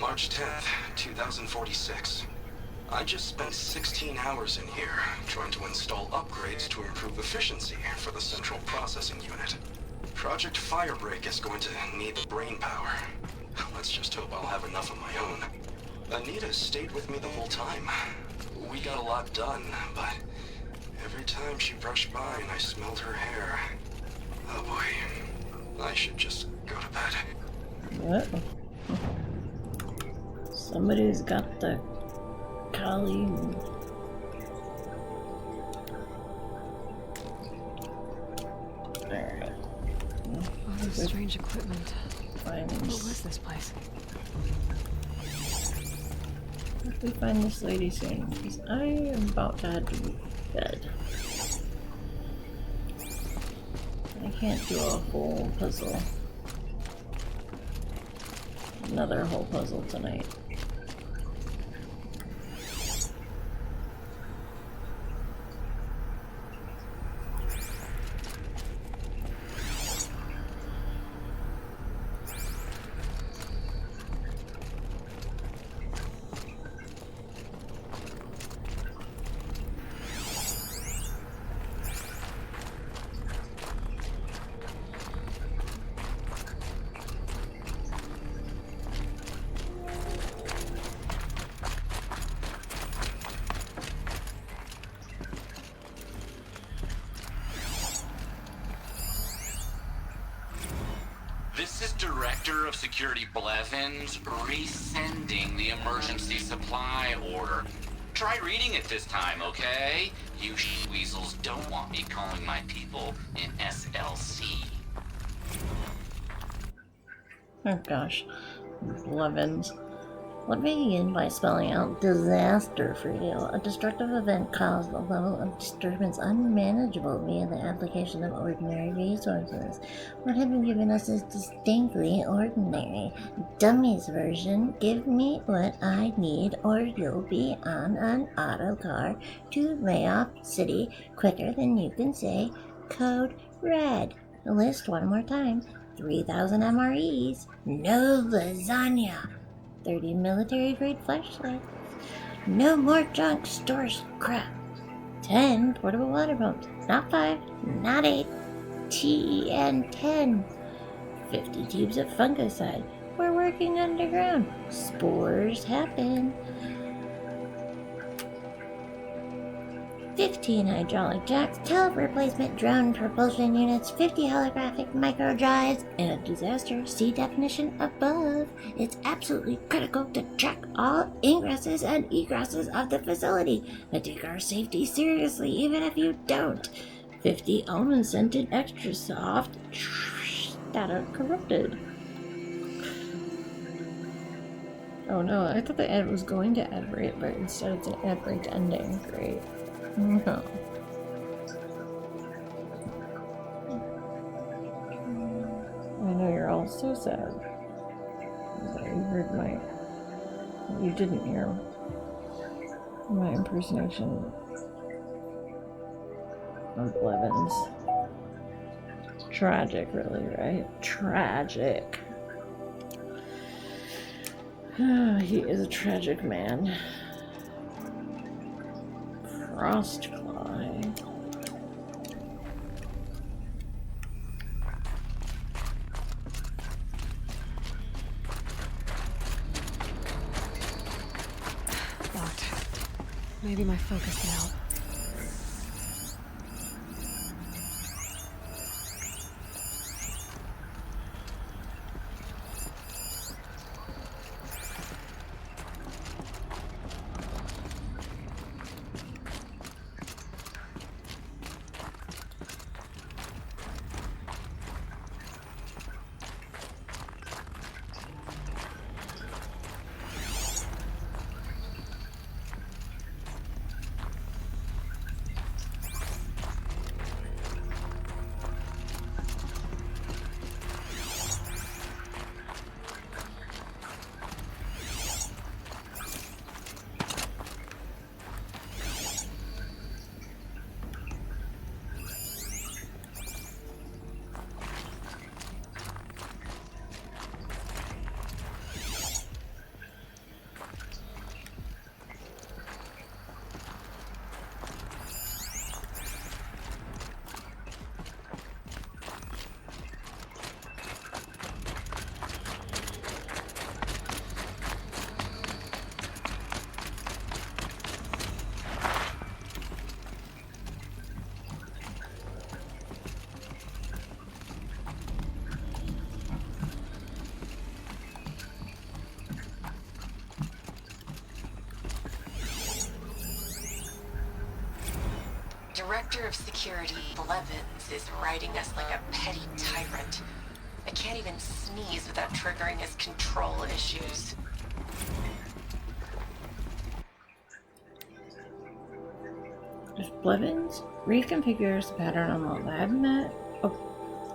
March 10th, 2046. I just spent 16 hours in here, trying to install upgrades to improve efficiency for the central processing unit.
Project Firebreak is going to need the brain power. Let's just hope I'll have enough of my own. Anita stayed with me the whole time. We got a lot done, but every time she brushed by and I smelled her hair... Oh boy. I should just go to bed.
What? Somebody's got the Kali. Alright.
All this strange equipment. What was this place?
If we find this lady soon, because I am about to head to bed. I can't do a whole puzzle. Another whole puzzle tonight.
This is Director of Security Blevins resending the emergency supply order. Try reading it this time, okay? You weasels don't want me calling my people in SLC.
Oh gosh. Blevins. Let me begin by spelling out disaster for you. A destructive event caused a level of disturbance unmanageable via the application of ordinary resources. What have been given us is distinctly ordinary. Dummy's version, give me what I need or you'll be on an autocar to Layoff City quicker than you can say code red. List one more time. 3,000 MREs. No lasagna. 30 military-grade flashlights. No more junk stores crap. 10 portable water pumps. Not 5, not 8. TEN 10. 50 tubes of fungicide. We're working underground. Spores happen. 15 hydraulic jacks, tele replacement drone propulsion units, 50 holographic micro drives, and a disaster see definition above. It's absolutely critical to check all ingresses and egresses of the facility. I take our safety seriously, even if you don't. 50 almond scented extra soft that are corrupted. Oh no, I thought the ad was going to ad break, but instead it's an ad break ending. Great. No. I know you're all so sad. You heard my... You didn't hear my impersonation of Blevins. Tragic, really, right? Tragic. He is a tragic man. Frostfly.
Locked. Maybe my focus can help.
Director of Security Blevins is riding us like a petty tyrant. I can't even sneeze without triggering his control issues.
If Blevins reconfigures the pattern on the LabNet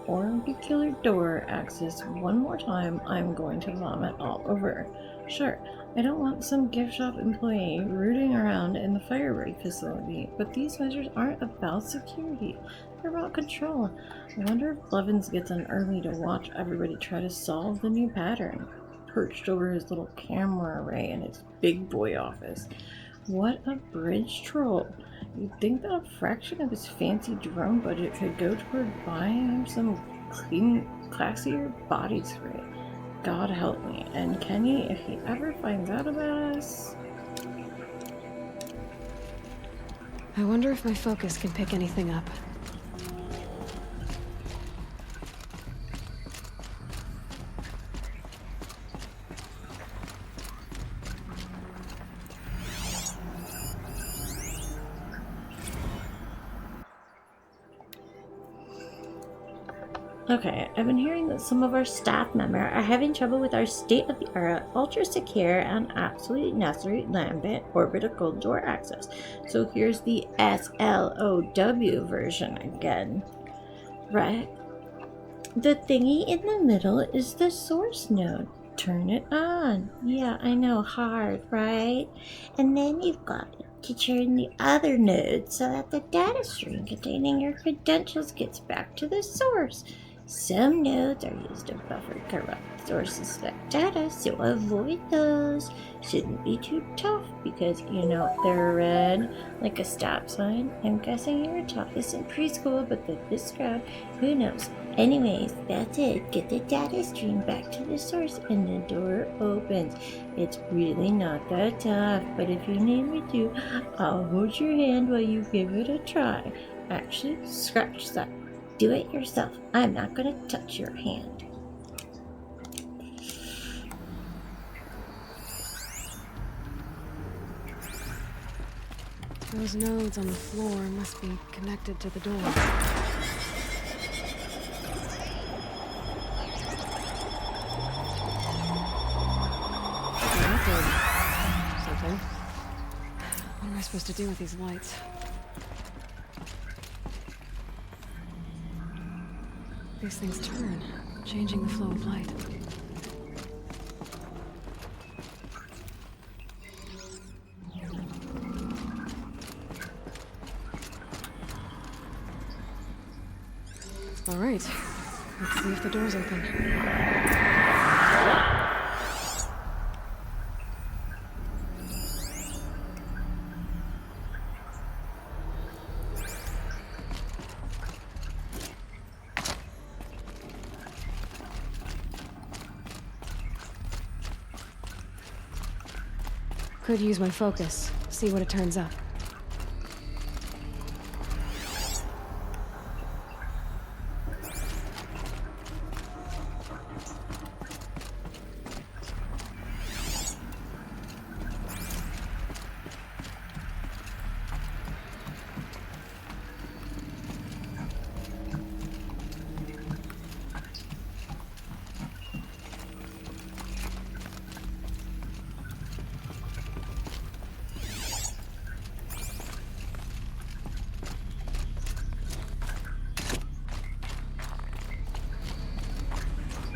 orbicular door access one more time, I'm going to vomit all over. Sure, I don't want some gift shop employee rooting around in the Firebird facility, but these measures aren't about security. They're about control. I wonder if Blevins gets in early to watch everybody try to solve the new pattern, perched over his little camera array in his big boy office. What a bridge troll. You'd think that a fraction of his fancy drone budget could go toward buying him some classier body spray. God help me. And Kenny, if he ever finds out about us...
I wonder if my focus can pick anything up.
Okay, I've been hearing that some of our staff members are having trouble with our state-of-the-art, ultra-secure, and absolutely necessary lambent orbital door access. So here's the SLOW version again. Right? The thingy in the middle is the source node. Turn it on. Yeah, I know, hard, right? And then you've got to turn the other node so that the data stream containing your credentials gets back to the source. Some nodes are used to buffer corrupt or suspect data, so avoid those. Shouldn't be too tough because, you know, they're red like a stop sign. I'm guessing you were taught this in preschool, but with this crowd, who knows? Anyways, that's it. Get the data stream back to the source and the door opens. It's really not that tough, but if you need me to, I'll hold your hand while you give it a try. Actually, scratch that. Do it yourself. I'm not going to touch your hand.
Those nodes on the floor must be connected to the door. Something. What am I supposed to do with these lights? These things turn, changing the flow of light. All right, let's see if the door's open. Could use my focus, see what it turns up.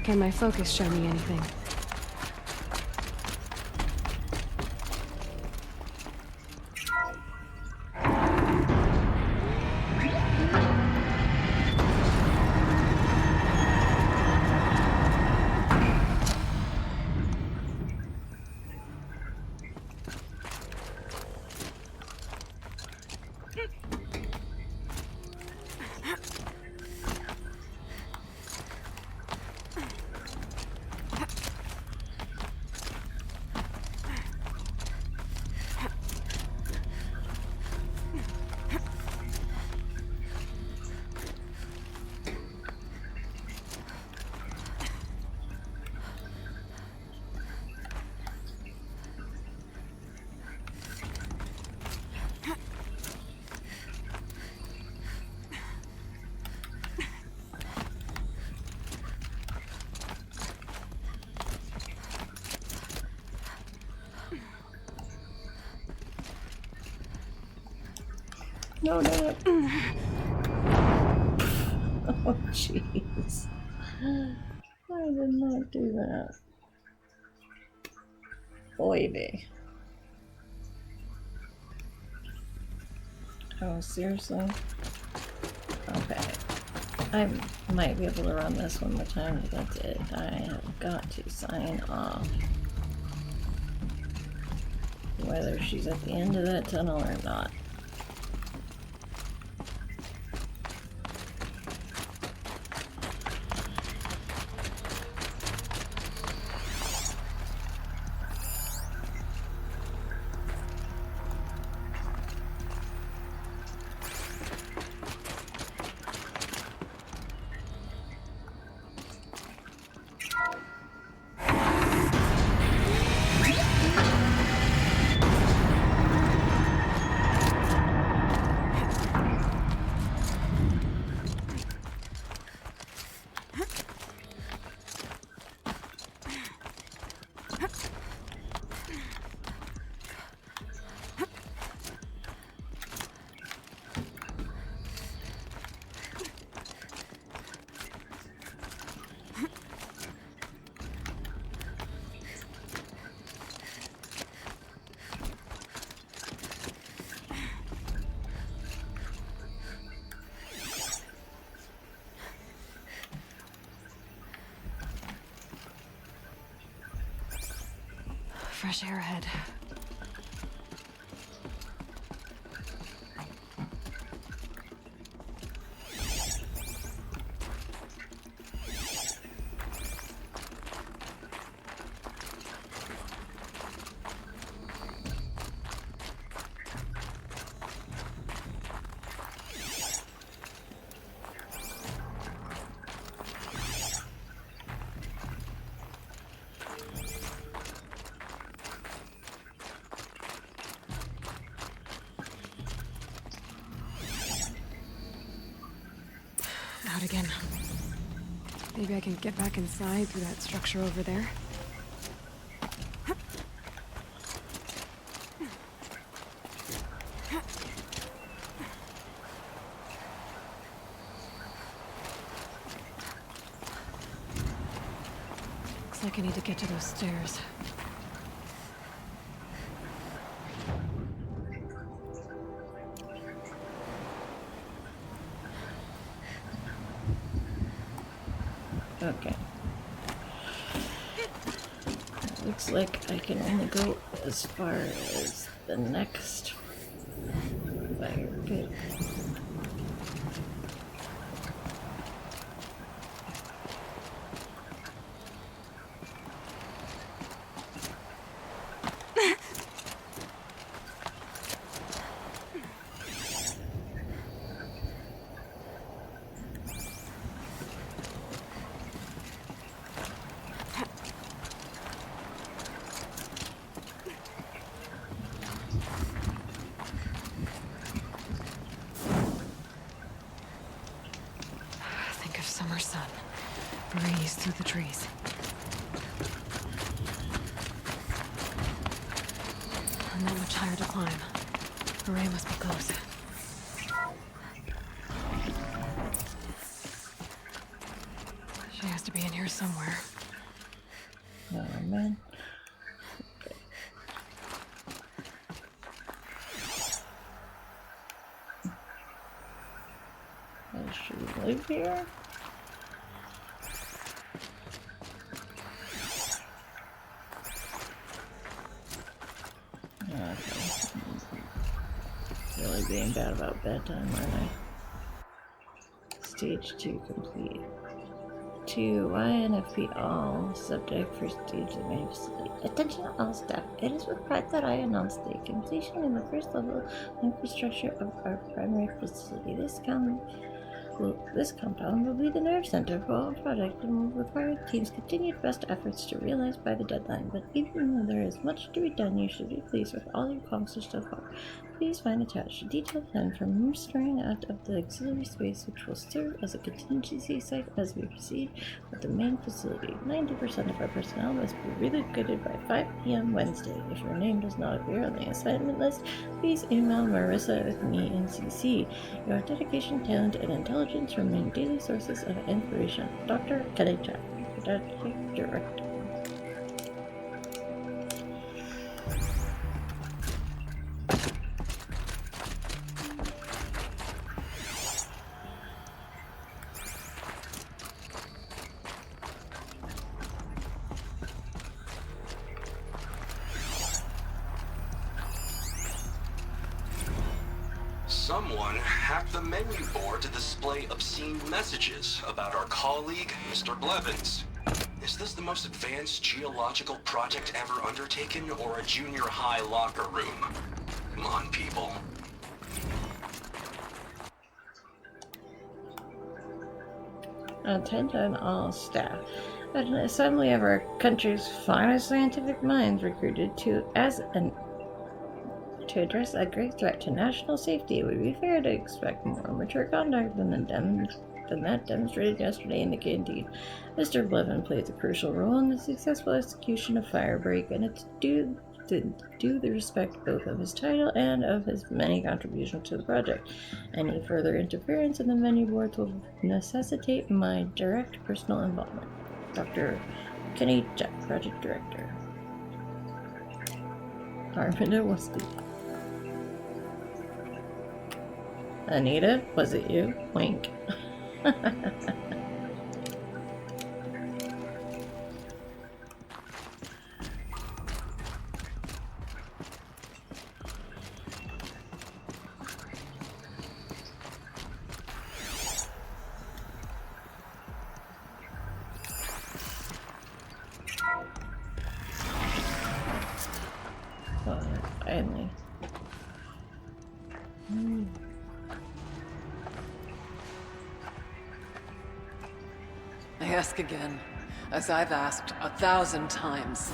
Can my focus show me anything?
No, no. Oh, jeez. I did not do that. Oy vey. Oh, seriously? Okay. I might be able to run this one more time, but that's it. I have got to sign off. Whether she's at the end of that tunnel or not.
Fresh air ahead. Out again. Maybe I can get back inside through that structure over there. Looks like I need to get to those stairs.
Okay. Looks like I can only go as far as the next fire pit.
Summer sun. Breeze through the trees. Not much higher to climb. Hooray must be close. She has to be in here somewhere.
Oh man. Does she live here? Really being bad about bedtime, aren't I? Stage 2 complete. 2. INFP all. Subject for stage of main facility. Attention all staff. It is with pride that I announce the completion in the first level infrastructure of our primary facility. This compound will be the nerve center for all project and will require the team's continued best efforts to realize by the deadline. But even though there is much to be done, you should be pleased with all you've accomplished so far. please find attached a detailed plan for mustering out of the auxiliary space which will serve as a contingency site as we proceed with the main facility. 90% of our personnel must be relocated by 5 p.m. Wednesday. If your name does not appear on the assignment list, please email Marissa with me in CC. Your dedication, talent, and intelligence remain daily sources of inspiration. Dr. Kenny Jack, Project Director.
Someone hacked the menu board to display obscene messages about our colleague, Mr. Blevins. Is this the most advanced geological project ever undertaken, or a junior high locker room? Come on, people.
Attention all staff. An assembly of our country's finest scientific minds recruited to address a great threat to national safety. It would be fair to expect more mature conduct than that demonstrated yesterday in the canteen. Mr. Blevin plays a crucial role in the successful execution of Firebreak, and it's due the respect both of his title and of his many contributions to the project. Any further interference in the menu boards will necessitate my direct personal involvement. Dr. Kenny Jack, Project Director. Arminda Wesley. Anita, was it you? Wink. Finally.
I ask again, as I've asked 1,000 times.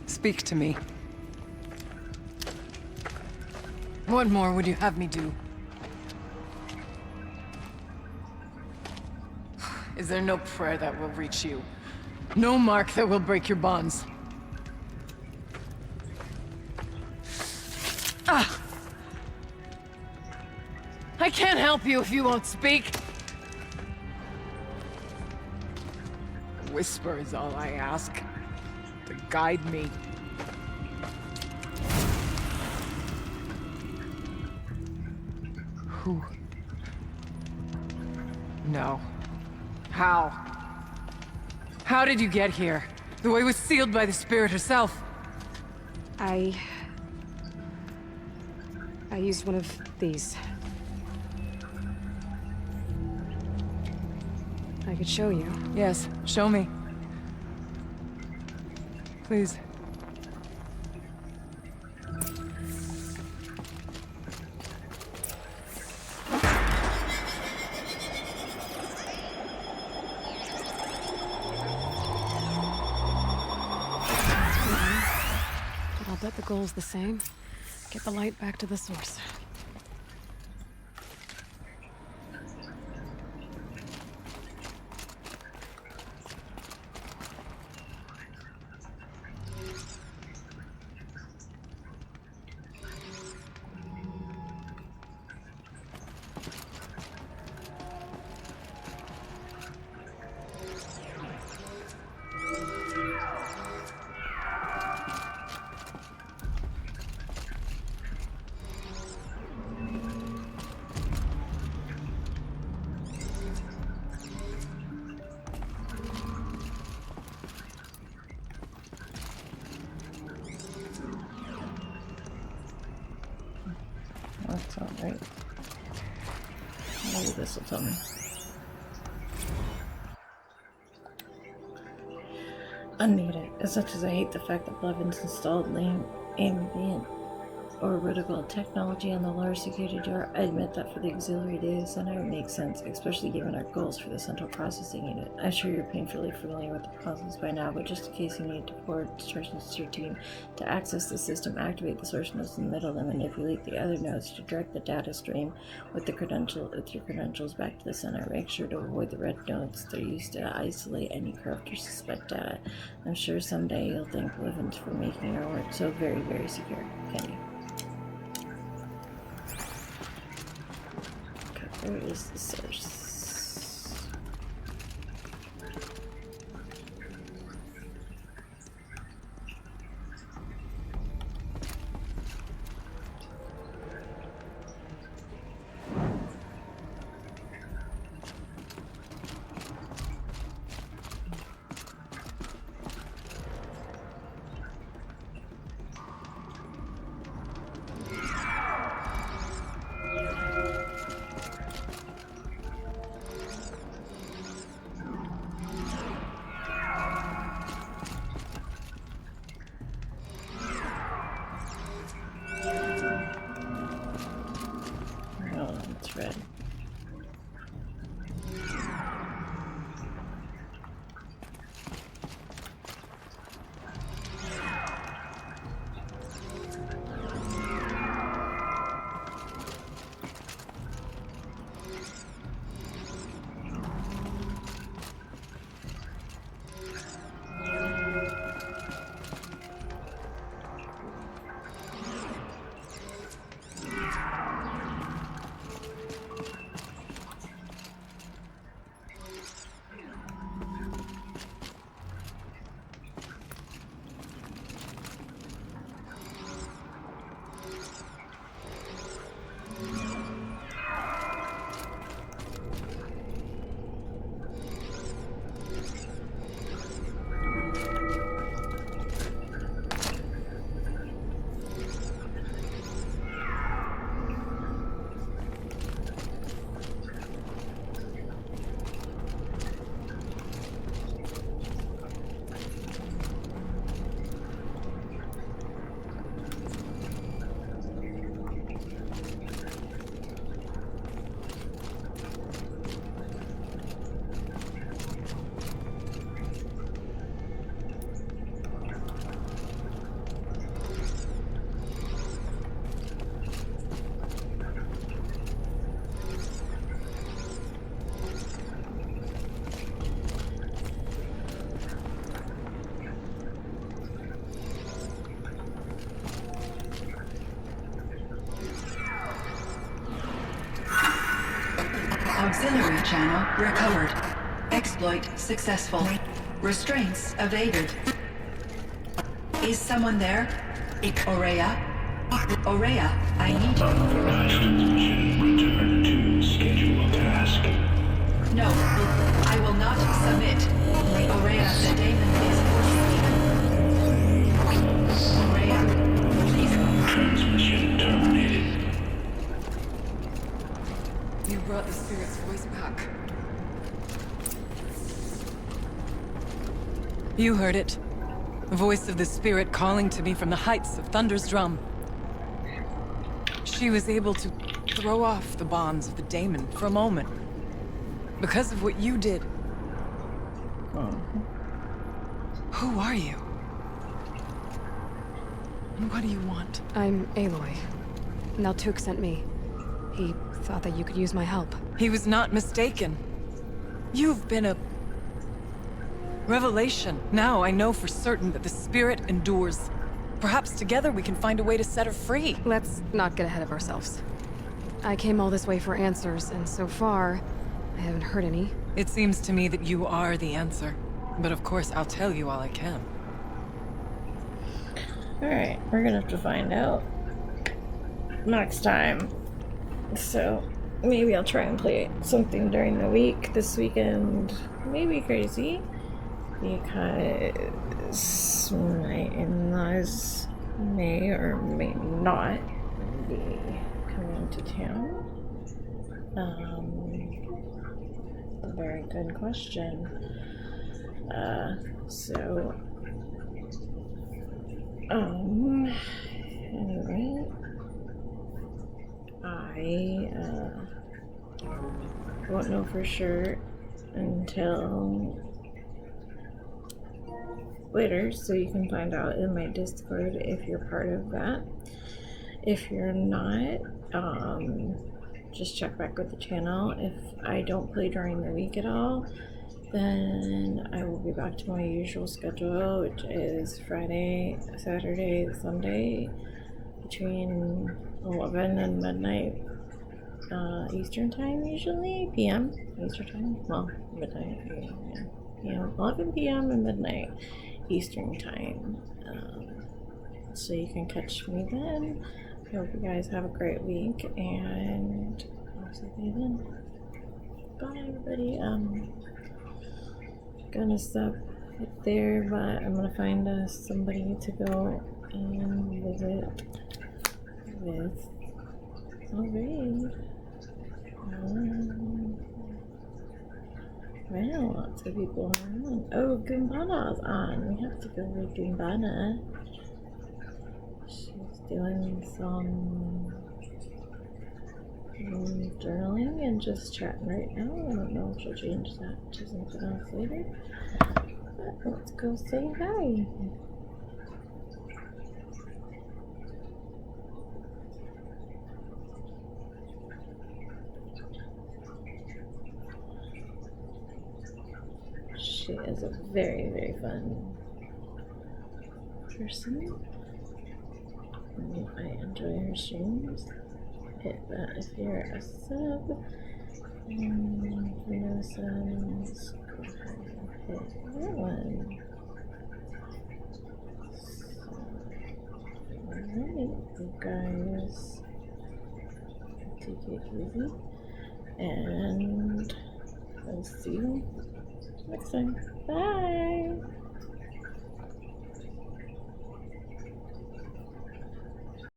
Speak to me. What more would you have me do? Is there no prayer that will reach you? No mark that will break your bonds? Ah! I can't help you if you won't speak. A whisper is all I ask, to guide me. Who? No. How? How did you get here? The way was sealed by the Spirit herself.
I used one of these. I could show you.
Yes, show me. Please.
But I'll bet the goal's the same. Get the light back to the source.
That's alright. Maybe this will tell me. Anita, as much as I hate the fact that Blevins installed ambient orbital technology on the large security door. I admit that for the auxiliary data center it makes sense, especially given our goals for the central processing unit. I'm sure you're painfully familiar with the process by now, but just in case you need to forward instructions to your team to access the system, activate the source nodes in the middle and manipulate the other nodes to direct the data stream with your credentials back to the center. Make sure to avoid the red nodes. They're used to isolate any corrupt or suspect data. I'm sure someday you'll thank Blevins for making our work so very, very secure. Can you? Where is the source? Red.
Auxiliary channel recovered. Exploit successful. Restraints evaded. Is someone there? Aurea? Aurea, I need you.
Return to schedule task.
No, I will not submit. Aurea, the daemon is forcing me. Aurea, please.
Transmission terminated.
You brought the spirit's voice back. You heard it. The voice of the spirit calling to me from the heights of Thunder's Drum. She was able to throw off the bonds of the daemon for a moment. Because of what you did. Who are you? And what do you want?
I'm Aloy. Naltuk sent me. He thought that you could use my help.
He was not mistaken. You've been a revelation. Now I know for certain that the spirit endures. Perhaps together we can find a way to set her free.
Let's not get ahead of ourselves. I came all this way for answers, and so far, I haven't heard any.
It seems to me that you are the answer. But of course, I'll tell you all I can.
Alright, we're gonna have to find out next time. So, maybe I'll try and play something during the week. This weekend may be crazy, because my in-laws may or may not be coming to town. A very good question. Anyway. I won't know for sure until later, so you can find out in my Discord if you're part of that. If you're not, just check back with the channel. If I don't play during the week at all, then I will be back to my usual schedule, which is Friday, Saturday, Sunday, between 11 and midnight Eastern time, usually PM Eastern time. Well, midnight, yeah, 11 PM and midnight Eastern time. So you can catch me then. I hope you guys have a great week, and I'll see you then. Bye, everybody. Gonna stop it there, but I'm gonna find somebody to go and visit with. Alright. Wow, lots of people around. Oh, Goombana's on. We have to go with Goombana. She's doing some journaling and just chatting right now. I don't know if she'll change that to something else later. But let's go say hi. She is a very, very fun person. I enjoy her streams. Hit that if you're a sub. And for no subs, go ahead and hit that one. So, alright, you guys, take it easy. And I'll see you next time. Bye!